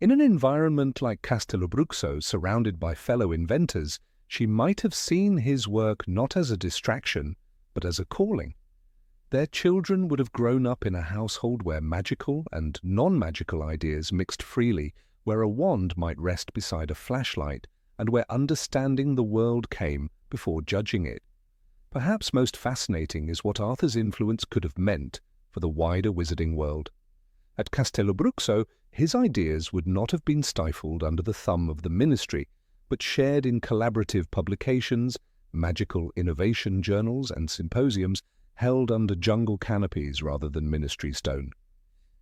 In an environment like Castelobruxo, surrounded by fellow inventors, she might have seen his work not as a distraction, but as a calling. Their children would have grown up in a household where magical and non-magical ideas mixed freely, where a wand might rest beside a flashlight, and where understanding the world came before judging it. Perhaps most fascinating is what Arthur's influence could have meant for the wider wizarding world. At Castelobruxo, his ideas would not have been stifled under the thumb of the ministry, but shared in collaborative publications, magical innovation journals and symposiums held under jungle canopies rather than ministry stone.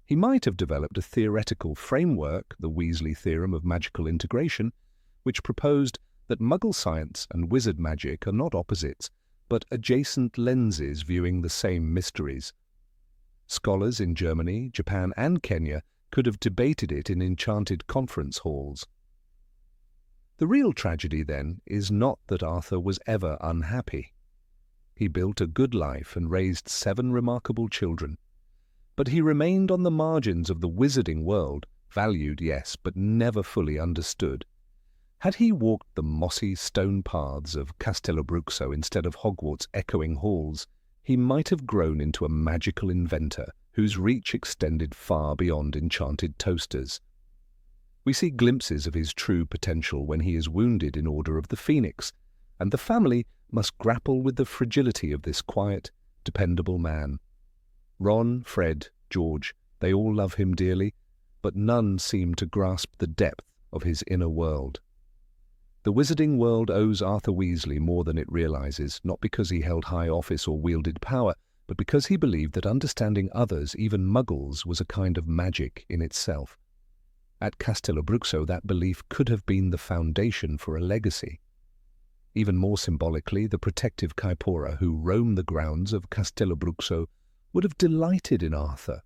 He might have developed a theoretical framework, the Weasley theorem of magical integration, which proposed that Muggle science and wizard magic are not opposites, but adjacent lenses viewing the same mysteries, Scholars in Germany, Japan, and Kenya could have debated it in enchanted conference halls. The real tragedy, then, is not that Arthur was ever unhappy. He built a good life and raised 7 remarkable children. But he remained on the margins of the wizarding world, valued, yes, but never fully understood. Had he walked the mossy stone paths of Castelobruxo instead of Hogwarts' echoing halls, he might have grown into a magical inventor whose reach extended far beyond enchanted toasters. We see glimpses of his true potential when he is wounded in Order of the Phoenix, and the family must grapple with the fragility of this quiet, dependable man. Ron, Fred, George, they all love him dearly, but none seem to grasp the depth of his inner world. The wizarding world owes Arthur Weasley more than it realizes, not because he held high office or wielded power, but because he believed that understanding others, even muggles, was a kind of magic in itself. At Castelobruxo, that belief could have been the foundation for a legacy. Even more symbolically, the protective Kaipora who roam the grounds of Castelobruxo would have delighted in Arthur.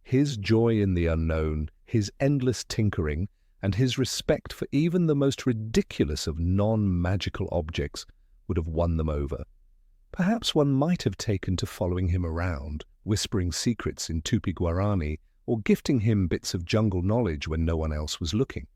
His joy in the unknown, his endless tinkering, and his respect for even the most ridiculous of non-magical objects would have won them over. Perhaps one might have taken to following him around, whispering secrets in Tupi-Guarani, or gifting him bits of jungle knowledge when no one else was looking.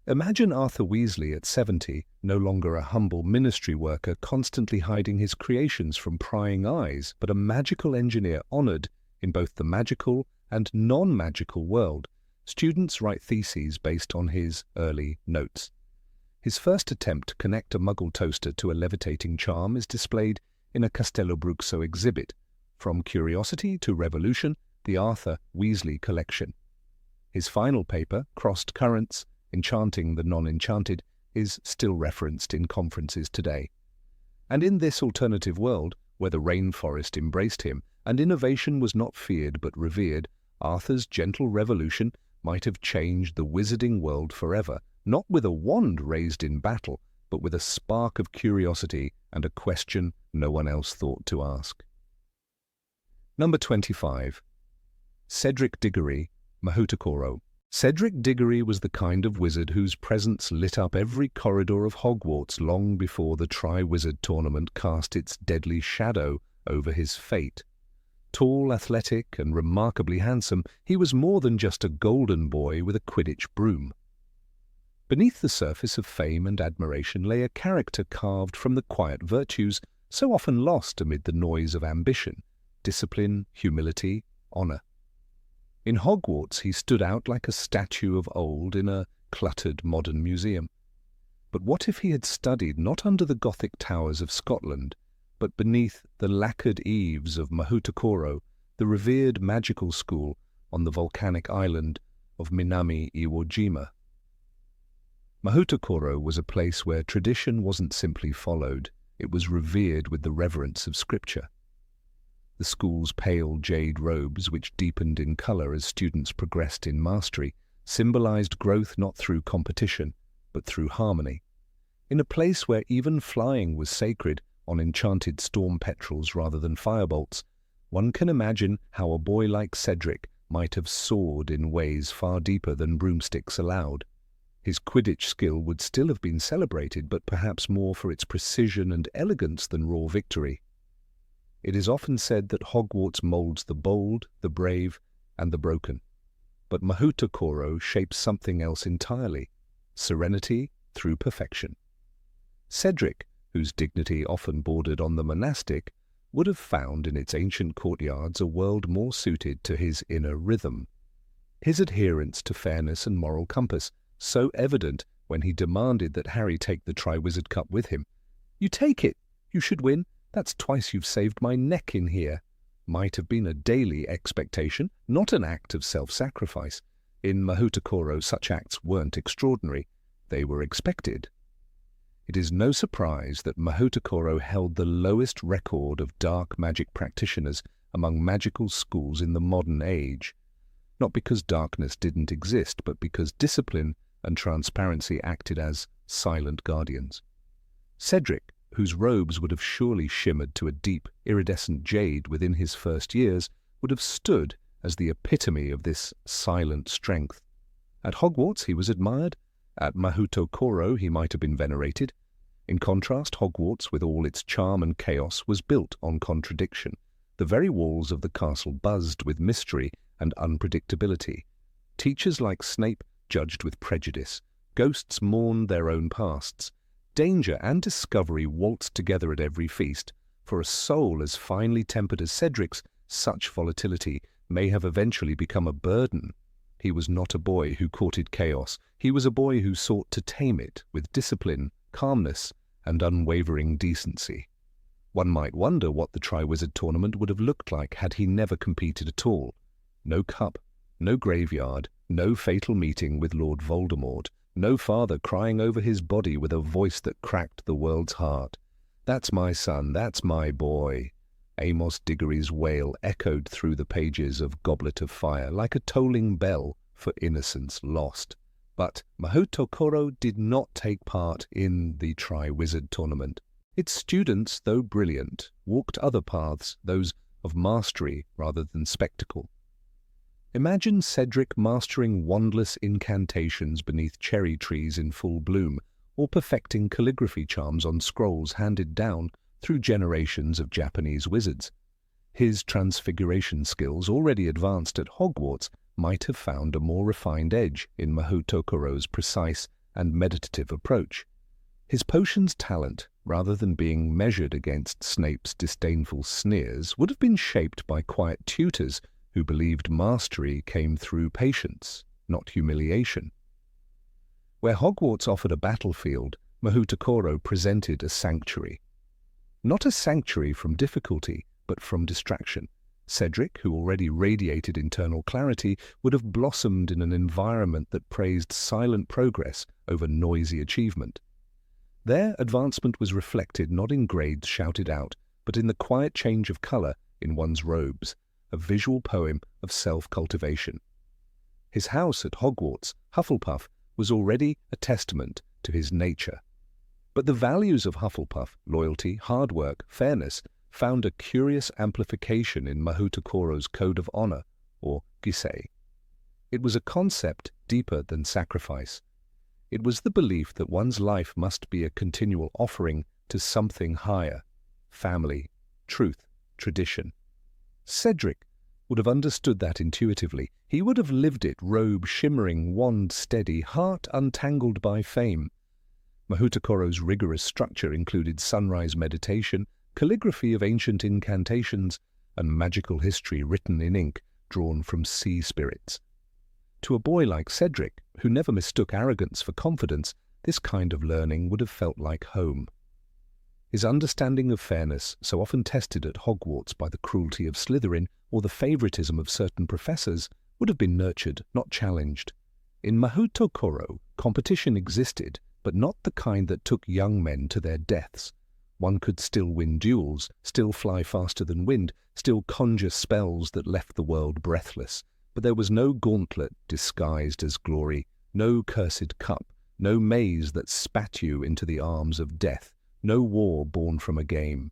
Imagine Arthur Weasley at 70, no longer a humble ministry worker constantly hiding his creations from prying eyes, but a magical engineer honored in both the magical and non-magical world. Students write theses based on his early notes. His first attempt to connect a muggle toaster to a levitating charm is displayed in a Castelobruxo exhibit, From Curiosity to Revolution, the Arthur Weasley Collection. His final paper, Crossed Currents, Enchanting the Non-Enchanted, is still referenced in conferences today. And in this alternative world, where the rainforest embraced him and innovation was not feared but revered, Arthur's gentle revolution might have changed the wizarding world forever, not with a wand raised in battle, but with a spark of curiosity and a question no one else thought to ask. Number 25. Cedric Diggory, Mahoutokoro. Cedric Diggory was the kind of wizard whose presence lit up every corridor of Hogwarts long before the Tri-Wizard tournament cast its deadly shadow over his fate. Tall, athletic, and remarkably handsome, he was more than just a golden boy with a Quidditch broom. Beneath the surface of fame and admiration lay a character carved from the quiet virtues so often lost amid the noise of ambition, discipline, humility, honor. In Hogwarts he stood out like a statue of old in a cluttered modern museum. But what if he had studied not under the Gothic towers of Scotland, but beneath the lacquered eaves of Mahoutokoro, the revered magical school on the volcanic island of Minami Iwo Jima? Mahoutokoro was a place where tradition wasn't simply followed, it was revered with the reverence of scripture. The school's pale jade robes, which deepened in color as students progressed in mastery, symbolized growth not through competition, but through harmony. In a place where even flying was sacred, on enchanted storm petrels rather than firebolts, one can imagine how a boy like Cedric might have soared in ways far deeper than broomsticks allowed. His Quidditch skill would still have been celebrated, but perhaps more for its precision and elegance than raw victory. It is often said that Hogwarts molds the bold, the brave, and the broken. But Mahoutokoro shapes something else entirely, serenity through perfection. Cedric, whose dignity often bordered on the monastic, would have found in its ancient courtyards a world more suited to his inner rhythm. His adherence to fairness and moral compass, so evident when he demanded that Harry take the Triwizard Cup with him. "You take it! You should win! That's twice you've saved my neck in here," might have been a daily expectation, not an act of self-sacrifice. In Mahoutokoro, such acts weren't extraordinary. They were expected. It is no surprise that Mahoutokoro held the lowest record of dark magic practitioners among magical schools in the modern age, not because darkness didn't exist, but because discipline and transparency acted as silent guardians. Cedric, whose robes would have surely shimmered to a deep, iridescent jade within his first years, would have stood as the epitome of this silent strength. At Hogwarts he was admired, at Mahoutokoro he might have been venerated. In contrast, Hogwarts, with all its charm and chaos, was built on contradiction. The very walls of the castle buzzed with mystery and unpredictability. Teachers like Snape judged with prejudice. Ghosts mourned their own pasts. Danger and discovery waltzed together at every feast. For a soul as finely tempered as Cedric's, such volatility may have eventually become a burden. He was not a boy who courted chaos. He was a boy who sought to tame it with discipline, calmness, and unwavering decency. One might wonder what the Triwizard Tournament would have looked like had he never competed at all. No cup, no graveyard, no fatal meeting with Lord Voldemort, no father crying over his body with a voice that cracked the world's heart. "That's my son, that's my boy." Amos Diggory's wail echoed through the pages of Goblet of Fire like a tolling bell for innocence lost. But Mahoutokoro did not take part in the Triwizard Tournament. Its students, though brilliant, walked other paths, those of mastery rather than spectacle. Imagine Cedric mastering wandless incantations beneath cherry trees in full bloom, or perfecting calligraphy charms on scrolls handed down through generations of Japanese wizards. His transfiguration skills, already advanced at Hogwarts, might have found a more refined edge in Mahoutokoro's precise and meditative approach. His potions talent, rather than being measured against Snape's disdainful sneers, would have been shaped by quiet tutors who believed mastery came through patience, not humiliation. Where Hogwarts offered a battlefield, Mahoutokoro presented a sanctuary. Not a sanctuary from difficulty, but from distraction. Cedric, who already radiated internal clarity, would have blossomed in an environment that praised silent progress over noisy achievement. Their advancement was reflected not in grades shouted out, but in the quiet change of colour in one's robes, a visual poem of self-cultivation. His house at Hogwarts, Hufflepuff, was already a testament to his nature. But the values of Hufflepuff, loyalty, hard work, fairness, found a curious amplification in Mahoutokoro's code of honor, or gisei. It was a concept deeper than sacrifice. It was the belief that one's life must be a continual offering to something higher: family, truth, tradition. Cedric would have understood that intuitively. He would have lived it, robe shimmering, wand steady, heart untangled by fame. Mahoutokoro's rigorous structure included sunrise meditation, calligraphy of ancient incantations, and magical history written in ink drawn from sea spirits. To a boy like Cedric, who never mistook arrogance for confidence, this kind of learning would have felt like home. His understanding of fairness, so often tested at Hogwarts by the cruelty of Slytherin or the favoritism of certain professors, would have been nurtured, not challenged. In Mahoutokoro, competition existed, but not the kind that took young men to their deaths. One could still win duels, still fly faster than wind, still conjure spells that left the world breathless. But there was no gauntlet disguised as glory, no cursed cup, no maze that spat you into the arms of death, no war born from a game.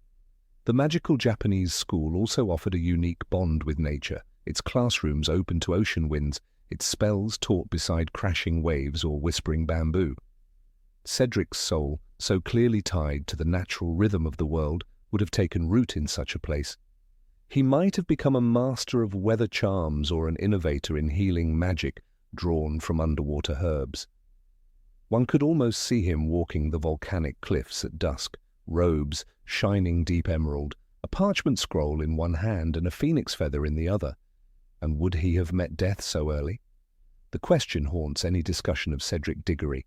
The magical Japanese school also offered a unique bond with nature, its classrooms open to ocean winds, its spells taught beside crashing waves or whispering bamboo. Cedric's soul, so clearly tied to the natural rhythm of the world, would have taken root in such a place. He might have become a master of weather charms or an innovator in healing magic drawn from underwater herbs. One could almost see him walking the volcanic cliffs at dusk, robes shining deep emerald, a parchment scroll in one hand and a phoenix feather in the other. And would he have met death so early? The question haunts any discussion of Cedric Diggory.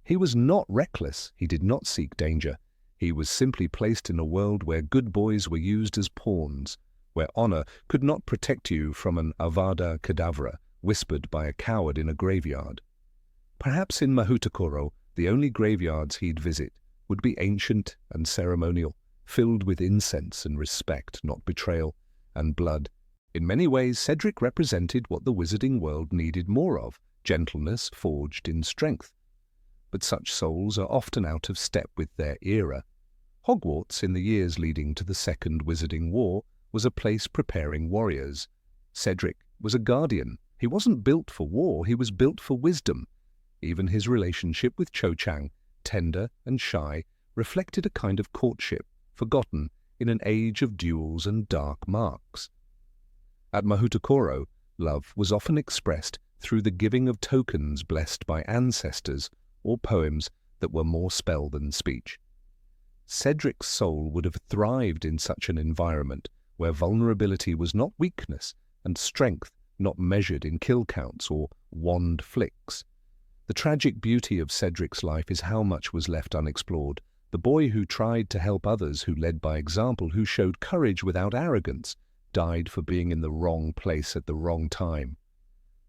He was not reckless, he did not seek danger. He was simply placed in a world where good boys were used as pawns, where honor could not protect you from an Avada Kedavra whispered by a coward in a graveyard. Perhaps in Mahoutokoro, the only graveyards he'd visit would be ancient and ceremonial, filled with incense and respect, not betrayal, and blood. In many ways, Cedric represented what the wizarding world needed more of, gentleness forged in strength. But such souls are often out of step with their era. Hogwarts, in the years leading to the Second Wizarding War, was a place preparing warriors, Cedric was a guardian. He wasn't built for war, he was built for wisdom. Even his relationship with Cho Chang, tender and shy, reflected a kind of courtship, forgotten in an age of duels and dark marks. At Mahoutokoro, love was often expressed through the giving of tokens blessed by ancestors or poems that were more spell than speech. Cedric's soul would have thrived in such an environment where vulnerability was not weakness and strength not measured in kill counts or wand flicks. The tragic beauty of Cedric's life is how much was left unexplored. The boy who tried to help others, who led by example, who showed courage without arrogance, died for being in the wrong place at the wrong time.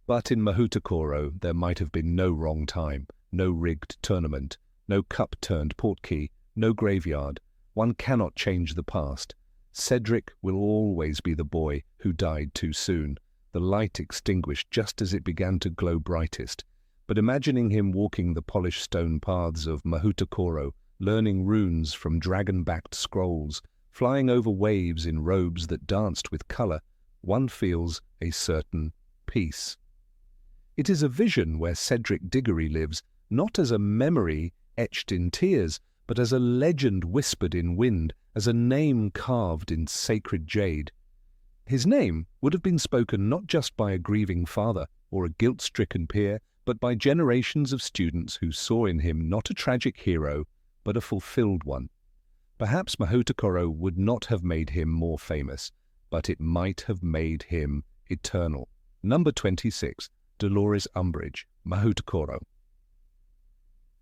But in Mahoutokoro there might have been no wrong time, no rigged tournament, no cup-turned portkey, no graveyard. One cannot change the past. Cedric will always be the boy who died too soon, the light extinguished just as it began to glow brightest. But imagining him walking the polished stone paths of Mahoutokoro, learning runes from dragon-backed scrolls, flying over waves in robes that danced with colour, one feels a certain peace. It is a vision where Cedric Diggory lives, not as a memory etched in tears, but as a legend whispered in wind, as a name carved in sacred jade. His name would have been spoken not just by a grieving father or a guilt-stricken peer, but by generations of students who saw in him not a tragic hero, but a fulfilled one. Perhaps Mahoutokoro would not have made him more famous, but it might have made him eternal. Number 26, Dolores Umbridge, Mahoutokoro.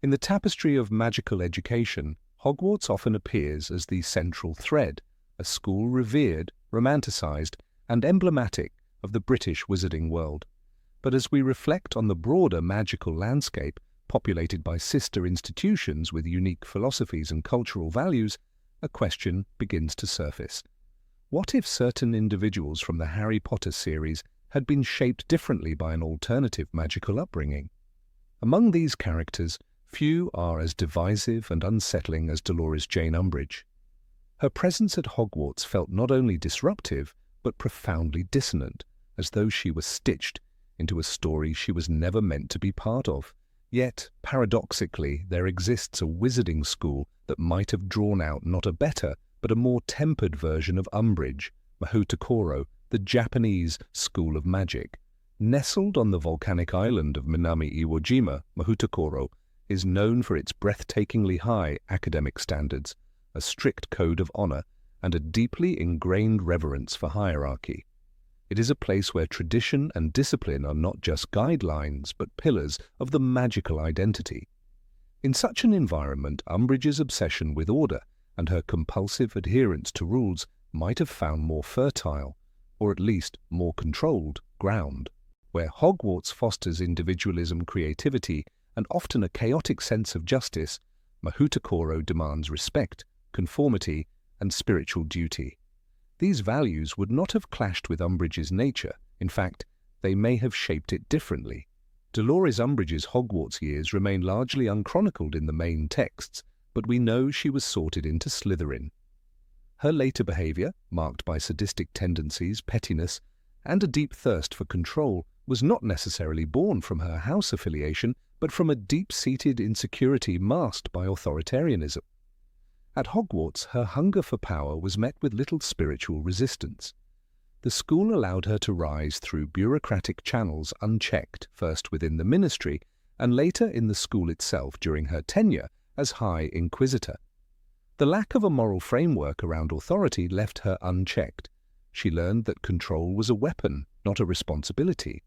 In the tapestry of magical education, Hogwarts often appears as the central thread, a school revered, romanticized, and emblematic of the British wizarding world. But as we reflect on the broader magical landscape, populated by sister institutions with unique philosophies and cultural values, a question begins to surface. What if certain individuals from the Harry Potter series had been shaped differently by an alternative magical upbringing? Among these characters, few are as divisive and unsettling as Dolores Jane Umbridge. Her presence at Hogwarts felt not only disruptive, but profoundly dissonant, as though she was stitched into a story she was never meant to be part of. Yet, paradoxically, there exists a wizarding school that might have drawn out not a better, but a more tempered version of Umbridge, Mahoutokoro, the Japanese school of magic. Nestled on the volcanic island of Minami Iwo Jima, Mahoutokoro is known for its breathtakingly high academic standards, a strict code of honor, and a deeply ingrained reverence for hierarchy. It is a place where tradition and discipline are not just guidelines, but pillars of the magical identity. In such an environment, Umbridge's obsession with order and her compulsive adherence to rules might have found more fertile, or at least more controlled, ground. Where Hogwarts fosters individualism, creativity, and often a chaotic sense of justice, Mahoutokoro demands respect, conformity, and spiritual duty. These values would not have clashed with Umbridge's nature. In fact, they may have shaped it differently. Dolores Umbridge's Hogwarts years remain largely unchronicled in the main texts, but we know she was sorted into Slytherin. Her later behavior, marked by sadistic tendencies, pettiness, and a deep thirst for control, was not necessarily born from her house affiliation, but from a deep-seated insecurity masked by authoritarianism. At Hogwarts, her hunger for power was met with little spiritual resistance. The school allowed her to rise through bureaucratic channels unchecked, first within the ministry, and later in the school itself during her tenure as High Inquisitor. The lack of a moral framework around authority left her unchecked. She learned that control was a weapon, not a responsibility.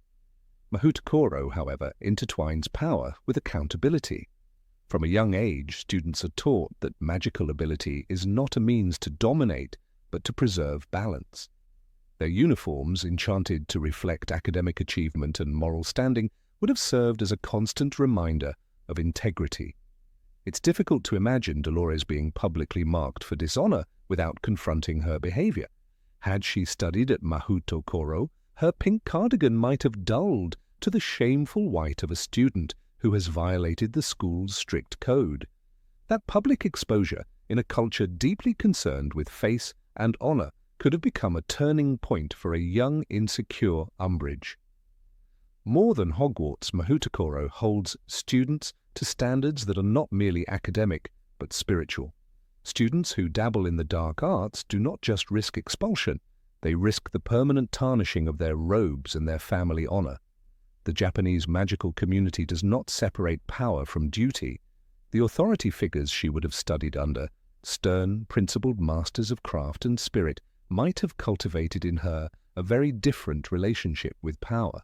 Mahoutokoro, however, intertwines power with accountability. From a young age, students are taught that magical ability is not a means to dominate, but to preserve balance. Their uniforms, enchanted to reflect academic achievement and moral standing, would have served as a constant reminder of integrity. It's difficult to imagine Dolores being publicly marked for dishonor without confronting her behavior. Had she studied at Mahoutokoro, her pink cardigan might have dulled to the shameful white of a student who has violated the school's strict code. That public exposure, in a culture deeply concerned with face and honor, could have become a turning point for a young, insecure Umbridge. More than Hogwarts, Mahoutokoro holds students to standards that are not merely academic, but spiritual. Students who dabble in the dark arts do not just risk expulsion, they risk the permanent tarnishing of their robes and their family honor. The Japanese magical community does not separate power from duty. The authority figures she would have studied under, stern, principled masters of craft and spirit, might have cultivated in her a very different relationship with power.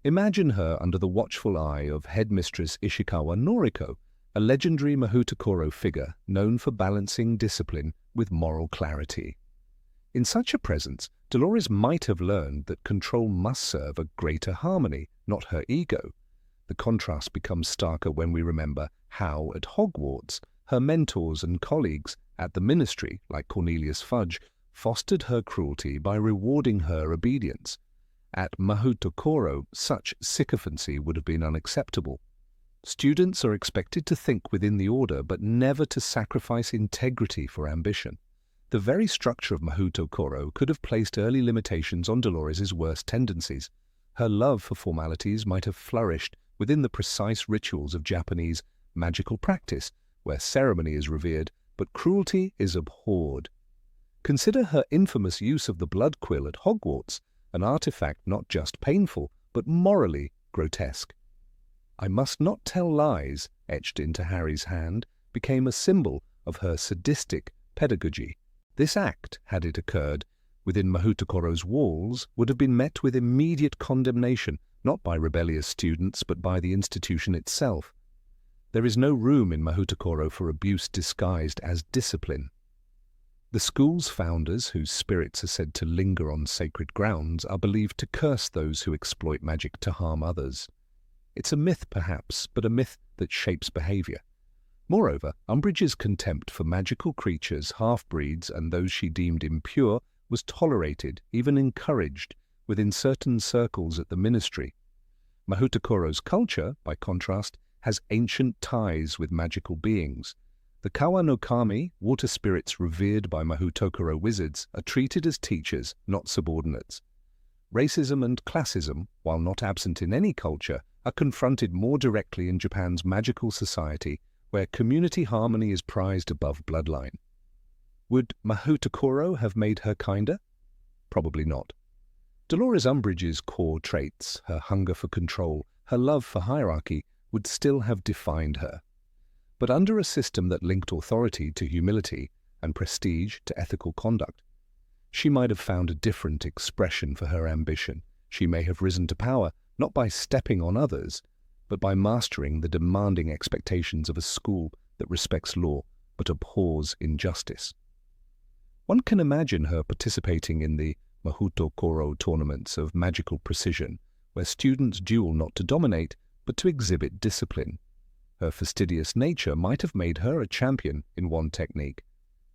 Imagine her under the watchful eye of Headmistress Ishikawa Noriko, a legendary Mahoutokoro figure known for balancing discipline with moral clarity. In such a presence, Dolores might have learned that control must serve a greater harmony, not her ego. The contrast becomes starker when we remember how, at Hogwarts, her mentors and colleagues at the ministry, like Cornelius Fudge, fostered her cruelty by rewarding her obedience. At Mahoutokoro, such sycophancy would have been unacceptable. Students are expected to think within the order, but never to sacrifice integrity for ambition. The very structure of Mahoutokoro could have placed early limitations on Dolores's worst tendencies. Her love for formalities might have flourished within the precise rituals of Japanese magical practice, where ceremony is revered, but cruelty is abhorred. Consider her infamous use of the blood quill at Hogwarts, an artifact not just painful, but morally grotesque. "I must not tell lies," etched into Harry's hand, became a symbol of her sadistic pedagogy. This act, had it occurred within Mahoutokoro's walls, would have been met with immediate condemnation, not by rebellious students, but by the institution itself. There is no room in Mahoutokoro for abuse disguised as discipline. The school's founders, whose spirits are said to linger on sacred grounds, are believed to curse those who exploit magic to harm others. It's a myth, perhaps, but a myth that shapes behavior. Moreover, Umbridge's contempt for magical creatures, half-breeds, and those she deemed impure was tolerated, even encouraged, within certain circles at the ministry. Mahoutokoro's culture, by contrast, has ancient ties with magical beings. The Kawa no Kami, water spirits revered by Mahoutokoro wizards, are treated as teachers, not subordinates. Racism and classism, while not absent in any culture, are confronted more directly in Japan's magical society, where community harmony is prized above bloodline. Would Mahoutokoro have made her kinder? Probably not. Dolores Umbridge's core traits, her hunger for control, her love for hierarchy, would still have defined her. But under a system that linked authority to humility and prestige to ethical conduct, she might have found a different expression for her ambition. She may have risen to power not by stepping on others, but by mastering the demanding expectations of a school that respects law but abhors injustice. One can imagine her participating in the Mahoutokoro tournaments of magical precision, where students duel not to dominate, but to exhibit discipline. Her fastidious nature might have made her a champion in one technique,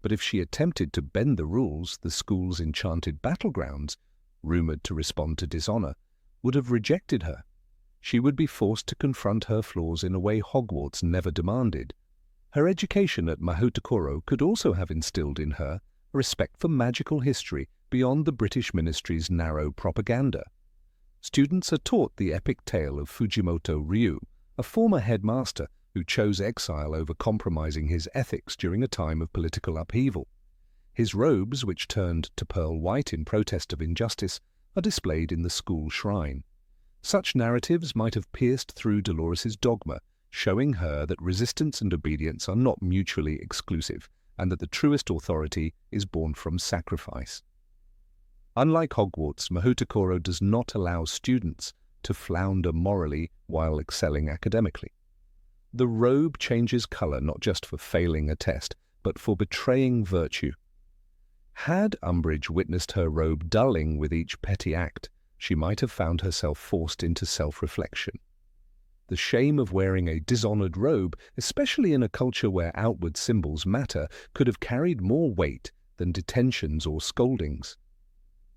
but if she attempted to bend the rules, the school's enchanted battlegrounds, rumored to respond to dishonor, would have rejected her. She would be forced to confront her flaws in a way Hogwarts never demanded. Her education at Mahoutokoro could also have instilled in her a respect for magical history beyond the British ministry's narrow propaganda. Students are taught the epic tale of Fujimoto Ryu, a former headmaster who chose exile over compromising his ethics during a time of political upheaval. His robes, which turned to pearl white in protest of injustice, are displayed in the school shrine. Such narratives might have pierced through Dolores's dogma, showing her that resistance and obedience are not mutually exclusive, and that the truest authority is born from sacrifice. Unlike Hogwarts, Mahoutokoro does not allow students to flounder morally while excelling academically. The robe changes color not just for failing a test, but for betraying virtue. Had Umbridge witnessed her robe dulling with each petty act, she might have found herself forced into self-reflection. The shame of wearing a dishonored robe, especially in a culture where outward symbols matter, could have carried more weight than detentions or scoldings.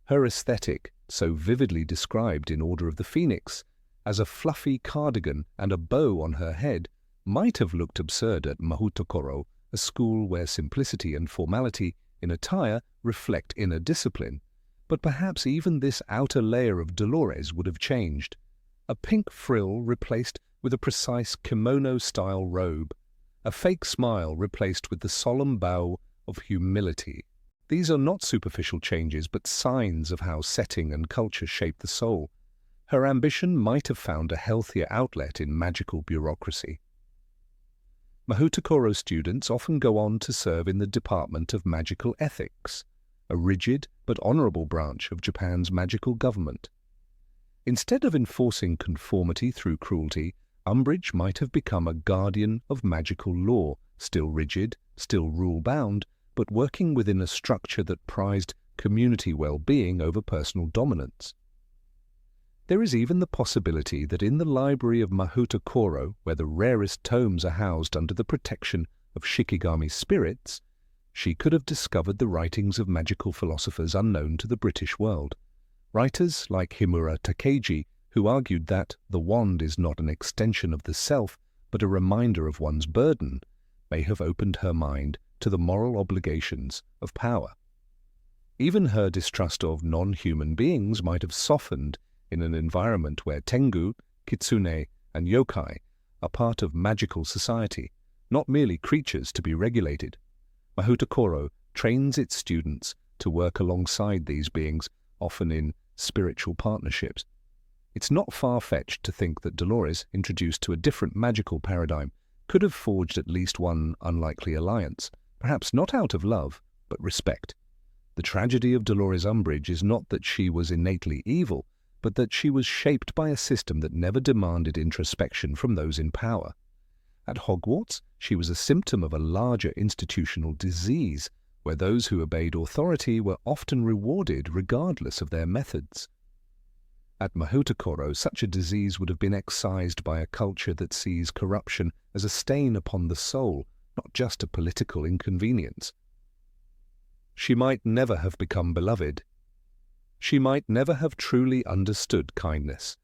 Her aesthetic, so vividly described in Order of the Phoenix, as a fluffy cardigan and a bow on her head, might have looked absurd at Mahoutokoro, a school where simplicity and formality in attire reflect inner discipline, but perhaps even this outer layer of Dolores would have changed. A pink frill replaced with a precise kimono-style robe, a fake smile replaced with the solemn bow of humility. These are not superficial changes, but signs of how setting and culture shape the soul. Her ambition might have found a healthier outlet in magical bureaucracy. Mahoutokoro students often go on to serve in the Department of Magical Ethics, a rigid but honorable branch of Japan's magical government. Instead of enforcing conformity through cruelty, Umbridge might have become a guardian of magical law, still rigid, still rule-bound, but working within a structure that prized community well-being over personal dominance. There is even the possibility that in the library of Mahoutokoro, where the rarest tomes are housed under the protection of Shikigami spirits, she could have discovered the writings of magical philosophers unknown to the British world. Writers like Himura Takeji, who argued that the wand is not an extension of the self, but a reminder of one's burden, may have opened her mind to the moral obligations of power. Even her distrust of non-human beings might have softened in an environment where Tengu, Kitsune, and Yokai are part of magical society, not merely creatures to be regulated. Mahoutokoro trains its students to work alongside these beings, often in spiritual partnerships. It's not far-fetched to think that Dolores, introduced to a different magical paradigm, could have forged at least one unlikely alliance, perhaps not out of love, but respect. The tragedy of Dolores Umbridge is not that she was innately evil, but that she was shaped by a system that never demanded introspection from those in power. At Hogwarts, she was a symptom of a larger institutional disease, where those who obeyed authority were often rewarded regardless of their methods. At Mahoutokoro, such a disease would have been excised by a culture that sees corruption as a stain upon the soul, not just a political inconvenience. She might never have become beloved. She might never have truly understood kindness,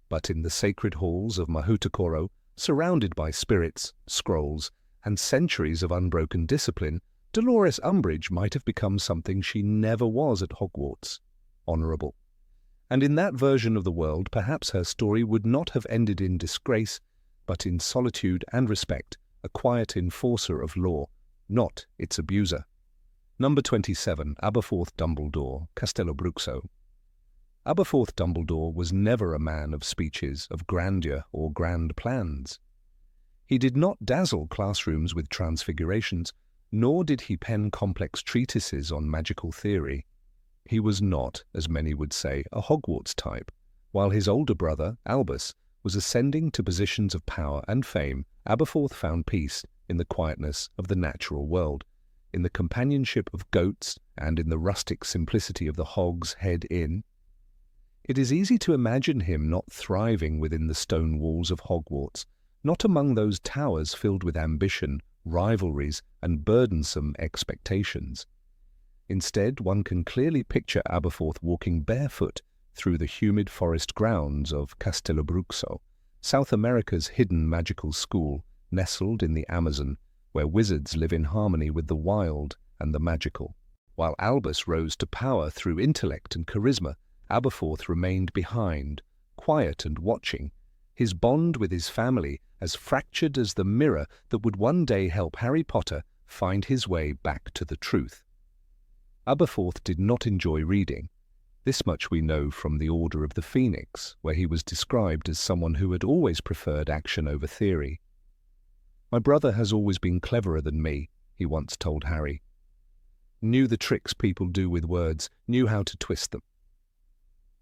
but in the sacred halls of Mahoutokoro, surrounded by spirits, scrolls, and centuries of unbroken discipline, Dolores Umbridge might have become something she never was at Hogwarts: honorable. And in that version of the world, perhaps her story would not have ended in disgrace, but in solitude and respect, a quiet enforcer of law, not its abuser. Number 27, Aberforth Dumbledore, Castelobruxo. Aberforth Dumbledore was never a man of speeches, of grandeur or grand plans. He did not dazzle classrooms with transfigurations, nor did he pen complex treatises on magical theory. He was not, as many would say, a Hogwarts type. While his older brother, Albus, was ascending to positions of power and fame, Aberforth found peace in the quietness of the natural world, in the companionship of goats, and in the rustic simplicity of the Hog's Head Inn. It is easy to imagine him not thriving within the stone walls of Hogwarts, not among those towers filled with ambition, rivalries, and burdensome expectations. Instead, one can clearly picture Aberforth walking barefoot through the humid forest grounds of Castelobruxo, South America's hidden magical school, nestled in the Amazon, where wizards live in harmony with the wild and the magical. While Albus rose to power through intellect and charisma, Aberforth remained behind, quiet and watching, his bond with his family as fractured as the mirror that would one day help Harry Potter find his way back to the truth. Aberforth did not enjoy reading. This much we know from the Order of the Phoenix, where he was described as someone who had always preferred action over theory. "My brother has always been cleverer than me," he once told Harry. "Knew the tricks people do with words, knew how to twist them."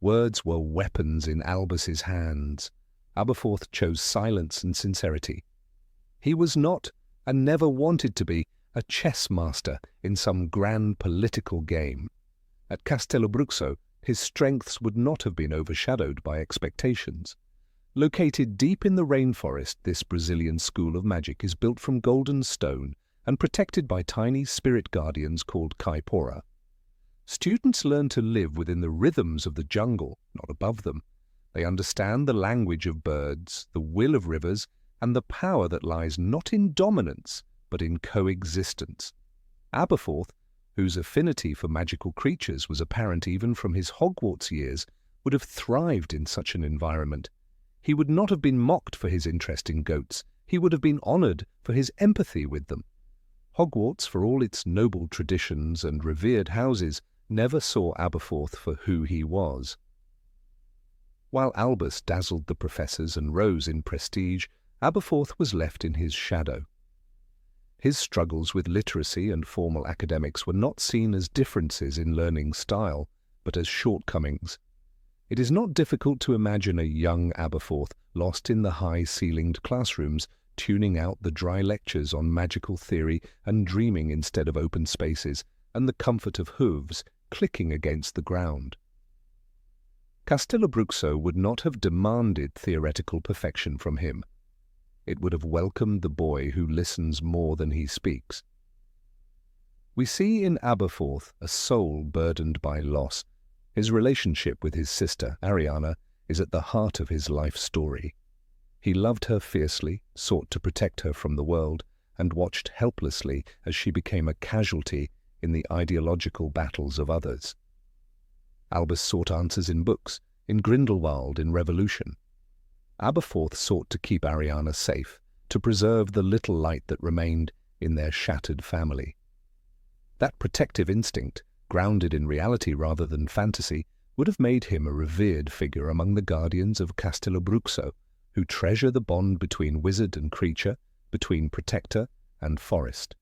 Words were weapons in Albus's hands. Aberforth chose silence and sincerity. He was not, and never wanted to be, a chess master in some grand political game. At Castelobruxo, his strengths would not have been overshadowed by expectations. Located deep in the rainforest, this Brazilian school of magic is built from golden stone and protected by tiny spirit guardians called Kaipora. Students learn to live within the rhythms of the jungle, not above them. They understand the language of birds, the will of rivers, and the power that lies not in dominance, but in coexistence. Aberforth, whose affinity for magical creatures was apparent even from his Hogwarts years, would have thrived in such an environment. He would not have been mocked for his interest in goats. He would have been honoured for his empathy with them. Hogwarts, for all its noble traditions and revered houses, never saw Aberforth for who he was. While Albus dazzled the professors and rose in prestige, Aberforth was left in his shadow. His struggles with literacy and formal academics were not seen as differences in learning style, but as shortcomings. It is not difficult to imagine a young Aberforth lost in the high-ceilinged classrooms, tuning out the dry lectures on magical theory and dreaming instead of open spaces, and the comfort of hooves clicking against the ground. Castelobruxo would not have demanded theoretical perfection from him. It would have welcomed the boy who listens more than he speaks. We see in Aberforth a soul burdened by loss. His relationship with his sister, Ariana, is at the heart of his life story. He loved her fiercely, sought to protect her from the world, and watched helplessly as she became a casualty in the ideological battles of others. Albus sought answers in books, in Grindelwald, in revolution. Aberforth sought to keep Ariana safe, to preserve the little light that remained in their shattered family. That protective instinct, grounded in reality rather than fantasy, would have made him a revered figure among the guardians of Castelobruxo, who treasure the bond between wizard and creature, between protector and forest.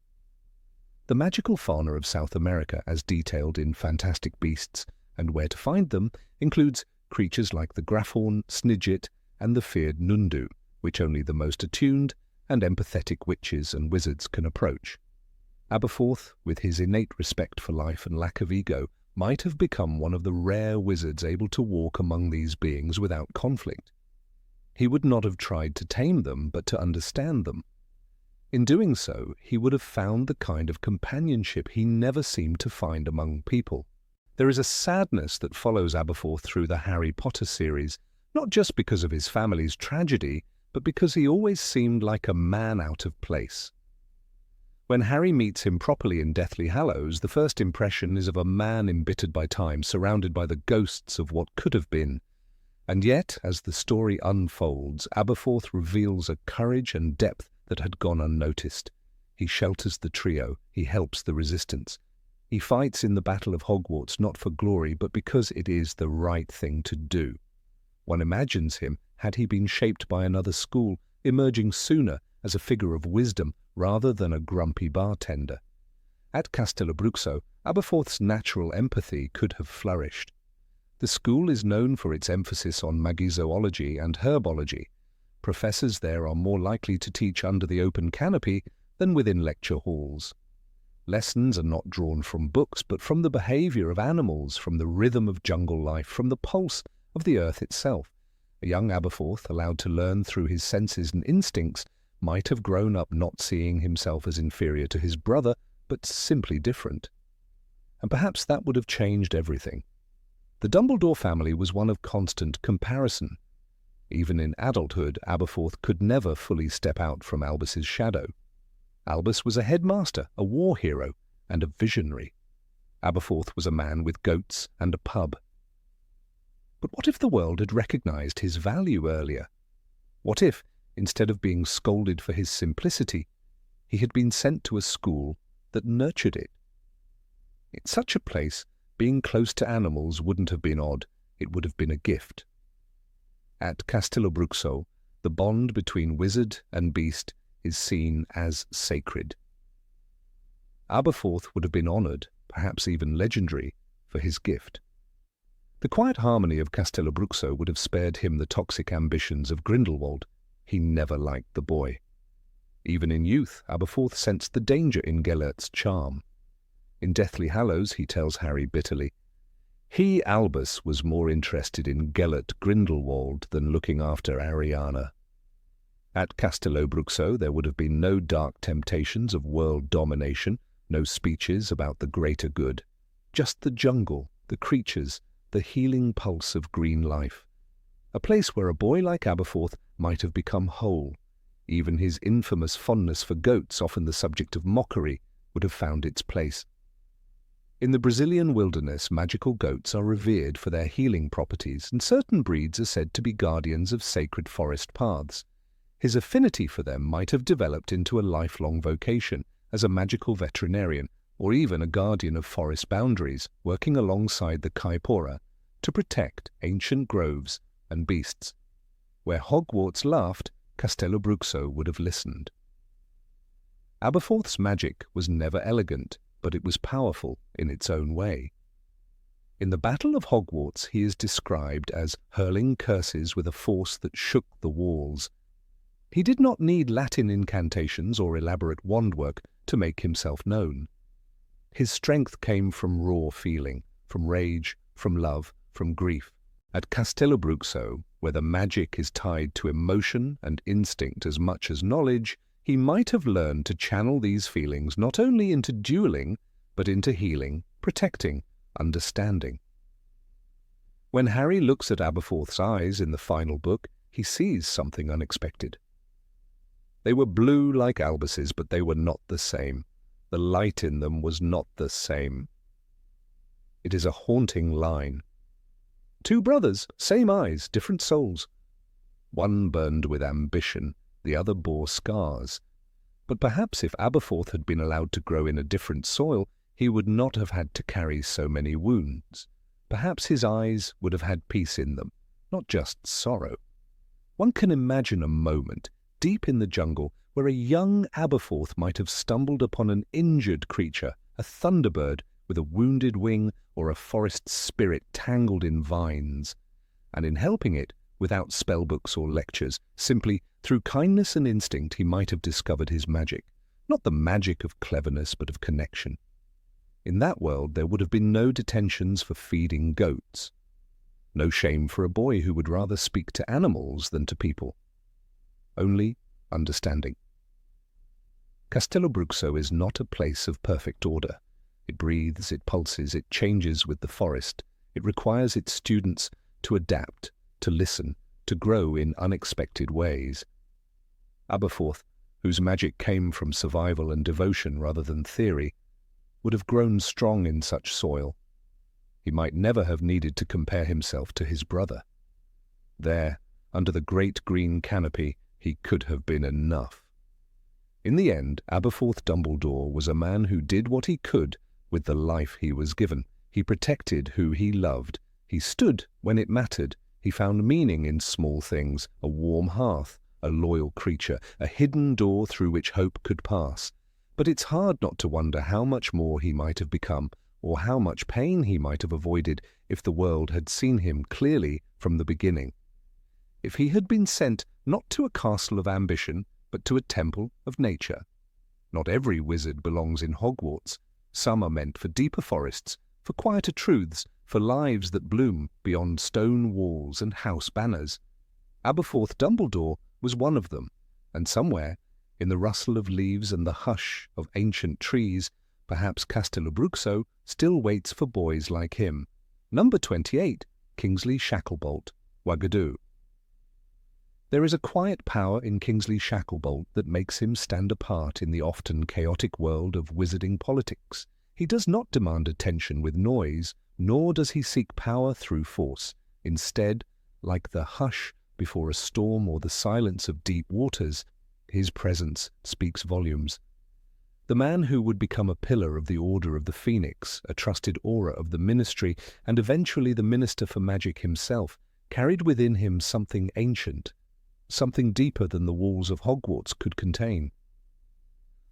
The magical fauna of South America, as detailed in Fantastic Beasts and Where to Find Them, includes creatures like the Grafhorn, Snidget, and the feared Nundu, which only the most attuned and empathetic witches and wizards can approach. Aberforth, with his innate respect for life and lack of ego, might have become one of the rare wizards able to walk among these beings without conflict. He would not have tried to tame them, but to understand them. In doing so, he would have found the kind of companionship he never seemed to find among people. There is a sadness that follows Aberforth through the Harry Potter series, not just because of his family's tragedy, but because he always seemed like a man out of place. When Harry meets him properly in Deathly Hallows, the first impression is of a man embittered by time, surrounded by the ghosts of what could have been. And yet, as the story unfolds, Aberforth reveals a courage and depth that had gone unnoticed. He shelters the trio, he helps the resistance. He fights in the Battle of Hogwarts not for glory, but because it is the right thing to do. One imagines him, had he been shaped by another school, emerging sooner as a figure of wisdom rather than a grumpy bartender. At Castelobruxo, Aberforth's natural empathy could have flourished. The school is known for its emphasis on magizoology and herbology. Professors there are more likely to teach under the open canopy than within lecture halls. Lessons are not drawn from books, but from the behavior of animals, from the rhythm of jungle life, from the pulse of the earth itself. A young Aberforth, allowed to learn through his senses and instincts, might have grown up not seeing himself as inferior to his brother, but simply different. And perhaps that would have changed everything. The Dumbledore family was one of constant comparison. Even in adulthood, Aberforth could never fully step out from Albus's shadow. Albus was a headmaster, a war hero, and a visionary. Aberforth was a man with goats and a pub. But what if the world had recognized his value earlier? What if, instead of being scolded for his simplicity, he had been sent to a school that nurtured it? In such a place, being close to animals wouldn't have been odd, it would have been a gift. At Castelobruxo, the bond between wizard and beast is seen as sacred. Aberforth would have been honoured, perhaps even legendary, for his gift. The quiet harmony of Castelobruxo would have spared him the toxic ambitions of Grindelwald. He never liked the boy. Even in youth, Aberforth sensed the danger in Gellert's charm. In Deathly Hallows, he tells Harry bitterly, he, Albus, was more interested in Gellert Grindelwald than looking after Ariana. At Castelobruxo, there would have been no dark temptations of world domination, no speeches about the greater good. Just the jungle, the creatures, the healing pulse of green life. A place where a boy like Aberforth might have become whole. Even his infamous fondness for goats, often the subject of mockery, would have found its place. In the Brazilian wilderness, magical goats are revered for their healing properties, and certain breeds are said to be guardians of sacred forest paths. His affinity for them might have developed into a lifelong vocation as a magical veterinarian, or even a guardian of forest boundaries, working alongside the Kaipora to protect ancient groves and beasts. Where Hogwarts laughed, Castelobruxo would have listened. Aberforth's magic was never elegant, but it was powerful in its own way. In the Battle of Hogwarts, he is described as hurling curses with a force that shook the walls. He did not need Latin incantations or elaborate wand work to make himself known. His strength came from raw feeling, from rage, from love, from grief. At Castelobruxo, where the magic is tied to emotion and instinct as much as knowledge, he might have learned to channel these feelings not only into dueling, but into healing, protecting, understanding. When Harry looks at Aberforth's eyes in the final book, he sees something unexpected. They were blue like Albus's, but they were not the same. The light in them was not the same. It is a haunting line. Two brothers, same eyes, different souls. One burned with ambition, the other bore scars. But perhaps if Aberforth had been allowed to grow in a different soil, he would not have had to carry so many wounds. Perhaps his eyes would have had peace in them, not just sorrow. One can imagine a moment, deep in the jungle, where a young Aberforth might have stumbled upon an injured creature, a thunderbird with a wounded wing, or a forest spirit tangled in vines. And in helping it, without spellbooks or lectures, simply through kindness and instinct, he might have discovered his magic. Not the magic of cleverness, but of connection. In that world, there would have been no detentions for feeding goats. No shame for a boy who would rather speak to animals than to people. Only understanding. Castelobruxo is not a place of perfect order. It breathes, it pulses, it changes with the forest. It requires its students to adapt, to listen, to grow in unexpected ways. Aberforth, whose magic came from survival and devotion rather than theory, would have grown strong in such soil. He might never have needed to compare himself to his brother. There, under the great green canopy, he could have been enough. In the end, Aberforth Dumbledore was a man who did what he could with the life he was given. He protected who he loved. He stood when it mattered. He found meaning in small things, a warm hearth, a loyal creature, a hidden door through which hope could pass. But it's hard not to wonder how much more he might have become, or how much pain he might have avoided if the world had seen him clearly from the beginning. If he had been sent not to a castle of ambition, but to a temple of nature. Not every wizard belongs in Hogwarts. Some are meant for deeper forests, for quieter truths, for lives that bloom beyond stone walls and house banners. Aberforth Dumbledore was one of them, and somewhere, in the rustle of leaves and the hush of ancient trees, perhaps Castelobruxo still waits for boys like him. Number 28, Kingsley Shacklebolt, Uagadou. There is a quiet power in Kingsley Shacklebolt that makes him stand apart in the often chaotic world of wizarding politics. He does not demand attention with noise, nor does he seek power through force. Instead, like the hush before a storm or the silence of deep waters, his presence speaks volumes. The man who would become a pillar of the Order of the Phoenix, a trusted aura of the ministry, and eventually the Minister for Magic himself, carried within him something ancient, something deeper than the walls of Hogwarts could contain.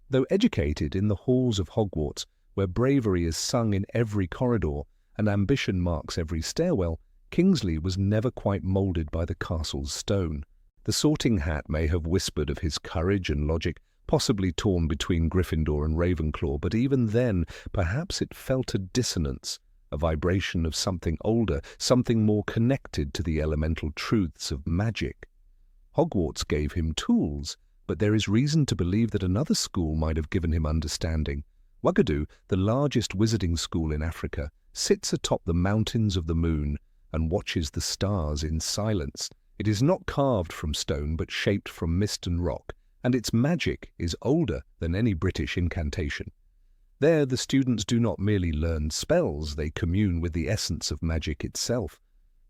Though educated in the halls of Hogwarts, where bravery is sung in every corridor and ambition marks every stairwell, Kingsley was never quite moulded by the castle's stone. The Sorting Hat may have whispered of his courage and logic, possibly torn between Gryffindor and Ravenclaw, but even then, perhaps it felt a dissonance, a vibration of something older, something more connected to the elemental truths of magic. Hogwarts gave him tools, but there is reason to believe that another school might have given him understanding. Uagadou, the largest wizarding school in Africa, sits atop the mountains of the moon and watches the stars in silence. It is not carved from stone, but shaped from mist and rock, and its magic is older than any British incantation. There, the students do not merely learn spells, they commune with the essence of magic itself.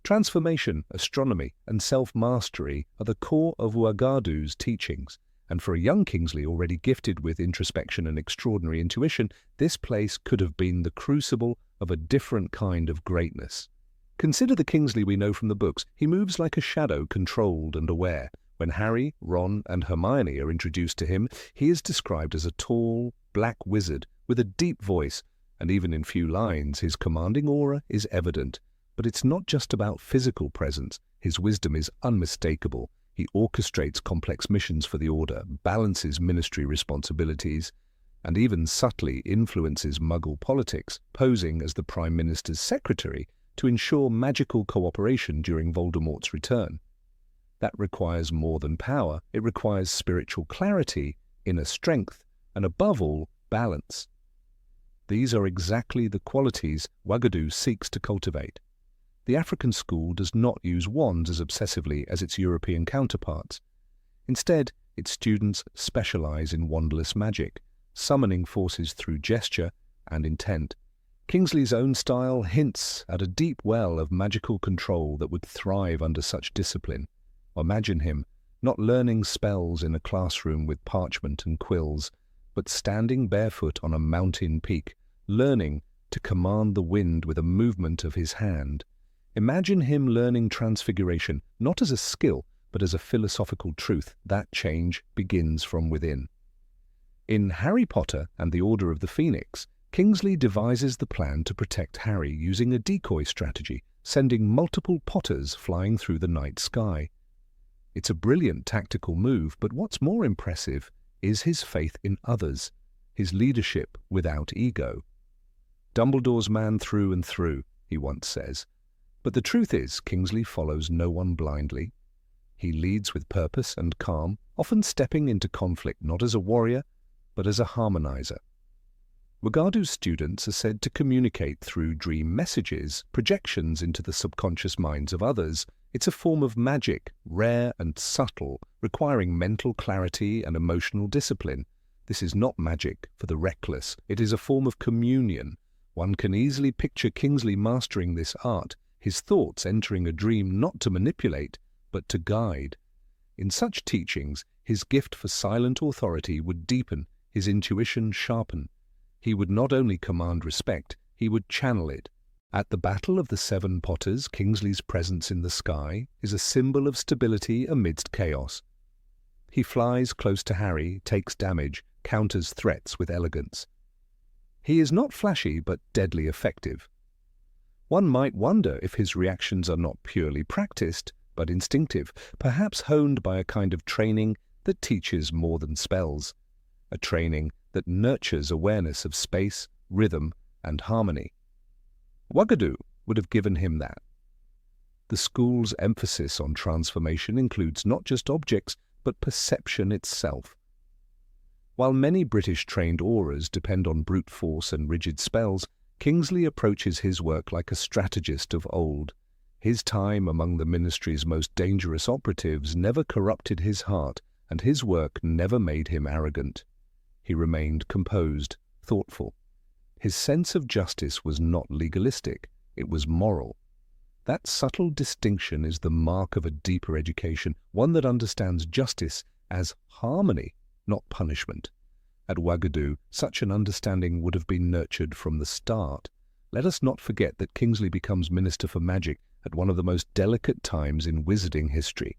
Transformation, astronomy, and self-mastery are the core of Uagadou's teachings, and for a young Kingsley already gifted with introspection and extraordinary intuition, this place could have been the crucible of a different kind of greatness. Consider the Kingsley we know from the books. He moves like a shadow, controlled and aware. When Harry, Ron, and Hermione are introduced to him, he is described as a tall, black wizard with a deep voice, and even in few lines, his commanding aura is evident. But it's not just about physical presence. His wisdom is unmistakable. He orchestrates complex missions for the Order, balances ministry responsibilities, and even subtly influences Muggle politics, posing as the Prime Minister's secretary to ensure magical cooperation during Voldemort's return. That requires more than power. It requires spiritual clarity, inner strength, and above all, balance. These are exactly the qualities Uagadou seeks to cultivate. The African school does not use wands as obsessively as its European counterparts. Instead, its students specialize in wandless magic, summoning forces through gesture and intent. Kingsley's own style hints at a deep well of magical control that would thrive under such discipline. Imagine him, not learning spells in a classroom with parchment and quills, but standing barefoot on a mountain peak, learning to command the wind with a movement of his hand. Imagine him learning transfiguration, not as a skill, but as a philosophical truth. That change begins from within. In Harry Potter and the Order of the Phoenix, Kingsley devises the plan to protect Harry using a decoy strategy, sending multiple Potters flying through the night sky. It's a brilliant tactical move, but what's more impressive is his faith in others, his leadership without ego. Dumbledore's man through and through, he once says. But the truth is, Kingsley follows no one blindly. He leads with purpose and calm, often stepping into conflict not as a warrior, but as a harmonizer. Uagadou's students are said to communicate through dream messages, projections into the subconscious minds of others. It's a form of magic, rare and subtle, requiring mental clarity and emotional discipline. This is not magic for the reckless. It is a form of communion. One can easily picture Kingsley mastering this art, his thoughts entering a dream not to manipulate, but to guide. In such teachings, his gift for silent authority would deepen, his intuition sharpen. He would not only command respect, he would channel it. At the Battle of the Seven Potters, Kingsley's presence in the sky is a symbol of stability amidst chaos. He flies close to Harry, takes damage, counters threats with elegance. He is not flashy, but deadly effective. One might wonder if his reactions are not purely practiced, but instinctive, perhaps honed by a kind of training that teaches more than spells, a training that nurtures awareness of space, rhythm, and harmony. Uagadou would have given him that. The school's emphasis on transformation includes not just objects, but perception itself. While many British-trained auras depend on brute force and rigid spells, Kingsley approaches his work like a strategist of old. His time among the ministry's most dangerous operatives never corrupted his heart, and his work never made him arrogant. He remained composed, thoughtful. His sense of justice was not legalistic, it was moral. That subtle distinction is the mark of a deeper education, one that understands justice as harmony, not punishment. At Uagadou, such an understanding would have been nurtured from the start. Let us not forget that Kingsley becomes Minister for Magic at one of the most delicate times in wizarding history.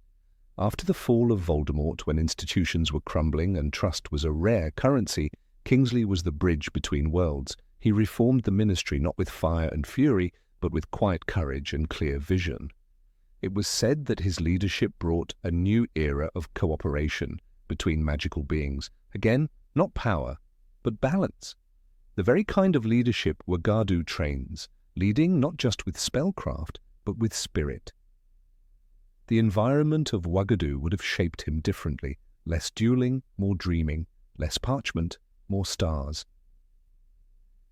After the fall of Voldemort, when institutions were crumbling and trust was a rare currency, Kingsley was the bridge between worlds. He reformed the ministry not with fire and fury, but with quiet courage and clear vision. It was said that his leadership brought a new era of cooperation between magical beings. Again, not power, but balance. The very kind of leadership Uagadou trains, leading not just with spellcraft, but with spirit. The environment of Uagadou would have shaped him differently, less dueling, more dreaming, less parchment, more stars.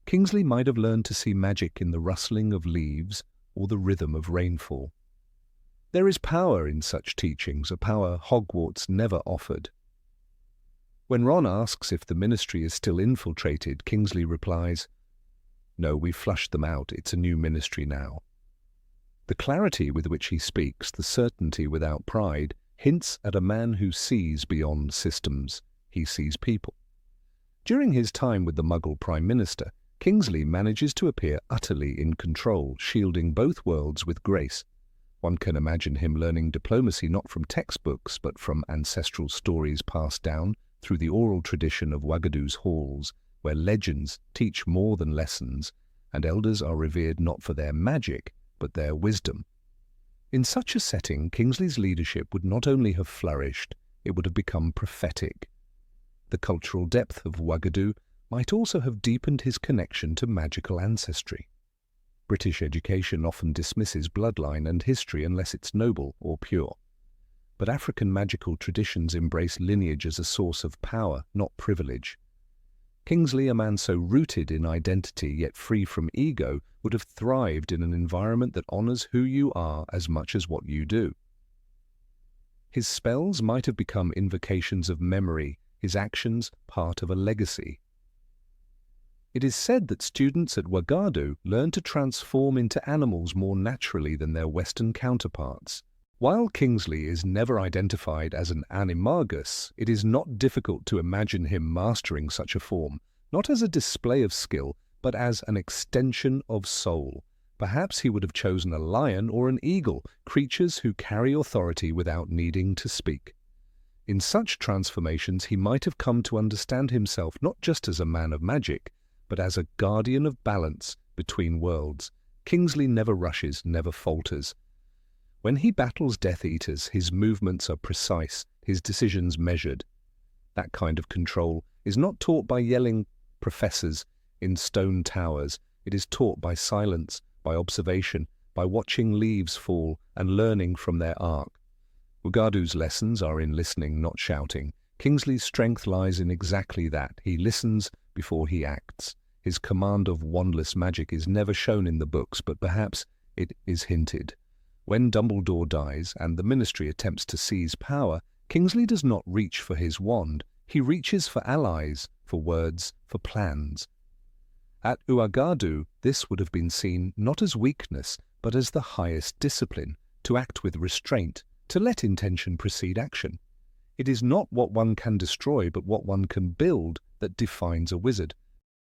Kingsley might have learned to see magic in the rustling of leaves or the rhythm of rainfall. There is power in such teachings, a power Hogwarts never offered. When Ron asks if the ministry is still infiltrated, Kingsley replies, "No, we've flushed them out. It's a new ministry now." The clarity with which he speaks, the certainty without pride, hints at a man who sees beyond systems. He sees people. During his time with the Muggle Prime Minister, Kingsley manages to appear utterly in control, shielding both worlds with grace. One can imagine him learning diplomacy not from textbooks, but from ancestral stories passed down through the oral tradition of Uagadou's halls, where legends teach more than lessons, and elders are revered not for their magic, but their wisdom. In such a setting, Kingsley's leadership would not only have flourished, it would have become prophetic. The cultural depth of Uagadou might also have deepened his connection to magical ancestry. British education often dismisses bloodline and history unless it's noble or pure. But African magical traditions embrace lineage as a source of power, not privilege. Kingsley, a man so rooted in identity yet free from ego, would have thrived in an environment that honors who you are as much as what you do. His spells might have become invocations of memory, his actions part of a legacy. It is said that students at Uagadou learn to transform into animals more naturally than their Western counterparts. While Kingsley is never identified as an animagus, it is not difficult to imagine him mastering such a form, not as a display of skill, but as an extension of soul. Perhaps he would have chosen a lion or an eagle, creatures who carry authority without needing to speak. In such transformations, he might have come to understand himself not just as a man of magic, but as a guardian of balance between worlds. Kingsley never rushes, never falters. When he battles Death Eaters, his movements are precise, his decisions measured. That kind of control is not taught by yelling professors in stone towers. It is taught by silence, by observation, by watching leaves fall and learning from their arc. Uagadou's lessons are in listening, not shouting. Kingsley's strength lies in exactly that. He listens before he acts. His command of wandless magic is never shown in the books, but perhaps it is hinted. When Dumbledore dies and the Ministry attempts to seize power, Kingsley does not reach for his wand. He reaches for allies, for words, for plans. At Uagadou, this would have been seen not as weakness, but as the highest discipline, to act with restraint, to let intention precede action. It is not what one can destroy, but what one can build that defines a wizard.